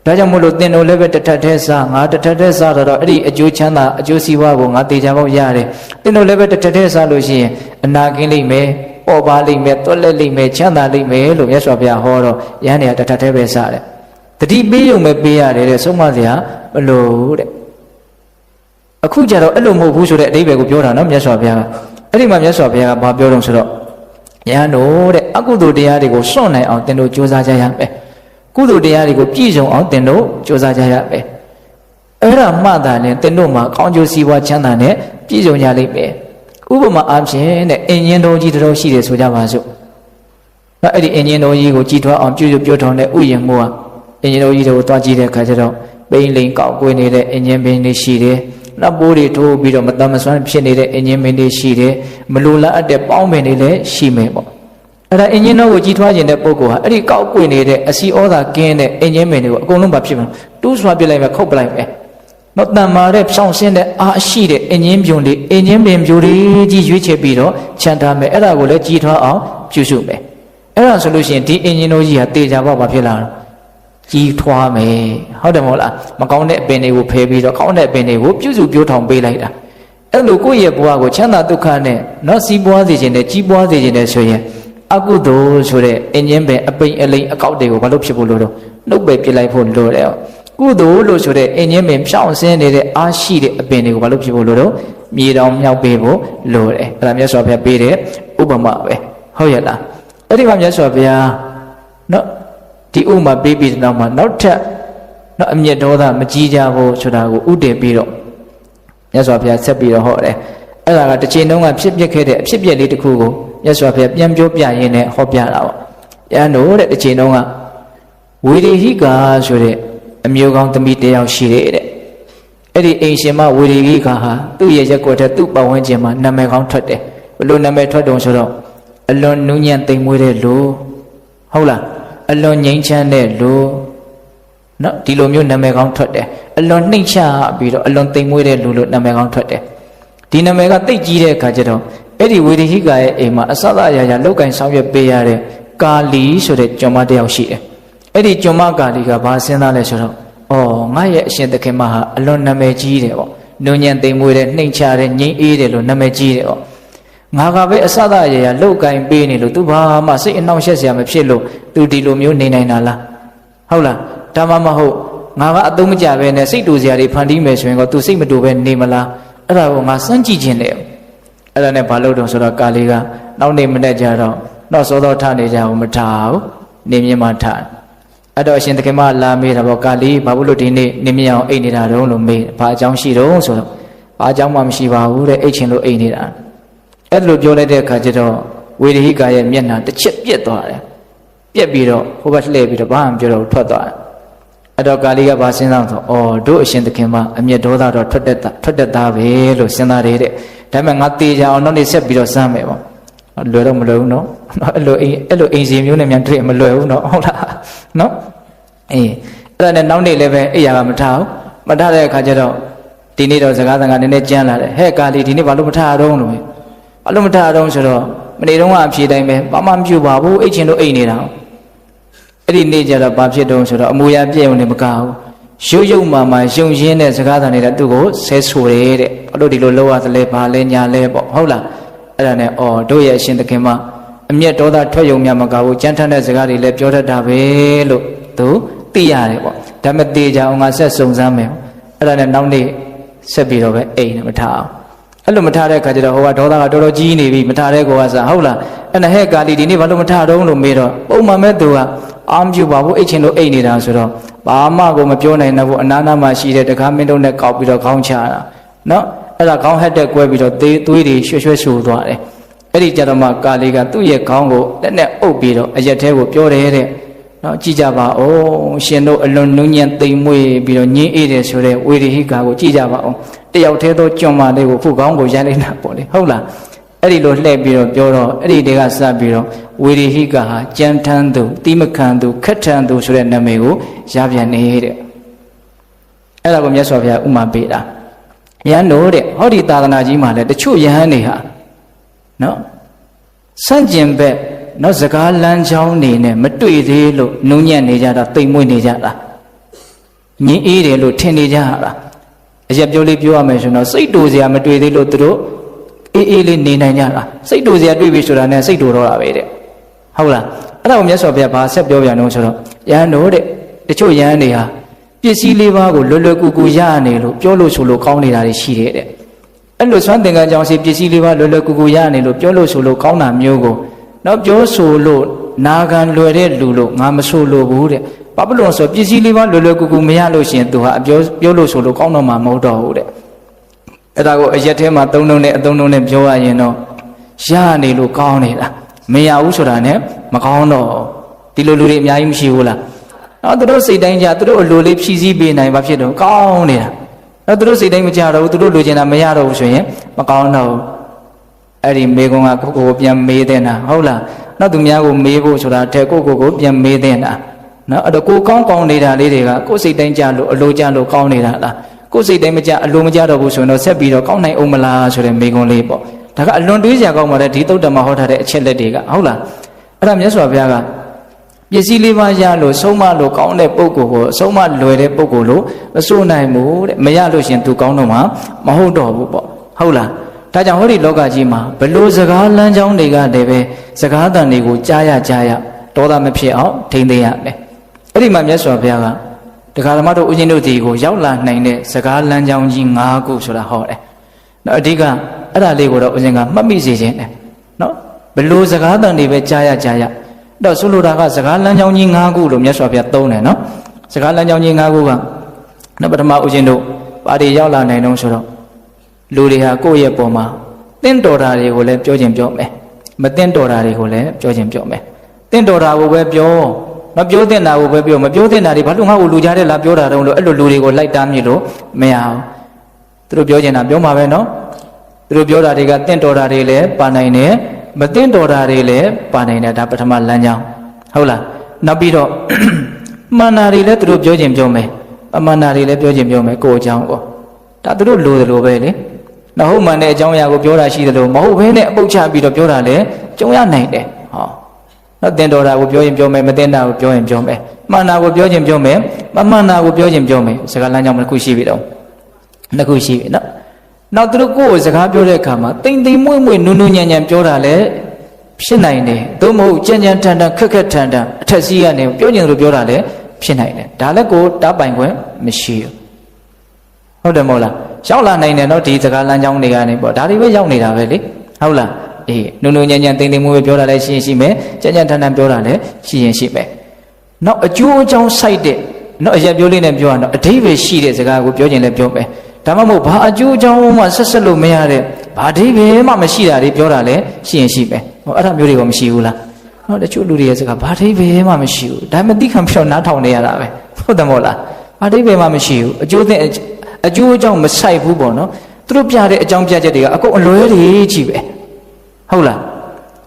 ်ဒါကြောင့်မို့လို့သင်တို့လည်းပဲတစ်ထက်ထဲစားငါတစ်ထက်ထဲစားတော့အဲ့ဒီအကျိုးချမ်းသာအကျိုးစီးပွားကိုငါတေချာပေါက်ရတယ်သင်တို့လည်းပဲတစ်ထက်ထဲစားလို့ရှိရင်အနာကင်းလိမ့်မယ်ပေါ်ပါလိမ့်မယ်သွက်လက်လိမ့်မယ်ချမ်းသာလိမ့်မယ်လို့မြတ်စွာဘုရားဟောတော့ယဟန်တွေကတစ်ထက်ထဲပဲစားတယ်တတိပေးုံပဲပေးရတယ်တဲ့ဆုံးမစရာမလိုတဲ့အခုကြတော့အဲ့လိုမဟုတ်ဘူးဆိုတဲ့အဓိပ္ပာယ်ကိုပြောတာနော်မြတ်စွာဘုရားကအဲ့ဒီမှာမြတ်စွာဘုရားကဘာပြောတော့ဆိုတော့ယဟန်တို့တဲ့အကုသိုလ်တရားတွေကိုစွန့်နိုင်အောင်သင်တို့ကြိုးစားကြရမယ်ကုသိုလ်တရားတွေကိုပြည့်စုံအောင်သင်တို့ကြိုးစားကြရမယ်အဲ့ဒါမှသာလဲသင်တို့မှာကောင်းကျိုးစီးပွားချမ်းသာနဲ့ပြည့်စုံကြလိမ့်မယ်ဥပမာအားဖြင့်တဲ့အင်ဂျင်တော်ကြီးတော်ရှိတယ်ဆိုကြပါစို့နော်အဲ့ဒီအင်ဂျင်တော်ကြီးကိုကြည်ထွားအောင်ပြုစုပြောထောင်တဲ့ဥယျာဉ်မိုးကအင်ဂျင်တော်ကြီးတွေကိုတွားကြည့်တဲ့အခါကျတော့ပိန်လိန်ကောက်ကွေးနေတဲ့အင်ဂျင်ပင်တွေရှိတယ်နောက်ပိုးတွေထိုးပြီးတော့မတမ်းမစွမ်းဖြစ်နေတဲ့အင်ဂျင်ပင်တွေရှိတယ်မလိုလားအပ်တဲ့ပေါင်းပင်တွေလည်းရှိမယ်ပေါ့အဲ့ဒါအင်ဂျင်တော်ကိုကြည်ထွားခြင်းတဲ့ပုဂ္ဂိုလ်ဟာအဲ့ဒီကောက်ကွေးနေတဲ့အစီဩဇာကင်းတဲ့အင်ဂျင်ပင်တွေကိုအကုန်လုံးပါဖြစ်မှာတူးဆွားပြလိုက်မယ်ခုတ်ပလိုက်မယ်နော်တန်မာတဲ့ဖြောင်းရှင်းတဲ့အားရှိတဲ့အင်ဂျင်ပြုံတွေအင်ဂျင်ပင်ပြိုတွေကြီးရွေးချယ်ပြီးတော့ခြံထားမယ်အဲ့ဒါကိုလည်းကြည်ထွားအောင်ပြုစုမယ်အဲ့ဒါဆိုလို့ရှိရင်ဒီအင်ဂျင်တော်ကြီးဟာတေချာပေါက်ပါဖြစ်လာတော့ကြီးထွားမယ်ဟုတ်တယ်မဟုတ်လားမကောင်းတဲ့အပင်တွေကိုဖယ်ပြီးတော့ကောင်းတဲ့အပင်တွေကိုပြုစုပြောထောင်ပေးလိုက်တာအဲ့လိုကိုယ့်ရဲ့ဘဝကိုချမ်းသာဒုက္ခနဲ့နော်စီးပွားစေခြင်းနဲ့ကြီးပွားစေခြင်းနဲ့ဆိုရင်အကုသိုလ်ဆိုတဲ့အင်ဂျင်ပင်အပိန်အလိန်အကောက်တွေကိုဘာလို့ဖြစ်ဖို့လို့တော့နှုတ်ပဲပြလိုက်ဖို့လိုတယ်ကုသိုလ်လို့ဆိုတဲ့အင်ဂျင်ပင်ဖြောင်းဆင်းနေတဲ့အားရှိတဲ့အပင်တွေကိုဘာလို့ဖြစ်ဖို့လို့တော့မြေတောင်မြောက်ပေးဖို့လိုတယ်အဲ့ဒါမြတ်စွာဘုရားပေးတဲ့ဥပမာပဲဟုတ်ရဲ့လားအဲ့ဒီမှာမြတ်စွာဘုရားနော်ဒီဥမာပေးပြီးတဲ့နောက်မှာနောက်ထပ်နော်အမျက်ဒေါသမကြီးကြဘူးဆိုတာကိုဥတည်ပြီးတော့မြတ်စွာဘုရားဆက်ပြီးတော့ဟောတယ်အဲ့ဒါကတစ်ချိန်တုန်းကဖြစ်ပျက်ခဲ့တဲ့အဖြစ်ပျက်လေးတစ်ခုကိုမြတ်စွာဘုရားပြန်ပြောပြရင်းနဲ့ဟောပြတာပေါ့။ယဟန်တို့တဲ့တစ်ချိန်တုန်းကဝေရိဟိကာဆိုတဲ့အမျိုးကောင်းသမီးတစ်ယောက်ရှိတယ်တဲ့။အဲ့ဒီအိမ်ရှင်မဝေရိဟိကာဟာသူ့ရဲ့ရက်ွက်တဲ့သူ့ပတ်ဝန်းကျင်မှာနာမည်ကောင်းထွက်တယ်။ဘယ်လိုနာမည်ထွက်တုံဆိုတော့အလွန်နူးညံ့သိမ်မွေးတဲ့လူဟုတ်လားအလွန်ငြိမ်းချမ်းတဲ့လူနော်ဒီလိုမျိုးနာမည်ကောင်းထွက်တယ်။အလွန်နှိမ့်ချပြီးတော့အလွန်သိမ်မွေးတဲ့လူလို့နာမည်ကောင်းထွက်တယ်။ဒီနာမည်ကတိတ်ကြီးတဲ့အခါကျတော့အဲ့ဒီဝေဒဟိကာရဲ့အိမ်မှာအစသအရာရာလောက်ကင်ဆောင်ရွက်ပေးရတဲ့ကာလီဆိုတဲ့ကျွန်မတစ်ယောက်ရှိတယ်။အဲ့ဒီကျွန်မကာလီကဘာစဉ်းစားလဲဆိုတော့ငါရဲ့အရှင်သခင်မဟာအလွန်နာမည်ကြီးတယ်ပေါ့။နုညံသိမ်မွေးတဲ့နှိမ်ချတဲ့ငြိမ်းအေးတယ်လို့နာမည်ကြီးတယ်ပေါ့။ငါကပဲအစသအရာရာလောက်ကင်ပေးနေလို့သူဘာမှစိတ်အနှောင့်အယှက်စရာမဖြစ်လို့သူဒီလိုမျိုးနေနိုင်တာလား။ဟုတ်လား။ဒါမှမဟုတ်ငါကအသုံးမကျပဲနဲ့စိတ်တူစရာတွေဖန်တီးမယ်ဆိုရင်ကသူစိတ်မတူပဲနေမလား။အဲ့ဒါကိုငါစမ်းကြည့်ခြင်းတယ်။အဲ့ဒါနဲ့ဘာလို့တော့ဆိုတော့ကာလီကနောက်နေမနဲ့ကြတော့တော့စောစောထနေကြအောင်မထားဘူး နေမြင်မှထားအဲ့တော့အရှင်သခင်မလာမေးတာပေါ့ကာလီဘာလို့ဒီနေ့နေမြင်အောင်အိတ်နေတာတုံးလို့မေးဘာအကြောင်းရှိတုံးဆိုတော့ဘာအကြောင်းမှမရှိပါဘူးတဲ့အိတ်ချင်လို့အိတ်နေတာအဲ့ဒါလိုပြောလိုက်တဲ့အခါကျတော့ဝေဒဟိကာရဲ့မျက်နှာတစ်ချက်ပြက်သွားတယ်ပြက်ပြီးတော့ဟိုဘက်လှည့်ပြီးတော့ဘာမှမပြောတော့ထွက်သွားတယ်အဲ့တော့ကာလီကဘာစဉ်းစားဆိုအော်တို့အရှင်သခင်မအမျက်ဒေါသတော့ထွက်တတ်သားပဲလို့စဉ်းစားတယ်တဲ့ဒါပေမဲ့ငါတေချာအောင်နောက်နေ့ဆက်ပြီးတော့စမ်းမယ်ပေါ့လွယ်တော့မလွယ်ဘူးနော်အဲ့လိုအိမ်စီမျိုးနဲ့မြန်တွေ့မလွယ်ဘူးနော်ဟုတ်လားနော်အေးအဲ့ဒါနဲ့နောက်နေ့လည်းပဲအိယာကမထားဘူးမထားတဲ့အခါကျတော့ဒီနေ့တော့စကားသံဃာနည်းနည်းကြမ်းလာတယ်ဟဲ့ကာလီဒီနေ့ဘာလို့မထားတော့လို့ဘာလို့မထားတော့ဆိုတော့မနေ့တုန်းကအဖြေတိုင်းပဲဘာမှမပြုပါဘူးအိတ်ချင်လို့အိတ်နေတာအဲ့ဒီနေ့ကျတော့ဘာဖြစ်တုံးဆိုတော့အမူအရာပြည့်ုံနဲ့မကဘူးရုပ်မာယုံရင်းတဲ့စကားသံတွေကသူ့ကိုဆဲဆိုတယ်တဲ့ဘာလို့ဒီလိုလောက်ရသလဲဘာလဲညာလဲပေါ့ဟုတ်လားအဲ့ဒါနဲ့အော်တို့ရဲ့အရှင်သခင်မအမျက်ဒေါသထွက်ယုံမြမကဘူးကြမ်းထမ်းတဲ့စကားတွေလည်းပြောတတ်တာပဲလို့သူသိရတယ်ပေါ့ဒါမဲ့တေချာအောင်ငါဆက်စုံစမ်းမယ်အဲ့ဒါနဲ့နောက်နေ့ဆက်ပြီးတော့ပဲအိမ်နဲ့မထားအောင်အဲ့လိုမထားတဲ့အခါကျတော့ဟိုကဒေါသကတော်တော်ကြီးနေပြီမထားတဲ့ကောကစားဟုတ်လားအဲ့နဲ့ဟဲ့ကာလီဒီနေ့ဘာလို့မထားတော့လို့မေးတော့ပုံမှန်မဲ့သူကအာမပြုပါဘူးအိတ်ချင်လို့အိတ်နေတာဆိုတော့ဘာမှကိုမပြောနိုင်တော့ဘူးအနာနာမှရှိတဲ့တကားမင်းတို့နဲ့ကောက်ပြီးတော့ခေါင်းချတာနော်အဲ့ဒါခေါင်းဟက်တဲ့ကွဲပြီးတော့သွေးတွေရွှဲရွှဲဆူသွားတယ်အဲ့ဒီကြတော့မှကာလီကသူ့ရဲ့ခေါင်းကိုလက်နဲ့အုပ်ပြီးတော့အရက်သေးကိုပြောတယ်တဲ့နော်ကြည့်ကြပါဦးရှင်တို့အလွန်နုညံ့သိမ်မွေ့ပြီးတော့ညင်းအေးတယ်ဆိုတဲ့ဝေဒဟိကာကိုကြည့်ကြပါဦးတယောက်သေးသောကြွန်မာလေးကိုခုခေါင်းကိုရိုက်လိုက်တာပေါ့လေဟုတ်လားအဲ့ဒီလိုလှည့်ပြီးတော့ပြောတော့အဲ့ဒီတည်းကစပြီးတော့ဝေဒဟိကာဟာကြမ်းထမ်းသူတိမခံသူခက်ထန်သူဆိုတဲ့နာမည်ကိုရပြန်နေတဲ့အဲ့ဒါကိုမြတ်စွာဘုရားဥမာပေးတာယဟန်တို့တဲ့ဟောဒီသာသနာကြီးမှာလည်းတချို့ယဟန်တွေဟာနော်စန့်ကျင်ဘက်နော်စကားလမ်းချောင်းနေနဲ့မတွေ့သေးလို့နုံညံ့နေကြတာတိမ်မွေ့နေကြတာညင်းအေးတယ်လို့ထင်နေကြတာအရက်ပြောလေးပြောရမယ်ဆိုတော့စိတ်တူစရာမတွေ့သေးလို့သူတို့အေးလေးနေနိုင်ကြတာစိတ်တူစရာတွေ့ပြီဆိုတာနဲ့စိတ်တူတော့တာပဲတဲ့ဟုတ်လားအဲ့ဒါကိုမြတ်စွာဘုရားဘာဆက်ပြောပြန်တော့ဆိုတော့ယဟန်တို့တဲ့တချို့ယဟန်တွေဟာပစ္စည်းလေးပါးကိုလွယ်လွယ်ကူကူရနေလို့ပြောလို့ဆိုလို့ကောင်းနေတာတွေရှိတယ်တဲ့အဲ့လိုစွမ်းသင်္ကန်းကြောင့်စီပစ္စည်းလေးပါးလွယ်လွယ်ကူကူရနေလို့ပြောလို့ဆိုလို့ကောင်းတာမျိုးကိုနောက်ပြောဆိုလို့နာခံလွယ်တဲ့လူလို့ငါမဆိုလို့ဘူးတဲ့ဘာဖြစ်လို့ဆိုပစ္စည်းလေးပါးလွယ်လွယ်ကူကူမရလို့ရှိရင်သူဟာပြောလို့ဆိုလို့ကောင်းတော့မှမဟုတ်တော့ဘူးတဲ့အဲ့ဒါကိုအရက်ထဲမှာသုံးလုံးနဲ့အသုံးလုံးနဲ့ပြောရရင်တော့ရနေလို့ကောင်းနေတာမရဘူးဆိုတာနဲ့မကောင်းတော့ဒီလိုလူတွေအများကြီးမရှိဘူးလားနော်သူတို့စိတ်တိုင်းကြသူတို့အလိုလေးဖြည့်ဆည်းပေးနိုင်ဘာဖြစ်တော့ကောင်းနေတာနော်သူတို့စိတ်တိုင်းမကြတော့ဘူးသူတို့လိုချင်တာမရတော့ဘူးဆိုရင်မကောင်းတော့အဲ့ဒီမေကွန်ကကိုပြန်မေးတဲ့နာဟုတ်လားနောက်သူများကိုမေးဖို့ဆိုတာတဲ့ကိုပြန်မေးတဲ့နာနော်အဲ့တော့ကိုကောင်းနေတာလေးတွေကကိုစိတ်တိုင်းကြလို့အလိုကြလို့ကောင်းနေတာလားကိုစိတ်တိုင်းမကြအလိုမကြတော့ဘူးဆိုရင်တော့ဆက်ပြီးတော့ကောင်းနိုင်အောင်မလားဆိုတဲ့မေကွန်လေးပေါ့ဒါကအလွန်တွေးစရာကောင်းပါတယ်ဒီသုတ္တမဟောထားတဲ့အချက်လက်တွေကဟုတ်လားအဲ့ဒါမြတ်စွာဘုရားကပစ္စည်းလေးပါးရလို့ဆုံးမလို့ကောင်းတဲ့ပုဂ္ဂိုလ်ကိုဆုံးမလွယ်တဲ့ပုဂ္ဂိုလ်လို့မစိုးနိုင်ဘူးတဲ့မရလို့ရှင်သူကောင်းတော့မှမဟုတ်တော့ဘူးပေါ့ဟုတ်လားဒါကြောင့်ဟောဒီလောကကြီးမှာဘလို့စကားလမ်းကြောင်းတွေကတည်းပဲစကားတန်တွေကိုကြားရဒေါသမဖြစ်အောင်ထိန်းသိမ်းရမယ်အဲ့ဒီမှာမြတ်စွာဘုရားကတရားဓမ္မတို့ဦးဇင်းတို့ဒီကိုရောက်လာနိုင်တဲ့စကားလမ်းကြောင်းကြီး၅ခုဆိုတာဟောတယ်နော်အဓိကအဲ့ဒါလေးကိုတော့ဦးဇင်းကမှတ်မိစေခြင်းတယ်နော်ဘလို့စကားတန်တွေပဲကြားရတော့ဆိုလိုတာကစကားလမ်းကြောင်းကြီး၅ခုလို့မြတ်စွာဘုရားသုံးတယ်နော်စကားလမ်းကြောင်းကြီး၅ခုကနော်ပထမဦးဇင်းတို့ပါတီရောက်လာနိုင်တော့ဆိုတော့လူတွေဟာကိုယ့်ရဲ့ပုံမှာတင့်တော်တာတွေကိုလည်းပြောခြင်းပြောမယ်မတင့်တော်တာတွေကိုလည်းပြောခြင်းပြောမယ်တင့်တော်တာကိုပဲပြောမပြောတဲ့တာကိုပဲပြောမပြောတဲ့တာတွေဘာလို့ငါ့ကိုလူကြားတဲ့လားပြောတာတုံးလို့အဲ့လိုလူတွေကိုလိုက်တားမြစ်လို့မရအောင်သူတို့ပြောခြင်းတာပြောမှာပဲနော်သူတို့ပြောတာတွေကတင့်တော်တာတွေလည်းပါနိုင်တယ်မတင့်တော်တာတွေလည်းပါနိုင်တယ်ဒါပထမလမ်းကြောင်းဟုတ်လားနောက်ပြီးတော့မှန်တာတွေလည်းသူတို့ပြောခြင်းပြောမယ်အမှန်တာတွေလည်းပြောခြင်းပြောမယ်ကိုယ်အကြောင်းကိုဒါသူတို့လိုတယ်လို့ပဲလေနောက်ဟုတ်မှန်တဲ့အကြောင်းအရာကိုပြောတာရှိတယ်လို့မဟုတ်ဘဲနဲ့အပုတ်ချပြီးတော့ပြောတာလည်းကြုံရနိုင်တယ်ဟောနော်တင်တော်တာကိုပြောရင်ပြောမယ်မတင်တာကိုပြောရင်ပြောမယ်မှန်တာကိုပြောခြင်းပြောမယ်မမှန်တာကိုပြောခြင်းပြောမယ်စကားလမ်းကြောင်းတစ်ခုရှိပြီတော့နှစ်ခုရှိပြီနော်နောက်သူတို့ကိုယ်စကားပြောတဲ့အခါမှာတိမ်တိမ်မွေ့မွေ့နူးနူးညံ့ညံ့ပြောတာလည်းဖြစ်နိုင်တယ်သို့မဟုတ်ကြမ်းကြမ်းထန်ထန်ခက်ခက်ထန်ထန်အထက်စီးကနေပြောခြင်းလို့ပြောတာလည်းဖြစ်နိုင်တယ်ဒါလည်းကိုတားပိုင်ခွင့်မရှိဘူးဟုတ်တယ်မဟုတ်လားရောက်လာနိုင်တယ်နော်ဒီစကားလမ်းကြောင်းတွေကနေပေါ့ဒါတွေပဲရောက်နေတာပဲလေဟုတ်လား နုံနုံညံ့ညံ့တိမ်တိမ်မွေးပြောတာလည်းရှိရင်ရှိမယ်ကြံ့ကြံ့ထန်ထန်ပြောတာလည်းရှိရင်ရှိမယ်နောက်အကျိုးအကြောင်းစိုက်တဲ့နောက်အရက်ပြောလေးနဲ့ပြောရတော့အဓိပ္ပာယ်ရှိတဲ့စကားကိုပြောခြင်းလည်းပြောမယ်ဒါမှမဟုတ်ဘာအကျိုးအကြောင်းမှဆက်ဆက်လို့မရတဲ့ဘာအဓိပ္ပာယ်မှမရှိတာတွေပြောတာလည်းရှိရင်ရှိမယ်ဟောအဲ့ဒါမျိုးတွေကမရှိဘူးလားနော်တချို့လူတွေရဲ့စကားဘာအဓိပ္ပာယ်မှမရှိဘူးဒါမှမသိခံပြီးတော့နားထောင်နေရတာပဲဟုတ်တယ်မဟုတ်လားဘာအဓိပ္ပာယ်မှမရှိဘူးအကျိုးအကြောင်းမဆိုင်ဘူးပေါ့နော်သူတို့ပြတဲ့အကြောင်းပြချက်တွေကအကုန်အလွဲတွေကြီးပဲဟုတ်လား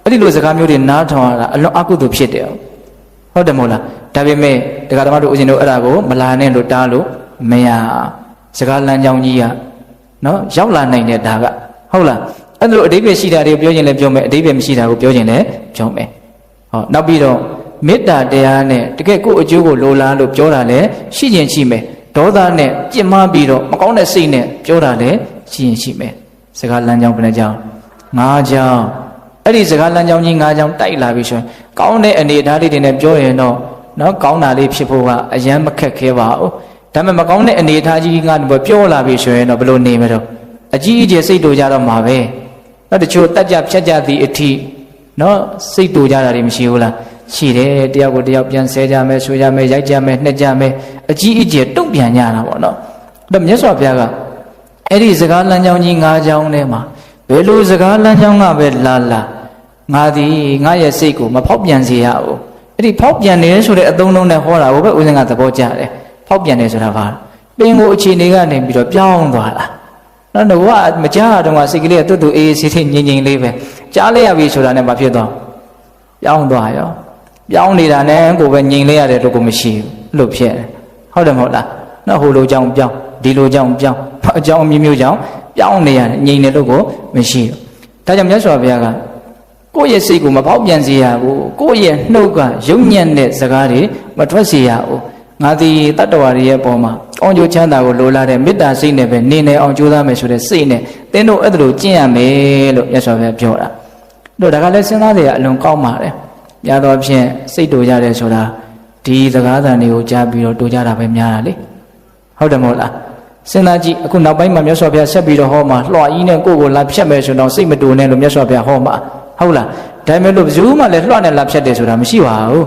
အဲ့ဒီလိုစကားမျိုးတွေနားထောင်ရတာအလွန်အကုသိုလ်ဖြစ်တယ်ဟုတ်တယ်မဟုတ်လားဒါပေမဲ့တရားဓမ္မတို့ဦးဇင်းတို့အဲ့ဒါကိုမလာနဲ့လို့တားလို့မရစကားလမ်းကြောင်းကြီးကနော်ရောက်လာနိုင်တဲ့ဒါကဟုတ်လားအဲ့လိုအဓိပ္ပာယ်ရှိတာတွေပြောရင်လည်းပြောမယ်အဓိပ္ပာယ်မရှိတာကိုပြောရင်လည်းပြောမယ်ဟောနောက်ပြီးတော့မေတ္တာတရားနဲ့တကယ်ကိုယ့်အကျိုးကိုလိုလားလို့ပြောတာလည်းရှိခြင်းရှိမယ်ဒေါသနဲ့ပြစ်မှားပြီးတော့မကောင်းတဲ့စိတ်နဲ့ပြောတာလည်းရှိရင်ရှိမယ်စကားလမ်းကြောင်းဘယ်နှကြောင်း၅ကြောင်းအဲ့ဒီစကားလမ်းကြောင်းကြီး၅ကြောင်းတိုက်လာပြီဆိုရင်ကောင်းတဲ့အနေအထားလေးတွေနဲ့ပြောရင်တော့နော်ကောင်းတာလေးဖြစ်ဖို့ကအယမ်းမခက်ခဲပါဘူးဒါပေမဲ့မကောင်းတဲ့အနေအထားကြီးကပြောလာပြီဆိုရင်တော့ဘယ်လိုနေမလို့အကြီးအကျယ်စိတ်တူကြတော့မှာပဲနော်တချို့တက်ကြဖြတ်ကြသည့်အထိနော်စိတ်တူကြတာတွေမရှိဘူးလားရှိတယ်တယောက်ကိုတယောက်ပြန်ဆဲကြမယ်ဆိုကြမယ်ရိုက်ကြမယ်နှက်ကြမယ်အကြီးအကျယ်တုံ့ပြန်ကြတာပေါ့နော်အဲ့တော့မြတ်စွာဘုရားကအဲ့ဒီစကားလမ်းကြောင်းကြီး၅ကြောင်းထဲမှာဘယ်လိုစကားလမ်းကြောင်းကပဲလာငါသည်ငါရဲ့စိတ်ကိုမဖောက်ပြန်စေရဘူးအဲ့ဒီဖောက်ပြန်နေဆိုတဲ့အသုံးလုံးနဲ့ဟောတာကိုပဲဦးဇင်းကသဘောကျတယ်ဖောက်ပြန်နေဆိုတာကပင်ကိုအခြေအနေကနေပြီးတော့ပြောင်းသွားတာနော်တော့မကြားတော့စိတ်ကလေးကတွတ်တူအေးအေးဆေးဆေးငြိမ်ငြိမ်လေးပဲကြားလိုက်ရပြီဆိုတာနဲ့မဖြစ်တော့ပြောင်းသွားရောပြောင်းနေတာနဲ့ကိုပဲငြိမ်လိုက်ရတယ်လို့ကိုမရှိဘူးလို့ဖြစ်တယ်ဟုတ်တယ်မဟုတ်လားနော်ဟိုလိုကြောင့်ပြောင်းဒီလိုကြောင့်ပြောင်းအကြောင်းမျိုးကြောင့်ပြောင်းနေရတယ်ငြိမ်တယ်လို့ကိုမရှိဘူးဒါကြောင့်မြတ်စွာဘုရားကကိုယ့်ရဲ့စိတ်ကိုမပေါက်ပြန်စေရဘူးကိုယ့်ရဲ့နှုတ်ကယုံညံ့တဲ့စကားတွေမထွက်စေရဘူးငါသည်တတ္တဝါတွေရဲ့ပုံမှာကောင်းကျိုးချမ်းသာကိုလိုလားတဲ့မေတ္တာစိတ်နဲ့ပဲနေနေအောင်ကြိုးစားမယ်ဆိုတဲ့စိတ်နဲ့သင်တို့အဲ့ဒါလိုကျင့်ရမယ်လို့မြတ်စွာဘုရားပြောတာတို့ဒါကလည်းစဉ်းစားစရာအလွန်ကောင်းပါတယ်များသောဖြင့်စိတ်တူကြတယ်ဆိုတာဒီစကားသံတွေကိုကြားပြီးတော့တူကြတာပဲများတာလေဟုတ်တယ်မဟုတ်လားစဉ်းစားကြည့်အခုနောက်ပိုင်းမှာမြတ်စွာဘုရားဆက်ပြီးတော့ဟောမှာလွှာကြီးနဲ့ကိုယ့်ကိုလာဖြတ်မယ်ဆိုတော့စိတ်မတူနဲ့လို့မြတ်စွာဘုရားဟောမှာဟုတ်လားဒါပေမဲ့လို့ဘယ်သူမှလည်းလွှတ်နဲ့လာဖြတ်တယ်ဆိုတာမရှိပါဘူး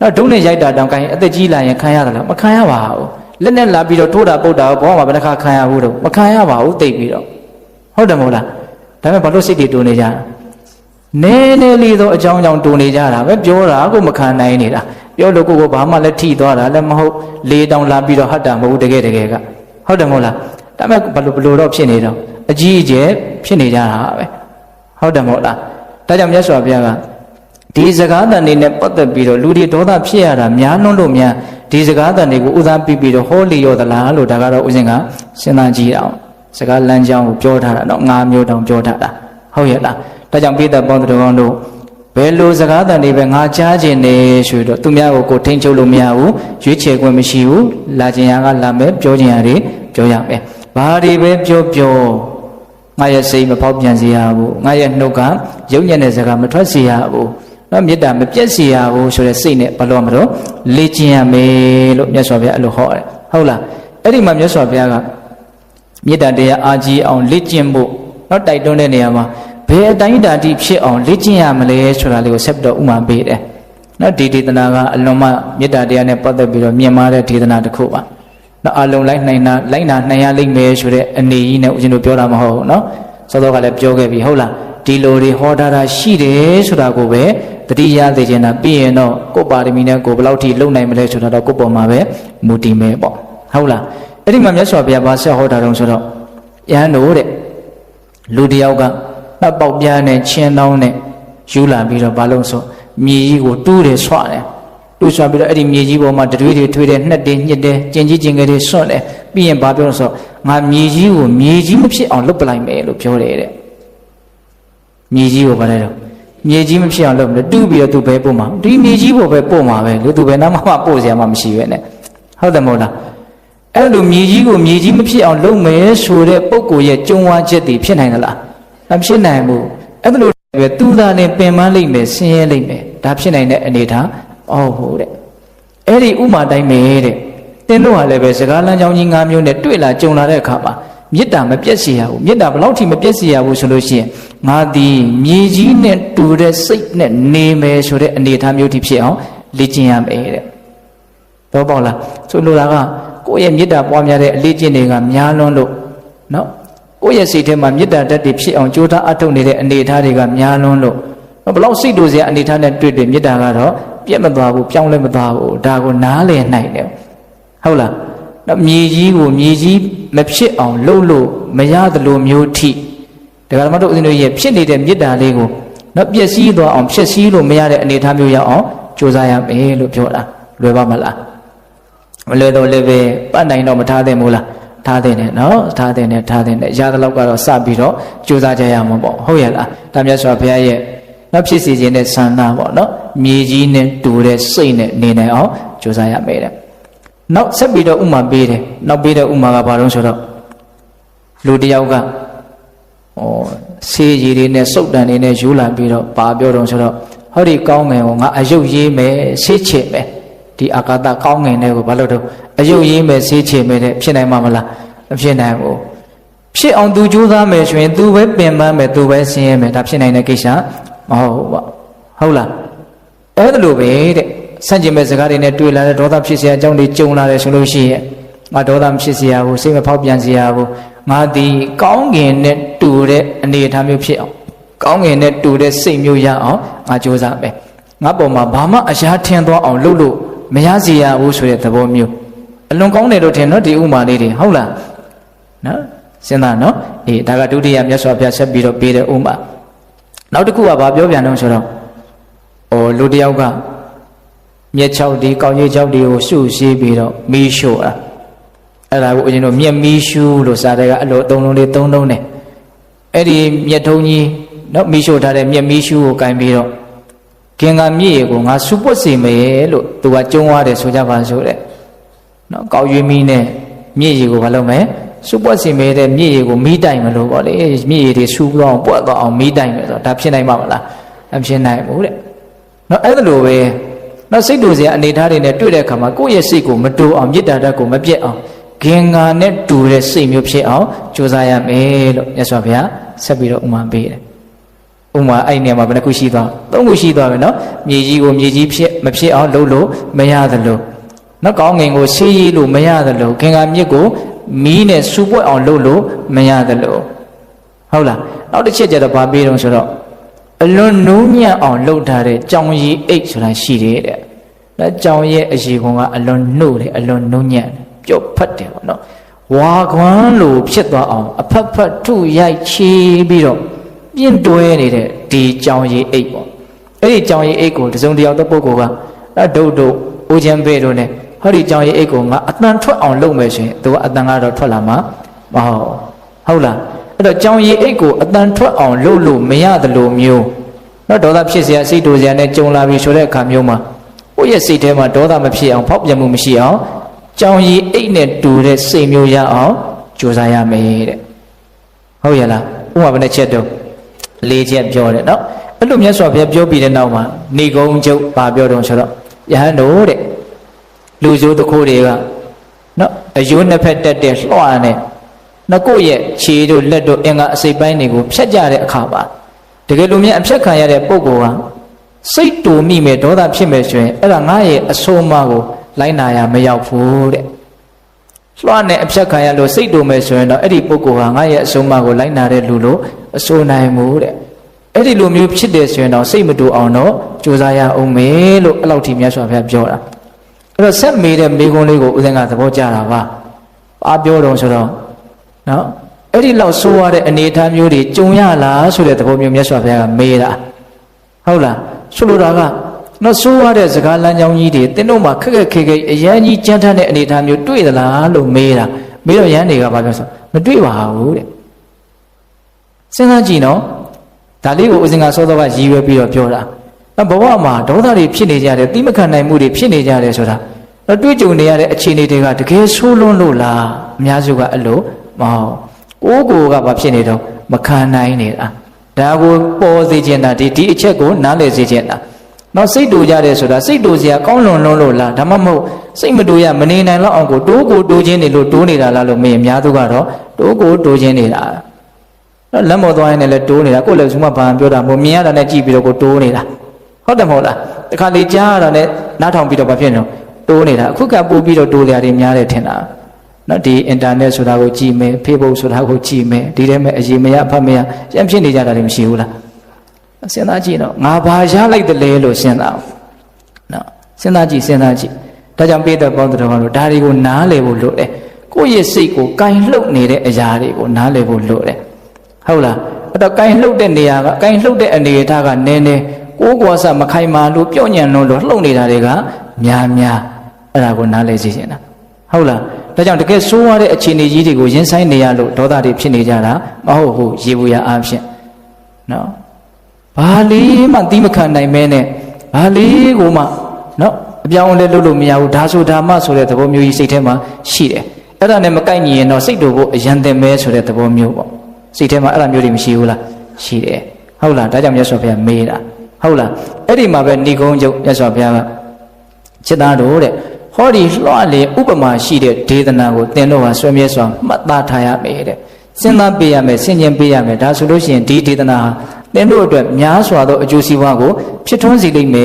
နော်ဒုနဲ့ရိုက်တာတောင်ကိုင်းအသက်ကြီးလာရင်ခံရသလားမခံရပါဘူးလက်နဲ့လာပြီးတော့ထိုးတာပုတ်တာဘောမှာဘယ်နှခါခံရဘူးတော့မခံရပါဘူးတိတ်ပြီးတော့ဟုတ်တယ်မဟုတ်လားဒါပေမဲ့ဘာလို့စိတ်တွေတူနေကြတာနည်းနည်းလေးသောအကြောင်းကြောင့်တူနေကြတာပဲပြောတာကိုမခံနိုင်နေတာပြောလို့ကိုယ်ကဘာမှလည်းထိသွားတာလည်းမဟုတ်လေတောင်လာပြီးတော့ဟတ်တာမဟုတ်တကယ်ကဟုတ်တယ်မဟုတ်လားဒါပေမဲ့ဘလို့တော့ဖြစ်နေတော့အကြီးအကျယ်ဖြစ်နေကြတာပဲဟုတ်တယ်မဟုတ်လားဒါကြောင့်မြတ်စွာဘုရားကဒီစကားတန်တွေနဲ့ပတ်သက်ပြီးတော့လူတွေဒေါသဖြစ်ရတာများလွန်းလို့များဒီစကားတန်တွေကိုဥစားပြီးပြီးတော့ဟောလီရောသလားလို့ဒါကတော့ဦးဇင်းကစဉ်းစားကြည့်အောင်စကားလမ်းကြောင်းကိုပြောထားတာတော့၅မျိုးတောင်ပြောထားတာဟုတ်ရဲ့လားဒါကြောင့်ပိဿပေါင်းတော်တို့ဘယ်လိုစကားတန်တွေပဲငါကြားခြင်းနေဆိုတော့သူများကိုထိန်းချုပ်လို့မရဘူးရွေးချယ်ခွင့်မရှိဘူးလာခြင်းရကလာမယ်ပြောခြင်းရတွေပြောရမယ်ဘာတွေပဲပြောငါရဲ့စိတ်မပေါက်ပြန်စေရဘူးငါရဲ့နှုတ်ကယုံညံ့တဲ့စကားမထွက်စေရဘူးနော်မေတ္တာမပြတ်စေရဘူးဆိုတဲ့စိတ်နဲ့ဘာလို့မလို့လေ့ကျင့်ရမယ်လို့မြတ်စွာဘုရားအဲ့လိုဟောတယ်ဟုတ်လားအဲ့ဒီမှာမြတ်စွာဘုရားကမေတ္တာတရားအားကြီးအောင်လေ့ကျင့်ဖို့နော်တိုက်တွန်းတဲ့နေရာမှာဘယ်အတိုင်းတာတိဖြစ်အောင်လေ့ကျင့်ရမလဲဆိုတာလေးကိုဆက်ပြီးတော့ဥမာပေးတယ်နော်ဒီဒေသနာကအလွန်မှမေတ္တာတရားနဲ့ပတ်သက်ပြီးတော့မြင်မာတဲ့ဒေသနာတစ်ခုပါနော်အလုံးလိုက်နိုင်ရလိမ့်မယ်ဆိုတဲ့အနေကြီးနဲ့ဦးဇင်းတို့ပြောတာမဟုတ်ဘူးနော်စောစောကလည်းပြောခဲ့ပြီဟုတ်လားဒီလိုတွေဟောထားတာရှိတယ်ဆိုတာကိုပဲတတိယသိချင်တာပြီးရင်တော့ကိုယ်ပါရမီနဲ့ကိုယ်ဘယ်လောက်ထိလုံနိုင်မလဲဆိုတာတော့ကိုယ်ပေါ်မှာပဲမူတည်မယ်ပေါ့ဟုတ်လားအဲ့ဒီမှာမြတ်စွာဘုရားဘာဆက်ဟောတာတုံးဆိုတော့ယဟန်တို့တဲ့လူတယောက်ကနှပ်ပေါက်ပြားနဲ့ချင်းတောင်းနဲ့ယူလာပြီးတော့ဘာလို့ဆိုမြေကြီးကိုတူးတယ်ဆွတယ်တူးဆွပြီးတော့အဲ့ဒီမြေကြီးပေါ်မှာတတွေးတွေထွေးတယ်နှက်တယ်ညှစ်တယ်ကျင်ကြီးကျင်ငယ်တွေဆွတ်တယ်ပြီးရင်ဘာပြောလို့ဆိုငါမြေကြီးကိုမြေကြီးမဖြစ်အောင်လုပ်ပလိုက်မယ်လို့ပြောတယ်တဲ့မြေကြီးကိုဘာလဲတော့မြေကြီးမဖြစ်အောင်လုပ်မယ်တူးပြီးတော့သူပဲပို့မှာဒီမြေကြီးပေါ်ပဲပို့မှာပဲလို့သူပဲနားမှပို့စရာမှမရှိပဲနဲ့ဟုတ်တယ်မဟုတ်လားအဲ့လိုမြေကြီးကိုမြေကြီးမဖြစ်အောင်လုပ်မယ်ဆိုတဲ့ပုံကိုရဲ့ကြုံဝါချက်တွေဖြစ်နိုင်သလားမဖြစ်နိုင်ဘူးအဲ့လိုပဲသူသာနဲ့ပင်ပန်းလိမ့်မယ်ဆင်းရဲလိမ့်မယ်ဒါဖြစ်နိုင်တဲ့အနေထားဟုတ်တဲ့အဲ့ဒီဥမာတိုင်းပဲတဲ့တင်းတို့ဟာလည်းပဲစကားလမ်းကြောင်းကြီး၅မျိုးနဲ့တွေ့လာကြုံလာတဲ့အခါမှာ မေတ္တာမပြတ်စေရဘူးမေတ္တာဘယ်လောက်ထိမပြတ်စေရဘူးဆိုလို့ရှိရင်ငါဒီမြေကြီးနဲ့တူတဲ့စိတ်နဲ့နေမယ်ဆိုတဲ့အနေအထားမျိုးထိဖြစ်အောင်လေ့ကျင့်ရမယ်တဲ့တော့ပေါ့လားဆိုလိုတာကကိုယ့်ရဲ့မေတ္တာပွားများတဲ့အလေ့ကျင့်တွေကများလွန်းလို့နော်ကိုယ့်ရဲ့စိတ်ထဲမှာမေတ္တာဓာတ်တွေဖြစ်အောင်ကြိုးစားအထောက်နေတဲ့အနေအထားတွေကများလွန်းလို့ဘယ်လောက်စိတ်တူစရာအနေအထားနဲ့တွေ့မေတ္တာကတော့ပြတ်မသွားဘူးပြောင်းလဲမသွားဘူးဒါကိုနားလည်နိုင်တယ်ဟုတ်လားနော်မြေကြီးကိုမြေကြီးမဖြစ်အောင်လှုပ်လို့မရသလိုမျိုးထိဒါကဓမ္မတို့ဦးဇင်းတို့ရဲ့ဖြစ်နေတဲ့မေတ္တာလေးကိုနော်ပျက်စီးသွားအောင်ဖြစ်စည်းလို့မရတဲ့အနေအထားမျိုးရောက်အောင်ကြိုးစားရမယ်လို့ပြောတာလွယ်ပါမလားမလွယ်တော့လည်းပဲပတ်နိုင်တော့မထားသင့်ဘူးလားထားသင့်တယ်နော်ထားသင့်တယ်ထားသင့်တယ်ရသလောက်ကတော့စပြီးတော့ကြိုးစားကြရမှာပေါ့ဟုတ်ရဲ့လားဒါမြတ်စွာဘုရားရဲ့နောက်ဖြစ်စီခြင်းတဲ့ဆန္ဒပေါ့နော်မြေကြီးနဲ့တူတဲ့စိတ်နဲ့နေနိုင်အောင်ကြိုးစားရမယ်တဲ့နောက်ဆက်ပြီးတော့ဥမာပေးတယ်နောက်ပေးတဲ့ဥမာကဘာလို့ဆိုတော့လူတယောက်ကဆေးရည်တွေနဲ့စုပ်တန်တွေနဲ့ယူလာပြီးတော့ပါပြောတော့ဆိုတော့ဟောဒီကောင်းငင်ကိုငါအယုတ်ရေးမယ်ဆေးချစ်မယ်ဒီအာကာသကောင်းငင်တွေကိုဘာလို့တော့အယုတ်ရေးမယ်ဆေးချစ်မယ်တဲ့ဖြစ်နိုင်မှာမလားမဖြစ်နိုင်ဘူးဖြစ်အောင်သူကြိုးစားမယ်ဆိုရင်သူပဲပင်ပန်းမယ်သူပဲဆင်းရဲမယ်ဒါဖြစ်နိုင်တဲ့ကိစ္စမဟုတ်ဘူးပေါ့ဟုတ်လားအဲ့ဒါလိုပဲတဲ့ဆန့်ကျင်မဲ့စကားတွေနဲ့တွေ့လာတဲ့ဒေါသဖြစ်เสียအကြောင်းတွေကြုံလာတယ်ဆိုလို့ရှိရင်ငါဒေါသမဖြစ်เสียဘူးစိတ်မဖောက်ပြန်เสียဘူးငါဒီကောင်းငင်နဲ့တူတဲ့အနေအထားမျိုးဖြစ်အောင်ကောင်းငင်နဲ့တူတဲ့စိတ်မျိုးရအောင်ငါကြိုးစားမယ်ငါပေါ်မှာဘာမှအရာထင်သွားအောင်လုပ်လို့မရစေရဘူးဆိုတဲ့သဘောမျိုးအလွန်ကောင်းတယ်လို့ထင်နော်ဒီဥမာလေးတွေဟုတ်လားနော်စဉ်းစားနော်အေးဒါကဒုတိယမြတ်စွာဘုရားဆက်ပြီးတော့ပေးတဲ့ဥမာနောက်တစ်ခုကဘာပြောပြန်တော့ဆိုတော့လူတယောက်ကမြက်ချောက်ဒီကောင်းကြီးချောက်တွေကိုရှုရှိပြီးတော့မီးရှို့အဲ့ဒါကိုဦးဇင်းတို့မြက်မီးရှုလို့စာတဲ့ကအလိုသုံးလုံးလေးသုံးလုံးနဲ့အဲ့ဒီမြက်ထုံးကြီးနော်မီးရှို့ထားတဲ့မြက်မီးရှုကိုကင်ပြီးတော့ကင်္ဂါမြည့်ကိုငါစုပွတ်စီမယ်လို့သူကကျုံသွားတယ်ဆိုကြပါစို့တဲ့နော်ကောက်ရွေးမီးနဲ့မြည့်ရီကိုဘာလုပ်မလဲစုပွတ်စီမယ်တဲ့မြည့်ရီကိုမီးတိုင်မလို့ပေါ့လေမြည့်ရီတွေဆူပြောင်းပွက်သွားအောင်မီးတိုင်မယ်ဆိုတော့ဒါဖြစ်နိုင်မှာမလားမဖြစ်နိုင်ဘူးတဲ့နော်အဲ့ဒါလိုပဲနော်စိတ်တူစရာအနေထားတွေနဲ့တွေ့တဲ့အခါမှာကိုယ့်ရဲ့စိတ်ကိုမတူအောင်မေတ္တာဓာတ်ကိုမပြတ်အောင်ဂင်္ဂါနဲ့တူတဲ့စိတ်မျိုးဖြစ်အောင်ကြိုးစားရမယ်လို့မြတ်စွာဘုရားဆက်ပြီးတော့ဥမာပေးတယ်ဥမာအဲ့နေရာမှာဘယ်နှခုရှိသွားသုံးခုရှိသွားပြီနော်မြေကြီးကိုမြေကြီးဖြစ်မဖြစ်အောင်လုပ်လို့မရသလိုနော်ကောင်းငင်ကိုဆေးရည်လို့မရသလိုဂင်္ဂါမြစ်ကိုမီးနဲ့စူပွက်အောင်လုပ်လို့မရသလိုဟုတ်လားနောက်တစ်ချက်ကျတော့ဗာပေးတော့ဆိုတော့အလွန်နိုးညံ့အောင်လှုပ်ထားတဲ့ကြောင်ရည်အိတ်ဆိုတာရှိတယ်တဲ့။ဒါကြောင်ရဲ့အရည်ခွန်ကအလွန်နှုတ်တယ်အလွန်နိုးညံ့တယ်ပျော့ဖတ်တယ်ပေါ့နော်။ဝါခွမ်းလိုဖြစ်သွားအောင်အဖက်ဖက်ထုရိုက်ချီပြီးတော့ပြင့်တွဲနေတဲ့ဒီကြောင်ရည်အိတ်ပေါ့။အဲ့ဒီကြောင်ရည်အိတ်ကိုတစုံတယောက်သောပုဂ္ဂိုလ်ကဒုတ်တို့ဦးချမ်းပဲတို့နဲ့ဟောဒီကြောင်ရည်အိတ်ကိုငါအတန်ထွက်အောင်လုပ်မယ်ဆိုရင်သူကအတန်ကတော့ထွက်လာမှာမဟုတ်လား။အဲ့တော့ကြောင်ရည်အိတ်ကိုအတန်ထွက်အောင်လုပ်လို့မရတယ်လို့မျိုးနော်ဒေါသဖြစ်เสียစိတ်တူစရာနဲ့ကြုံလာပြီဆိုတဲ့အခါမျိုးမှာကိုယ့်ရဲ့စိတ်ထဲမှာဒေါသမဖြစ်အောင်ဖောက်ပြန်မှုမရှိအောင်ကြောင်ရည်အိတ်နဲ့တူတဲ့စိတ်မျိုးရအောင်ကြိုးစားရမယ်တဲ့ဟုတ်ရဲ့လားဥပမာဘယ်နှချက်တော့၄ချက်ပြောတယ်နော်အဲ့လိုမြတ်စွာဘုရားပြောပြီးတဲ့နောက်မှာဏိဂုံးကျုပ်ပါပြောတော့ဆိုတော့ယဟန်တို့တဲ့လူစိုးတစ်ခိုးတွေကနော်အယိုးနှစ်ဖက်တက်တဲ့လွှာနဲ့နော်ကိုယ့်ရဲ့ခြေတို့လက်တို့အင်္ဂါအစိပ်ပိုင်းတွေကိုဖြတ်ကြတဲ့အခါပါတကယ်လို့မြတ်အဖြတ်ခံရတဲ့ပုဂ္ဂိုလ်ကစိတ်တူမိမယ်ဒေါသဖြစ်မယ်ဆိုရင်အဲ့ဒါငါရဲ့အဆိုးမကိုလိုက်နာရမရောက်ဘူးတဲ့လွှာနဲ့အဖြတ်ခံရလို့စိတ်တူမယ်ဆိုရင်တော့အဲ့ဒီပုဂ္ဂိုလ်ဟာငါရဲ့အဆိုးမကိုလိုက်နာတဲ့လူလို့အဆိုးနိုင်မှုတဲ့အဲ့ဒီလိုမျိုးဖြစ်တယ်ဆိုရင်တော့စိတ်မတူအောင်တော့ကြိုးစားရအောင်မယ်လို့အဲ့လောက်ထိမြတ်စွာဘုရားပြောတာအဲ့တော့ဆက်မေးတဲ့မိဂုံးလေးကိုဦးဇင်းကသဘောကျတာပါအားပြောတော့ဆိုတော့နော်အဲ့ဒီလောက်ဆိုးရတဲ့အနေအထားမျိုးတွေကြုံရလားဆိုတဲ့သဘောမျိုးမြတ်စွာဘုရားကမေးတာဟုတ်လားဆိုလိုတာကနော်ဆိုးရတဲ့စကားလမ်းကြောင်းကြီးတွေတင်းတို့မှာခက်ခက်ခဲခဲအရန်ကြီးကြမ်းတမ်းတဲ့အနေအထားမျိုးတွေ့သလားလို့မေးတာမေးတော့ရန်တွေကဘာပြောဆိုမတွေ့ပါဘူးတဲ့စဉ်းစားကြည့်နော်ဒါလေးကိုဦးဇင်ကစောစောကရည်ရွယ်ပြီးတော့ပြောတာဘဝမှာဒေါသတွေဖြစ်နေကြတယ်တိမခံနိုင်မှုတွေဖြစ်နေကြတယ်ဆိုတာတွေ့ကြုံနေရတဲ့အခြေအနေတွေကတကယ်ဆိုးလွန်းလို့လားအများစုကအဲ့လိုမဟုတ်ကိုကဘာဖြစ်နေတော့မခံနိုင်နေတာဒါကိုပေါ်စေချင်တာဒီအချက်ကိုနားလည်စေချင်တာ နောက်စိတ်တူကြတယ်ဆိုတာစိတ်တူစရာကောင်းလွန်လုံးလို့လားဒါမှမဟုတ်စိတ်မတူရမနေနိုင်တော့အောင်ကိုတိုးချင်းနေလို့တိုးနေတာလားလို့မေးအများသူကတော့တိုးချင်းနေတာလက်မော်သွားရင်လည်းတိုးနေတာကိုယ်လည်းသူမှဘာပြောတာမဟုတ်မြင်ရတာနဲ့ကြည့်ပြီးတော့ကိုတိုးနေတာဟုတ်တယ်မဟုတ်လားတခါလေကြားရတာနဲ့နားထောင်ပြီးတော့ဘာဖြစ်နေတိုးနေတာအခုကပို့ပြီးတော့တိုးလျာတွေများတယ်ထင်တာနော်ဒီအင်တာနက်ဆိုတာကိုကြည့်မယ် Facebook ဆိုတာကိုကြည့်မယ်ဒီထဲမှာအရေးမရအဖတ်မရရံဖြစ်နေကြတာတွေမရှိဘူးလားစဉ်းစားကြည့်တော့ငါဘာရလိုက်တယ်လဲလို့စဉ်းစားနော်စဉ်းစားကြည့်ဒါကြောင့်ပိဿပေါင်းတော်တို့ဒါတွေကိုနားလည်ဖို့လိုတယ်ကိုယ့်ရဲ့စိတ်ကိုကင်လှုပ်နေတဲ့အရာတွေကိုနားလည်ဖို့လိုတယ်ဟုတ်လားအဲ့တော့ကင်လှုပ်တဲ့နေရာကကင်လှုပ်တဲ့အနေအထားကနည်းနည်းကိုယ်ကွာစမခိုင်မာလို့ပြော့ညံ့လို့လှုပ်နေတာတွေကများအဲ့ဒါကိုနားလည်စီခြင်းတာဟုတ်လားဒါကြောင့်တကယ်ဆိုးရတဲ့အခြေအနေကြီးတွေကိုရင်ဆိုင်နေရလို့ဒေါသတွေဖြစ်နေကြတာမဟုတ်ဘူးရေဘူးရအားဖြင့်နော်ဘာလေးမှသီးမခံနိုင်မဲနဲ့ဘာလေးကိုမှနော်အပြောင်းလဲလုပ်လို့မရဘူးဒါဆိုဒါမှဆိုတဲ့သဘောမျိုးကြီးစိတ်ထဲမှာရှိတယ်အဲ့ဒါနဲ့မကိုက်ညီရင်တော့စိတ်တို့ကိုအယံတင်မဲဆိုတဲ့သဘောမျိုးပေါ့စိတ်ထဲမှာအဲ့ဒါမျိုးတွေမရှိဘူးလားရှိတယ်ဟုတ်လားဒါကြောင့်မြတ်စွာဘုရားမေးတာဟုတ်လားအဲ့ဒီမှာပဲဏိဂုံးကျုပ်မြတ်စွာဘုရားကจิตသားတို့တဲ့ဟောဒီလွှတ်လေဥပမာရှိတဲ့ဒေသနာကိုသင်တို့ဟာဆွေးမြဲစွာမှတ်သားထားရမယ်တဲ့စဉ်းစားပေးရမယ်ဆင်ခြင်ပေးရမယ်ဒါဆိုလို့ရှိရင်ဒီဒေသနာဟာသင်တို့အတွက်များစွာသောအကျိုးစီးပွားကိုဖြစ်ထွန်းစေလိမ့်မယ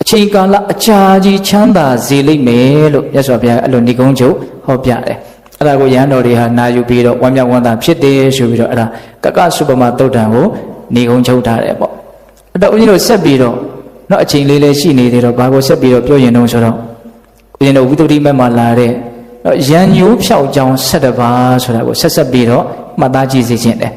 ်အချိန်ကာလအကြာကြီးချမ်းသာစေလိမ့်မယ်လို့မြတ်စွာဘုရားအဲ့လိုဏိဂုံးချုပ်ဟောပြတယ်အဲ့ဒါကိုရဟန်းတော်တွေဟာနာယူပြီးတော့ဝမ်းမြောက်ဝမ်းသာဖြစ်တယ်ဆိုပြီးတော့အဲ့ဒါကကသုပမသုတ်တံကိုဏိဂုံးချုပ်ထားတယ်ပေါ့အဲ့တော့ဦးဇင်းတို့ဆက်ပြီးတော့နောက်အချိန်လေးလေးရှိနေသေးတော့ဘာကိုဆက်ပြီးတော့ပြောရင်တော့ဆိုတော့ဦးဇင်းတို့ဝိသုဒ္ဓိမက်မှာလာတဲ့ရန်ညိုးဖြောက်ကြောင်း7ပါးဆိုတာကိုဆက်ပြီးတော့မှတ်သားကြည့်စေခြင်းတယ်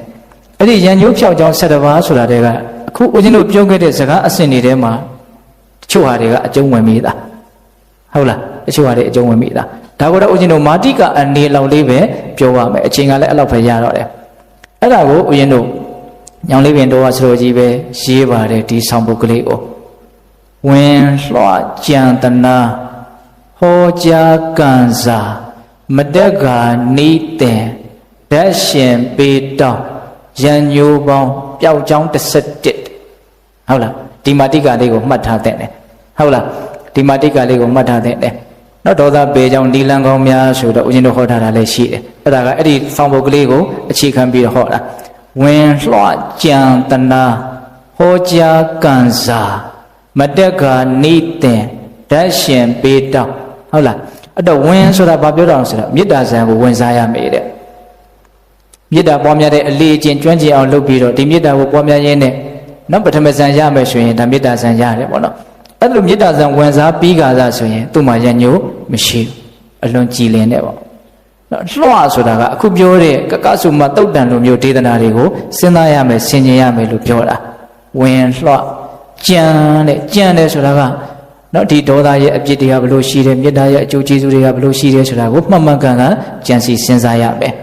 အဲ့ဒီရန်ညိုးဖြောက်ကြောင်း7ပါးဆိုတာတွေကအခုဦးဇင်းတို့ပြောခဲ့တဲ့စကားအစဉ်တွေထဲမှာတချို့ဟာတွေကအကျုံးဝင်မိတာဟုတ်လားတချို့ဟာတွေအကျုံးဝင်မိတာဒါကိုတော့ဦးဇင်းတို့မာတိကအနေလောက်လေးပဲပြောရမယ်အချိန်ကလည်းအဲ့လောက်ပဲရတော့တယ်အဲ့ဒါကိုဦးဇင်းတို့ညောင်လေးပင်တော်ကဆရာကြီးပဲရေးပါတယ်ဒီဆောင်ပုဒ်ကလေးကိုဝင်လွှတ်ကြံတနာဟောကြားကံစာမတက်ကနီးတဲ့ဓာတ်ရှင်ပေတောင်းရန်ညိုးပေါင်းပျောက်ကြောင်း17ဟုတ်လားဒီမာတိကလေးကိုမှတ်ထားတဲ့ဟုတ်လားဒီမာတိကလေးကိုမှတ်ထားတဲ့နောက်ဒေါသပေကြောင့်နီလန်ကောင်းများဆိုတော့ဦးဇင်းတို့ဟောထားတာလည်းရှိတယ်အဲ့ဒါကအဲ့ဒီဆောင်ပုဒ်ကလေးကိုအခြေခံပြီးတော့ဟောတာဝင်လွှတ်ကြံတနာဟောကြားကံစာမတက်ကနီးတဲ့ဓာတ်ရှင်ပေတောင်းဟုတ်လားအဲ့တော့ဝင်ဆိုတာဘာပြောတာလဲဆိုတော့မေတ္တာဇံကိုဝင်စားရမယ်တဲ့မေတ္တာပွားများတဲ့အလေးအကျင့်ကျွမ်းကျင်အောင်လုပ်ပြီးတော့ဒီမေတ္တာကိုပွားများရင်းနဲ့နောက်ပထမဇံရမယ်ဆိုရင်ဒါမေတ္တာဇံရတယ်ပေါ့နော်အဲ့လိုမေတ္တာဇံဝင်စားပြီးကြတာဆိုရင်သူ့မှာရညိုးမရှိဘူးအလွန်ကြည်လင်တဲ့ပေါ့နော်လွှတ်ဆိုတာကအခုပြောတဲ့ကကဆုမတုတ်တန်လိုမျိုးဒေသနာတွေကိုစဉ်းစားရမယ်ဆင်ခြင်ရမယ်လို့ပြောတာဝင်လွှတ်ကြံတယ်ဆိုတာကနော်ဒီဒေါသရဲ့အပြစ်တွေကဘလို့ရှိတယ်မေတ္တာရဲ့အကျိုးကျေးဇူးတွေကဘလို့ရှိတယ်ဆိုတာကိုမှတ်မှန်ကန်ကန်ကြံစီစဉ်းစားရမယ်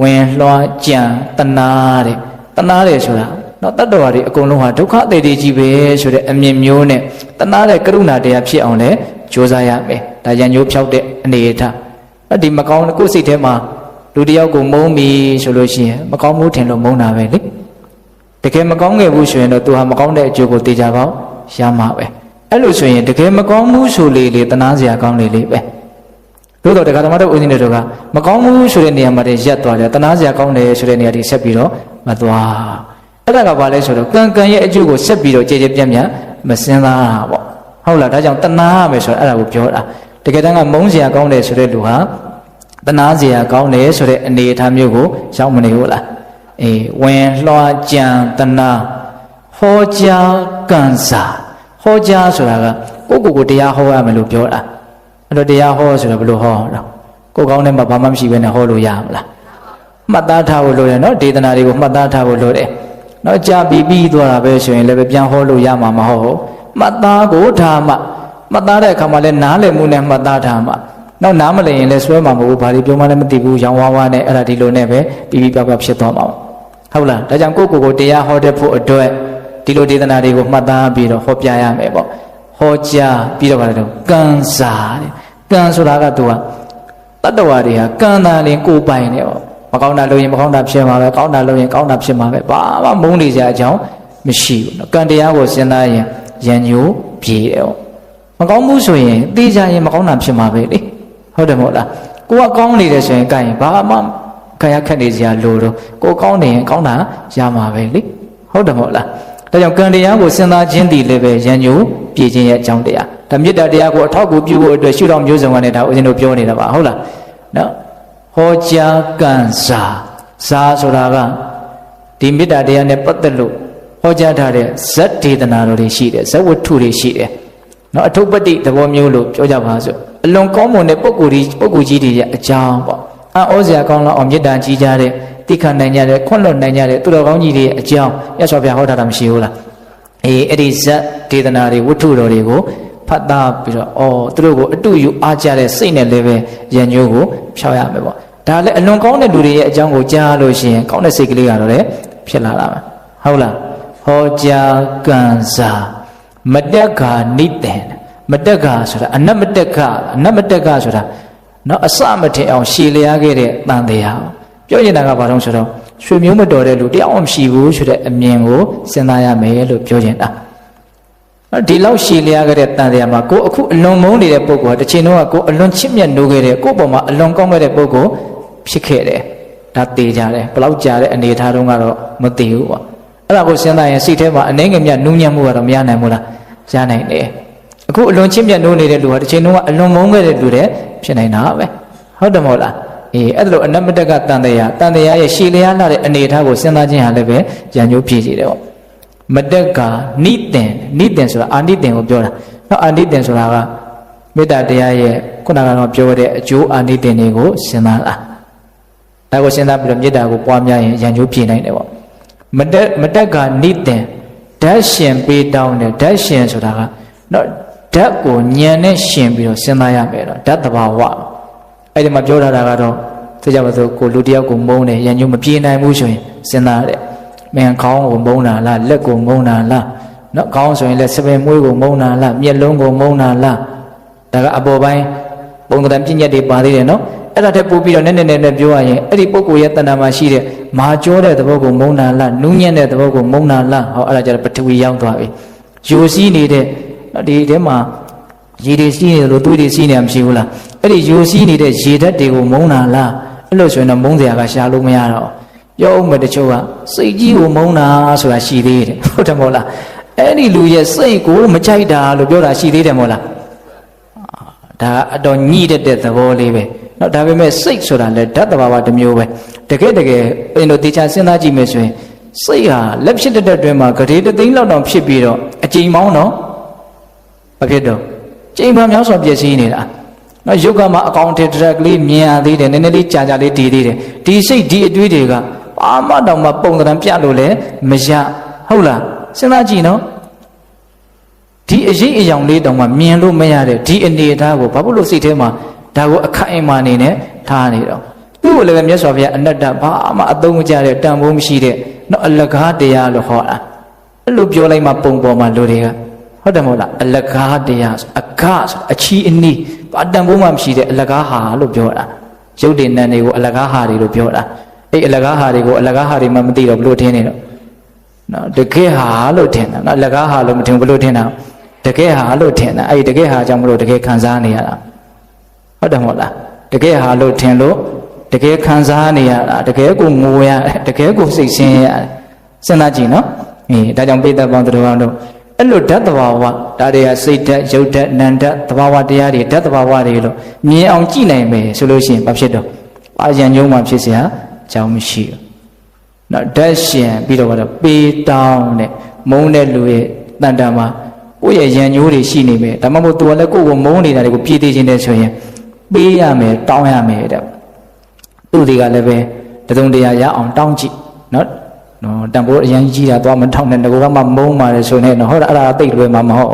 ဝင်လွှတ်ကြံတနာတယ်ဆိုတာနော်တတ္တဝါတွေအကုန်လုံးဟာဒုက္ခအသေးသေးကြီးပဲဆိုတဲ့အမြင်မျိုးနဲ့တနာတဲ့ကရုဏာတရားဖြစ်အောင်လဲကြိုးစားရမယ်ဒါရန်ညိုးဖြောက်တဲ့အနေအထားဒီမကောင်းကိုယ်စိတ်ထဲမှာလူတယောက်ကိုမုန်းပြီဆိုလို့ရှိရင်မကောင်းမှုထင်လို့မုန်းတာပဲလေတကယ်မကောင်းခဲ့ဘူးဆိုရင်တော့သူဟာမကောင်းတဲ့အကျိုးကိုသိကြပါရမှာပဲအဲ့လိုဆိုရင်တကယ်မကောင်းမှုဆိုလေတနာစရာကောင်းလေပဲတို့တော့တရားဓမ္မတို့ဦးဇင်းတို့ကမကောင်းမှုဆိုတဲ့နေရာမှာတည်းရက်သွားတယ်တနာစရာကောင်းတယ်ဆိုတဲ့နေရာတွေဆက်ပြီးတော့မသွားအဲ့ဒါကဘာလဲဆိုတော့ကံရဲ့အကျိုးကိုဆက်ပြီးတော့ကြည်ကြည်ပြန့်ပြန့်မစင်သားတာပေါ့ဟုတ်လားဒါကြောင့်တနာရမယ်ဆိုတော့အဲ့ဒါကိုပြောတာတကယ်တမ်းကမုန်းစရာကောင်းတယ်ဆိုတဲ့လူဟာတနာစရာကောင်းတယ်ဆိုတဲ့အနေအထားမျိုးကိုရောက်မနေဘူးလားဝင်လွှတ်ကြံတနာဟောကြားကံစာဟောကြားဆိုတာကကိုတရားဟောရမယ်လို့ပြောတာအဲ့တော့တရားဟောဆိုတော့ဘယ်လိုဟောတော့ကိုကောင်းတဲ့မှာဘာမှမရှိဘဲနဲ့ဟောလို့ရမလားမှတ်သားထားဖို့လိုတယ်နော်ဒေသနာတွေကိုမှတ်သားထားဖို့လိုတယ်နော်ကြာပြီးသွားတာပဲဆိုရင်လည်းပြန်ဟောလို့ရမှာမဟုတ်ဘူးမှတ်သားကိုထားမှမှတ်သားတဲ့အခါမှာလည်းနားလည်မှုနဲ့မှတ်သားထားမှနောက်နားမလည်ရင်လည်းဆွဲမှာမဟုတ်ဘူးဘာလို့ပြောမှလည်းမသိဘူးရောင်ဝါးဝါးနဲ့အဲ့ဒါဒီလိုနဲ့ပဲပြီးပြောက်ပြောက်ဖြစ်သွားမှာဟုတ်လားဒါကြောင့်ကိုတရားဟောတဲ့ဖို့အတွက်ဒီလိုဒေသနာတွေကိုမှတ်သားပြီးတော့ဟောပြရမယ်ပေါ့ဟောကြားပြီးတော့ဗါတယ်ကံစားတဲ့ကံဆိုတာကသူကတတ္တဝါတွေဟာကံတာလင်ကိုပိုင်တယ်ပေါ့မကောင်းတာလုပ်ရင်မကောင်းတာဖြစ်မှာပဲကောင်းတာလုပ်ရင်ကောင်းတာဖြစ်မှာပဲဘာမှမုန်းနေကြအကြောင်းမရှိဘူးနော်ကံတရားကိုစဉ်းစားရင်ရ ရန်ညိုပြေတယ်မကောင်းဘူးဆိုရင်သိကြရင်မကောင်းတာဖြစ်မှာပဲလေဟုတ်တယ်မဟုတ်လားကိုကကောင်းနေတယ်ဆိုရင်ကြိုင်ဘာမှခရခက်နေစရာလိုတော့ကိုကောင်းနေရင်ကောင်းတာရမှာပဲလေဟုတ်တယ်မဟုတ်လားဒါကြောင့်ကံတရားကိုစဉ်းစားခြင်းတည်လည်းပဲရန်ညိုပြေခြင်းရဲ့အကြောင်းတရားဒါမေတ္တာတရားကိုအထောက်အကူပြုဖို့အတွက်ရှုထောင့်မျိုးစုံကနေဒါဦးဇင်းတို့ပြောနေတာပါဟုတ်လားနော်ဟောကြားကံစာဆိုတာကဒီမေတ္တာတရားနဲ့ပတ်သက်လို့ဟောကြားထားတဲ့ဇတ်ဒေသနာတော်တွေရှိတယ်ဇတ်ဝတ္ထုတွေရှိတယ်နော်အထုပ္ပတ္တိသဘောမျိုးလို့ပြောကြပါစို့အလွန်ကောင်းမွန်တဲ့ပုဂ္ဂိုလ်ကြီးတွေရဲ့အကြောင်းပေါ့ဩဇာကောင်းလောက်အောင်မေတ္တာကြီးကြတဲ့တိခတ်နိုင်ကြတဲ့ခွန့်လွတ်နိုင်ကြတဲ့သူတော်ကောင်းကြီးတွေရဲ့အကြောင်းရသော်ပြဟောထားတာမရှိဘူးလားအဲ့ဒီဇတ်ဒေသနာတွေဝတ္ထုတော်တွေကိုဖတ်သားပြီးတော့သူတို့ကိုအတူယူအားကြတဲ့စိတ်နဲ့လည်းပဲရန်ညိုးကိုဖြောက်ရမယ်ပေါ့ဒါလည်းအလွန်ကောင်းတဲ့လူတွေရဲ့အကြောင်းကိုကြားလို့ရှိရင်ကောင်းတဲ့စိတ်ကလေးကတော့လည်းဖြစ်လာတာပဲဟုတ်လားဟောကြားကံစာမတက်ခါနိတန်မတက်ခါဆိုတာအနတ်မတက်ခါဆိုတာနော်အစမထင်အောင်ရှည်လျားခဲ့တဲ့တန်တရားပြောနေတာကဘာလို့ဆိုတော့ရွှေမျိုးမတော်တဲ့လူတရားအောင်မရှိဘူးဆိုတဲ့အမြင်ကိုစဉ်းစားရမယ်လို့ပြောနေတာဒီလောက်ရှည်လျားခဲ့တဲ့တန်တရားမှာကိုအခုအလွန်မုန်းနေတဲ့ပုဂ္ဂိုလ်ဟာတစ်ချိန်လုံးကကိုအလွန်ချစ်မြတ်နိုးခဲ့တဲ့ကိုပေါ်မှာအလွန်ကောင်းခဲ့တဲ့ပုဂ္ဂိုလ်ဖြစ်ခဲ့တယ်ဒါသိကြတယ်ဘလောက်ကြာတဲ့အနေအထားတုန်းကတော့မသိဘူးပေါ့အဲ့ဒါကိုစဉ်းစားရင်စိတ်ထဲမှာအနေငယ်မြတ်နူးညံ့မှုကတော့မရနိုင်ဘူးလားရနိုင်တယ်အခုအလွန်ချစ်မြတ်နိုးနေတဲ့လူဟာတစ်ချိန်လုံးကအလွန်မုန်းခဲ့တဲ့လူတွေဖြစ်နိုင်တာပဲဟုတ်တယ်မဟုတ်လားအဲ့ဒါလိုအနမတကတန်တရားရဲ့ရှည်လျားလာတဲ့အနေအထားကိုစဉ်းစားခြင်းဟာလည်းပဲရန်ညိုးဖြစ်စေတယ်ပေါ့မတက်ကနိတင်ဆိုတာအာနိတင်ကိုပြောတာနော်အာနိတင်ဆိုတာကမေတ္တာတရားရဲ့ခုနကတော့ပြောတဲ့အကျိုးအာနိတင်တွေကိုစဉ်းစားတာဒါကိုစဉ်းစားပြီးတော့မေတ္တာကိုပွားများရင်ရန်ညိုးဖြစ်နိုင်တယ်ပေါ့မတက်ကနိတင်ဓာတ်ရှင်ပေးတောင်းတယ်ဓာတ်ရှင်ဆိုတာကနော်ဓာတ်ကိုဉာဏ်နဲ့ရှင်ပြီးတော့စဉ်းစားရမယ်တော့ဓာတ်တဘာဝအဲ့ဒီမှာပြောထားတာကတော့သိကြပါစို့ကိုလူတယောက်ကိုမုန်းတယ်ရန်ညိုးမပြေနိုင်ဘူးဆိုရင်စဉ်းစားရတယ်မင်းခေါင်းကိုမုန်းတာလားလက်ကိုမုန်းတာလားနော်ခေါင်းဆိုရင်လည်းစပင်မွေးကိုမုန်းတာလားမျက်လုံးကိုမုန်းတာလားဒါကအပေါ်ပိုင်းပုံသဏ္ဍာန်ပြည့်ညက်တွေပါသေးတယ်နော်အဲ့ဒါထက်ပိုပြီးတော့နည်းနည်းပြောရရင်အဲ့ဒီပုဂ္ဂိုလ်ရဲ့တဏ္ဍာမှာရှိတဲ့မာကျောတဲ့သဘောကိုမုန်းတာလားနူးညံ့တဲ့သဘောကိုမုန်းတာလားဟောအဲ့ဒါကြတော့ပထဝီရောက်သွားပြီယူစီးနေတဲ့ဒီထဲမှာရေတွေစီးနေတယ်လို့သွေးတွေစီးနေမှမရှိဘူးလားအဲ့ဒီယူစီးနေတဲ့ရေဓာတ်တွေကိုမုန်းတာလားအဲ့လိုဆိုရင်တော့မုန်းစရာကရှာလို့မရတော့ပြောဦးမယ်တချို့ကစိတ်ကြီးကိုမုန်းတာဆိုတာရှိသေးတယ်ဟုတ်တယ်မဟုတ်လားအဲ့ဒီလူရဲ့စိတ်ကိုမကြိုက်တာလို့ပြောတာရှိသေးတယ်မဟုတ်လားဒါအတော်ညှိတဲ့သဘောလေးပဲနော်ဒါပေမဲ့စိတ်ဆိုတာလည်းဓာတ်တဘာဝတစ်မျိုးပဲတကယ်အင်းတို့တေချာစဉ်းစားကြည့်မယ်ဆိုရင်စိတ်ဟာလက်ဖြစ်တဲ့အတွင်းမှာဂရေတသိန်းလောက်တောင်ဖြစ်ပြီးတော့အကြိမ်ပေါင်းတော့မဖြစ်တော့ကြိမ်ပေါင်းများစွာပြည့်စည်နေတာနော်ယုတ်ကမှာအကောင်ထေတရက်ကလေးမြင်ရသေးတယ်နည်းနည်းလေးကြာလေးတည်သေးတယ်ဒီစိတ်ဒီအတွေးတွေကဘာမှတော့မပုံသဏ္ဍာန်ပြလို့လည်းမရဟုတ်လားစဉ်းစားကြည့်နော်ဒီအရေးအယောင်လေးတောင်မှမြင်လို့မရတဲ့ဒီအနေအထားကိုဘာဖြစ်လို့စိတ်ထဲမှာဒါကိုအခိုင်အမာနေနဲ့ထားနေတော့သူ့ကိုလည်းမြတ်စွာဘုရားအနတ္တဘာမှအသုံးမကျတဲ့တန်ဖိုးမရှိတဲ့နော်အလကားတရားလို့ဟောတာအဲ့လိုပြောလိုက်မှပုံပေါ်မှာလူတွေကဟုတ်တယ်မဟုတ်လားအလကားတရားအခဆိုအချီအနီးဘာတန်ဖိုးမှမရှိတဲ့အလကားဟာလို့ပြောတာရုပ်တည်နံတွေကိုအလကားဟာတွေလို့ပြောတာအဲ့အလကားဟာတွေကိုအလကားဟာတွေမှမသိတော့ဘလို့ထင်နေတော့နော်တကယ်ဟာလို့ထင်တာနော်အလကားဟာလို့မထင်ဘလို့ထင်တာတကယ်ဟာလို့ထင်တာအဲ့ဒီတကယ်ဟာကြောင့်မလို့တကယ်ခံစားနေရတာဟုတ်တယ်မဟုတ်လားတကယ်ဟာလို့ထင်လို့တကယ်ခံစားနေရတာတကယ်ကိုငိုရတယ်တကယ်ကိုစိတ်ဆင်းရဲရတယ်စဉ်းစားကြည့်နော်ဒါကြောင့်ပိဋကပေါင်းတော်တို့အဲ့လိုဓာတ်တဘာဝဒါတွေကစိတ်ဓာတ်ရုပ်ဓာတ်နာမ်ဓာတ်တဘာဝတရားတွေဓာတ်တဘာဝတွေလို့မြင်အောင်ကြည့်နိုင်မယ်ဆိုလို့ရှိရင်ဘာဖြစ်တော့အာရံညုံမှဖြစ်เสียအကြောင်းမရှိဘူးနော်ဓာတ်ရှင်ပြီးတော့ကတော့ပေးတောင်းတဲ့မုန်းတဲ့လူရဲ့တန်တံမှာကိုယ့်ရဲ့ရံညိုးတွေရှိနေမယ်ဒါမှမဟုတ်သူကလည်းကိုယ့်ကိုမုန်းနေတာတွေကိုပြေးသေးခြင်းနဲ့ဆိုရင်ပေးရမယ်တောင်းရမယ်တဲ့သူတွေကလည်းပဲတစုံတရာရအောင်တောင်းကြည့်နော်တန်ဖိုးအရင်ကြီးတာသွားမထောက်နဲ့ငကိုကမှမုန်းပါတယ်ဆိုနေတော့ဟုတ်လားအဲ့ဒါသိလွယ်မှာမဟုတ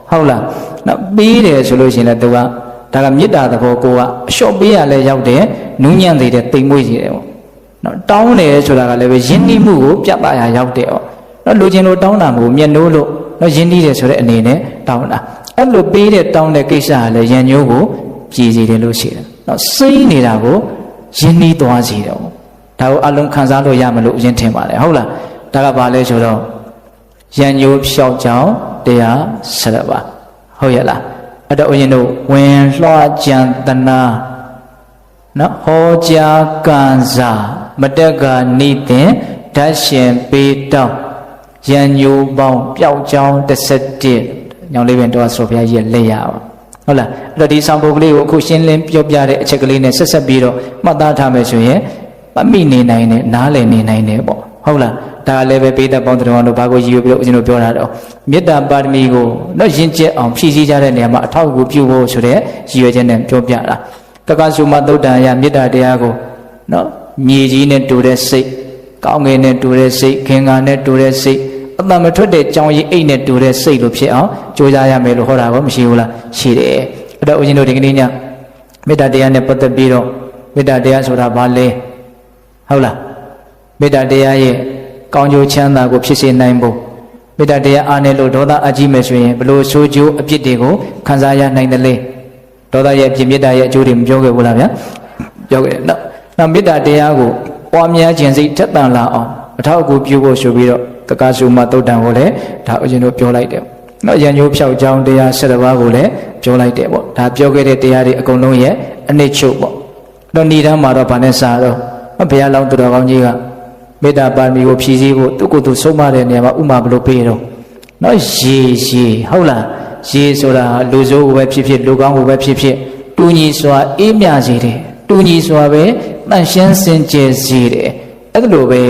်ဟုတ်လားနော်ပေးတယ်ဆိုလို့ရှိရင်လည်းသူကဒါကမေတ္တာသဘောကိုကအလျှော့ပေးရလဲရောက်တယ်နူးညံ့သေးတယ်တိမ်မွေ့စီတယ်ပေါ့နော်တောင်းတယ်ဆိုတာကလည်းပဲယဉ်နှီးမှုကိုပြသရာရောက်တယ်ပေါ့နော်လူချင်းလိုတောင်းတာကိုမျက်နှိုးလို့နော်ယဉ်နှီးတယ်ဆိုတဲ့အနေနဲ့တောင်းတာအဲ့လိုပေးတဲ့တောင်းတဲ့ကိစ္စကလည်းရန်ညိုးကိုပြည်စီတယ်လို့ရှိတယ်နော်စိမ့်နေတာကိုယဉ်နှီးသွားစီတယ်ပေါ့ဒါကိုအလုံးခံစားလို့ရမလို့အရင်ထင်ပါလေဟုတ်လားဒါကဘာလဲဆိုတော့ရန်ညိုးဖြောက်ကြောင် တရား17ပါးဟုတ်ရဲ့လားအဲ့တော့ဦးဇင်းတို့ဝင်လွှတ်ကြံတနာနော်ဟောကြားကံစာမတက်ကနိသင်ဓာတ်ရှင်ပေးတောင်းရန်ညိုပေါင်းပျောက်ကြောင်း17ညောင်လေးပင်တော်ဆိုဘုရားကြီးလက်ရပါဟုတ်လားအဲ့တော့ဒီဆောင်ပုဒ်ကလေးကိုအခုရှင်းလင်းပြောပြတဲ့အချက်ကလေးနဲ့ဆက်ဆက်ပြီးတော့မှတ်သားထားမယ်ဆိုရင်မမိနေနိုင်နဲ့နားလည်နေနိုင်တယ်ပေါ့ဟုတ်လားဒါလည်းပဲပိဋကပေါင်းတော်တို့ဘာကိုရည်ရွယ်ပြီးတော့ဦးဇင်းတို့ပြောတာတော့မေတ္တာပါရမီကိုတော့ယဉ်ကျေးအောင်ဖြည့်ဆည်းကြတဲ့နေရာမှာအထောက်အကူပြုဖို့ဆိုတဲ့ရည်ရွယ်ချက်နဲ့ပြောပြတာကကစုမသုတ်တန်ရမေတ္တာတရားကိုနော်မြေကြီးနဲ့တူတဲ့စိတ်ကောင်းငယ်နဲ့တူတဲ့စိတ်ခင်္ကာနဲ့တူတဲ့စိတ်အတ္တမထွက်တဲ့ကြောင်ရည်အိတ်နဲ့တူတဲ့စိတ်လို့ဖြစ်အောင်ကြိုးစားရမယ်လို့ဟောတာကောမရှိဘူးလားရှိတယ်အဲ့တော့ဦးဇင်းတို့ဒီကနေ့ညမေတ္တာတရားနဲ့ပတ်သက်ပြီးတော့မေတ္တာတရားဆိုတာဘာလဲဟုတ်လားမေတ္တာတရားရဲ့ကောင်းကျိုးချမ်းသာကိုဖြစ်စေနိုင်ဖို့မေတ္တာတရားအားနဲ့လို့ဒေါသအကြီးမယ်ဆိုရင်ဘလို့ဆိုးကျိုးအပြစ်တွေကိုခံစားရနိုင်တယ်လေဒေါသရဲ့အပြစ်မေတ္တာရဲ့အကျိုးတွေမပြောခဲ့ဘူးလားဗျာပြောခဲ့တယ်နောက်မေတ္တာတရားကိုပွားများခြင်းစိတ်ထက်သန်လာအောင်အထောက်အကူပြုဖို့ဆိုပြီးတော့ကကစုမသုတ်တံကိုလည်းဒါဦးဇင်းတို့ပြောလိုက်တယ်နောက်ရန်ညိုးဖြောက်ကြောင်းတရား17ပါးကိုလည်းပြောလိုက်တယ်ပေါ့ဒါပြောခဲ့တဲ့တရားတွေအကုန်လုံးရဲ့အနစ်ချုပ်ပေါ့တော့ဏိဒန်းမှာတော့ဗာနဲ့စာတော့ဘုရားလောင်းသူတော်ကောင်းကြီးကမေတ္တာပါရမီကိုဖြည့်ဆည်းဖို့သူကိုယ်သူဆုံးမတဲ့နေရာမှာဥမာဘလို့ပေးတော့နော်ရေဟုတ်လားရေဆိုတာလူဆိုးကိုပဲဖြစ်ဖြစ်လူကောင်းကိုပဲဖြစ်ဖြစ်တူညီစွာအေးမြစေတယ်တူညီစွာပဲတန့်ရှင်းစင်ကြယ်စေတယ်အဲ့ဒါလိုပဲ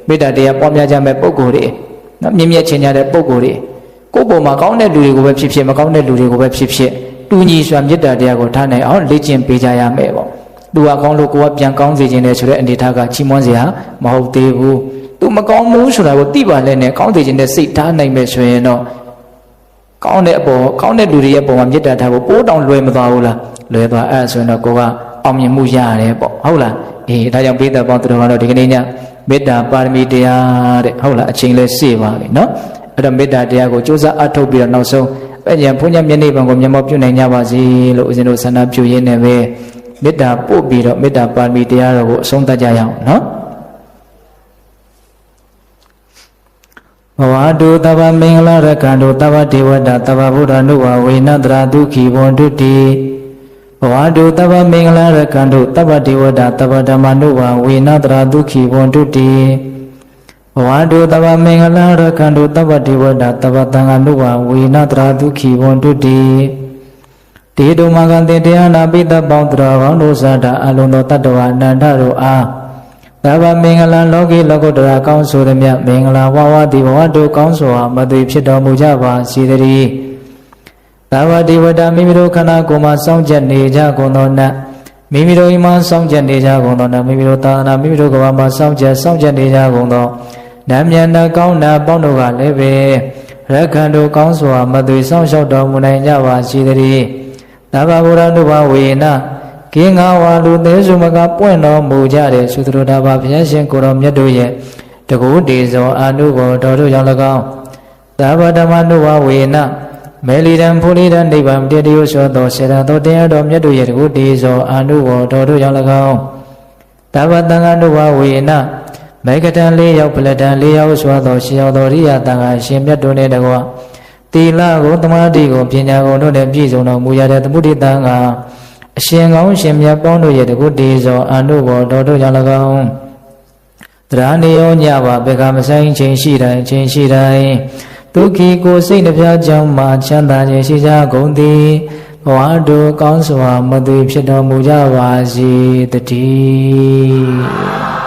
မေတ္တာတရားပွားများကြမဲ့ပုဂ္ဂိုလ်တွေနော်မြင့်မြတ်ချင်ကြတဲ့ပုဂ္ဂိုလ်တွေကိုယ့်ပုံမှာကောင်းတဲ့လူတွေကိုပဲဖြစ်ဖြစ်မကောင်းတဲ့လူတွေကိုပဲဖြစ်ဖြစ်တူညီစွာမေတ္တာတရားကိုထားနိုင်အောင်လေ့ကျင့်ပေးကြရမယ်ပေါ့သူကကောင်းလို့ကိုယ်ကပြန်ကောင်းစေခြင်းနဲ့ဆိုတဲ့အနေထားကချီးမွမ်းစရာမဟုတ်သေးဘူးသူမကောင်းဘူးဆိုတာကိုသိပါလဲနဲ့ကောင်းစေခြင်းနဲ့စိတ်ထားနိုင်မယ်ဆိုရင်တော့ကောင်းတဲ့အပေါ်ကောင်းတဲ့လူတွေရဲ့ပုံမှာမေတ္တာထားဖို့ပိုးတောင်လွယ်မသွားဘူးလားလွယ်သွားအဲ့ဆိုရင်တော့ကိုကအောင်မြင်မှုရတယ်ပေါ့ဟုတ်လားအေးဒါကြောင့်ပိဋကပေါင်းသူတော်ကတော့ဒီကနေ့ညမေတ္တာပါရမီတရားတဲ့ဟုတ်လားအချိန်လဲစေပါပြီနော်အဲ့တော့မေတ္တာတရားကိုကြိုးစားအထောက်ပြီးတော့နောက်ဆုံးပဲညံဘုန်းကြီးမျက်နှိပ်ပံကိုမျက်မှောက်ပြုနိုင်ကြပါစေလို့ဦးဇင်းတို့ဆန္ဒပြုရင်းနဲ့ပဲမေတ္တာပို့ပြီးတော့မေတ္တာပါရမီတရားတော်ကိုအဆုံးသတ်ကြရအောင်နော်ဘဝတုတဗ္ဗမင်္ဂလာရကံတုတဗ္ဗဒေဝတာတဗ္ဗဗုဒ္ဓနုဝဝေနတရာဒုက္ခိဘွန်တုတိဘဝတုတဗ္ဗမင်္ဂလာရကံတုတဗ္ဗဒေဝတာတဗ္ဗဓမ္မနုဝဝေနတရာဒုက္ခိဘွန်တုတိဘဝတုတဗ္ဗမင်္ဂလာရကံတုတဗ္ဗဒေဝတာတဗ္ဗသံဃာနုဝဝေနတရာဒုက္ခိဘွန်တုတိတေတုမကံတေတရားနာပိတ္တပေါင်းတော်ကောင်းတို့စားတာအလုံးသောတတ္တဝအနန္တတို့အားသဗ္ဗမင်္ဂလာလောကီလောကုတ္တရာကောင်းဆိုသည်မြတ်မင်္ဂလာဝဝတိဘဝတို့ကောင်းစွာမသွေဖြစ်တော်မူကြပါစေတည်းသဗ္ဗဒေဝတာမိမိတို့ခန္ဓာကိုယ်မှာစောင့်ကြနေကြကုန်သောနတ်မိမိတို့အိမ်မှာစောင့်ကြနေကြကုန်သောနတ်မိမိတို့သာသနာမိမိတို့ကဘာမှာစောင့်ကြနေကြကုန်သောနတ်မြတ်နာကောင်းနာပေါင်းတို့ကလည်းပဲရက္ခဏ်တို့ကောင်းစွာမသွေစောင့်ရှောက်တော်မူနိုင်ကြပါစေတည်းသဗ္ဗဗုဒ္ဓနုဘဝေနကင်းငါဝါလူသေးစုမကပွင့်တော်မူကြတဲ့သုတ္တရတာဘာဘုရားရှင်ကိုတော်မြတ်တို့ရဲ့တကူတေဇောအာနုဘောတော်တို့ကြောင့်၎င်းသဗ္ဗဓမ္မနုဘဝေနမေလီတံဖူလီတံနိဗ္ဗာန်တည်တည်ဆိုသောစေတသောတရားတော်မြတ်တို့ရဲ့တကူတေဇောအာနုဘောတော်တို့ကြောင့်၎င်းသဗ္ဗတံဃာနုဘဝေနမေကတံ၄ရောက်ပလတံ၄ရောက်ဆိုသောရှေယောသောရိယတံဃာရှင်မြတ်တို့နဲ့တကွာသီလကိုသမာဓိကိုပညာကိုတို့နဲ့ပြည့်စုံတော်မူရတဲ့သမုဒိတံကအရှင်ကောင်းရှင်မြတ်ပေါင်းတို့ရဲ့တကုတေဇောအာနုဘောတော်တို့ကြောင့်၎င်းတရားနေရောညပါဘေကမဆိုင်ခြင်းရှိတိုင်းဒုက္ခိကိုစိတ်နှပြကြောင့်မှချမ်းသာခြင်းရှိကြကုန်သည်ဘဝတို့ကောင်းစွာမသွေဖြစ်တော်မူကြပါစေတည်း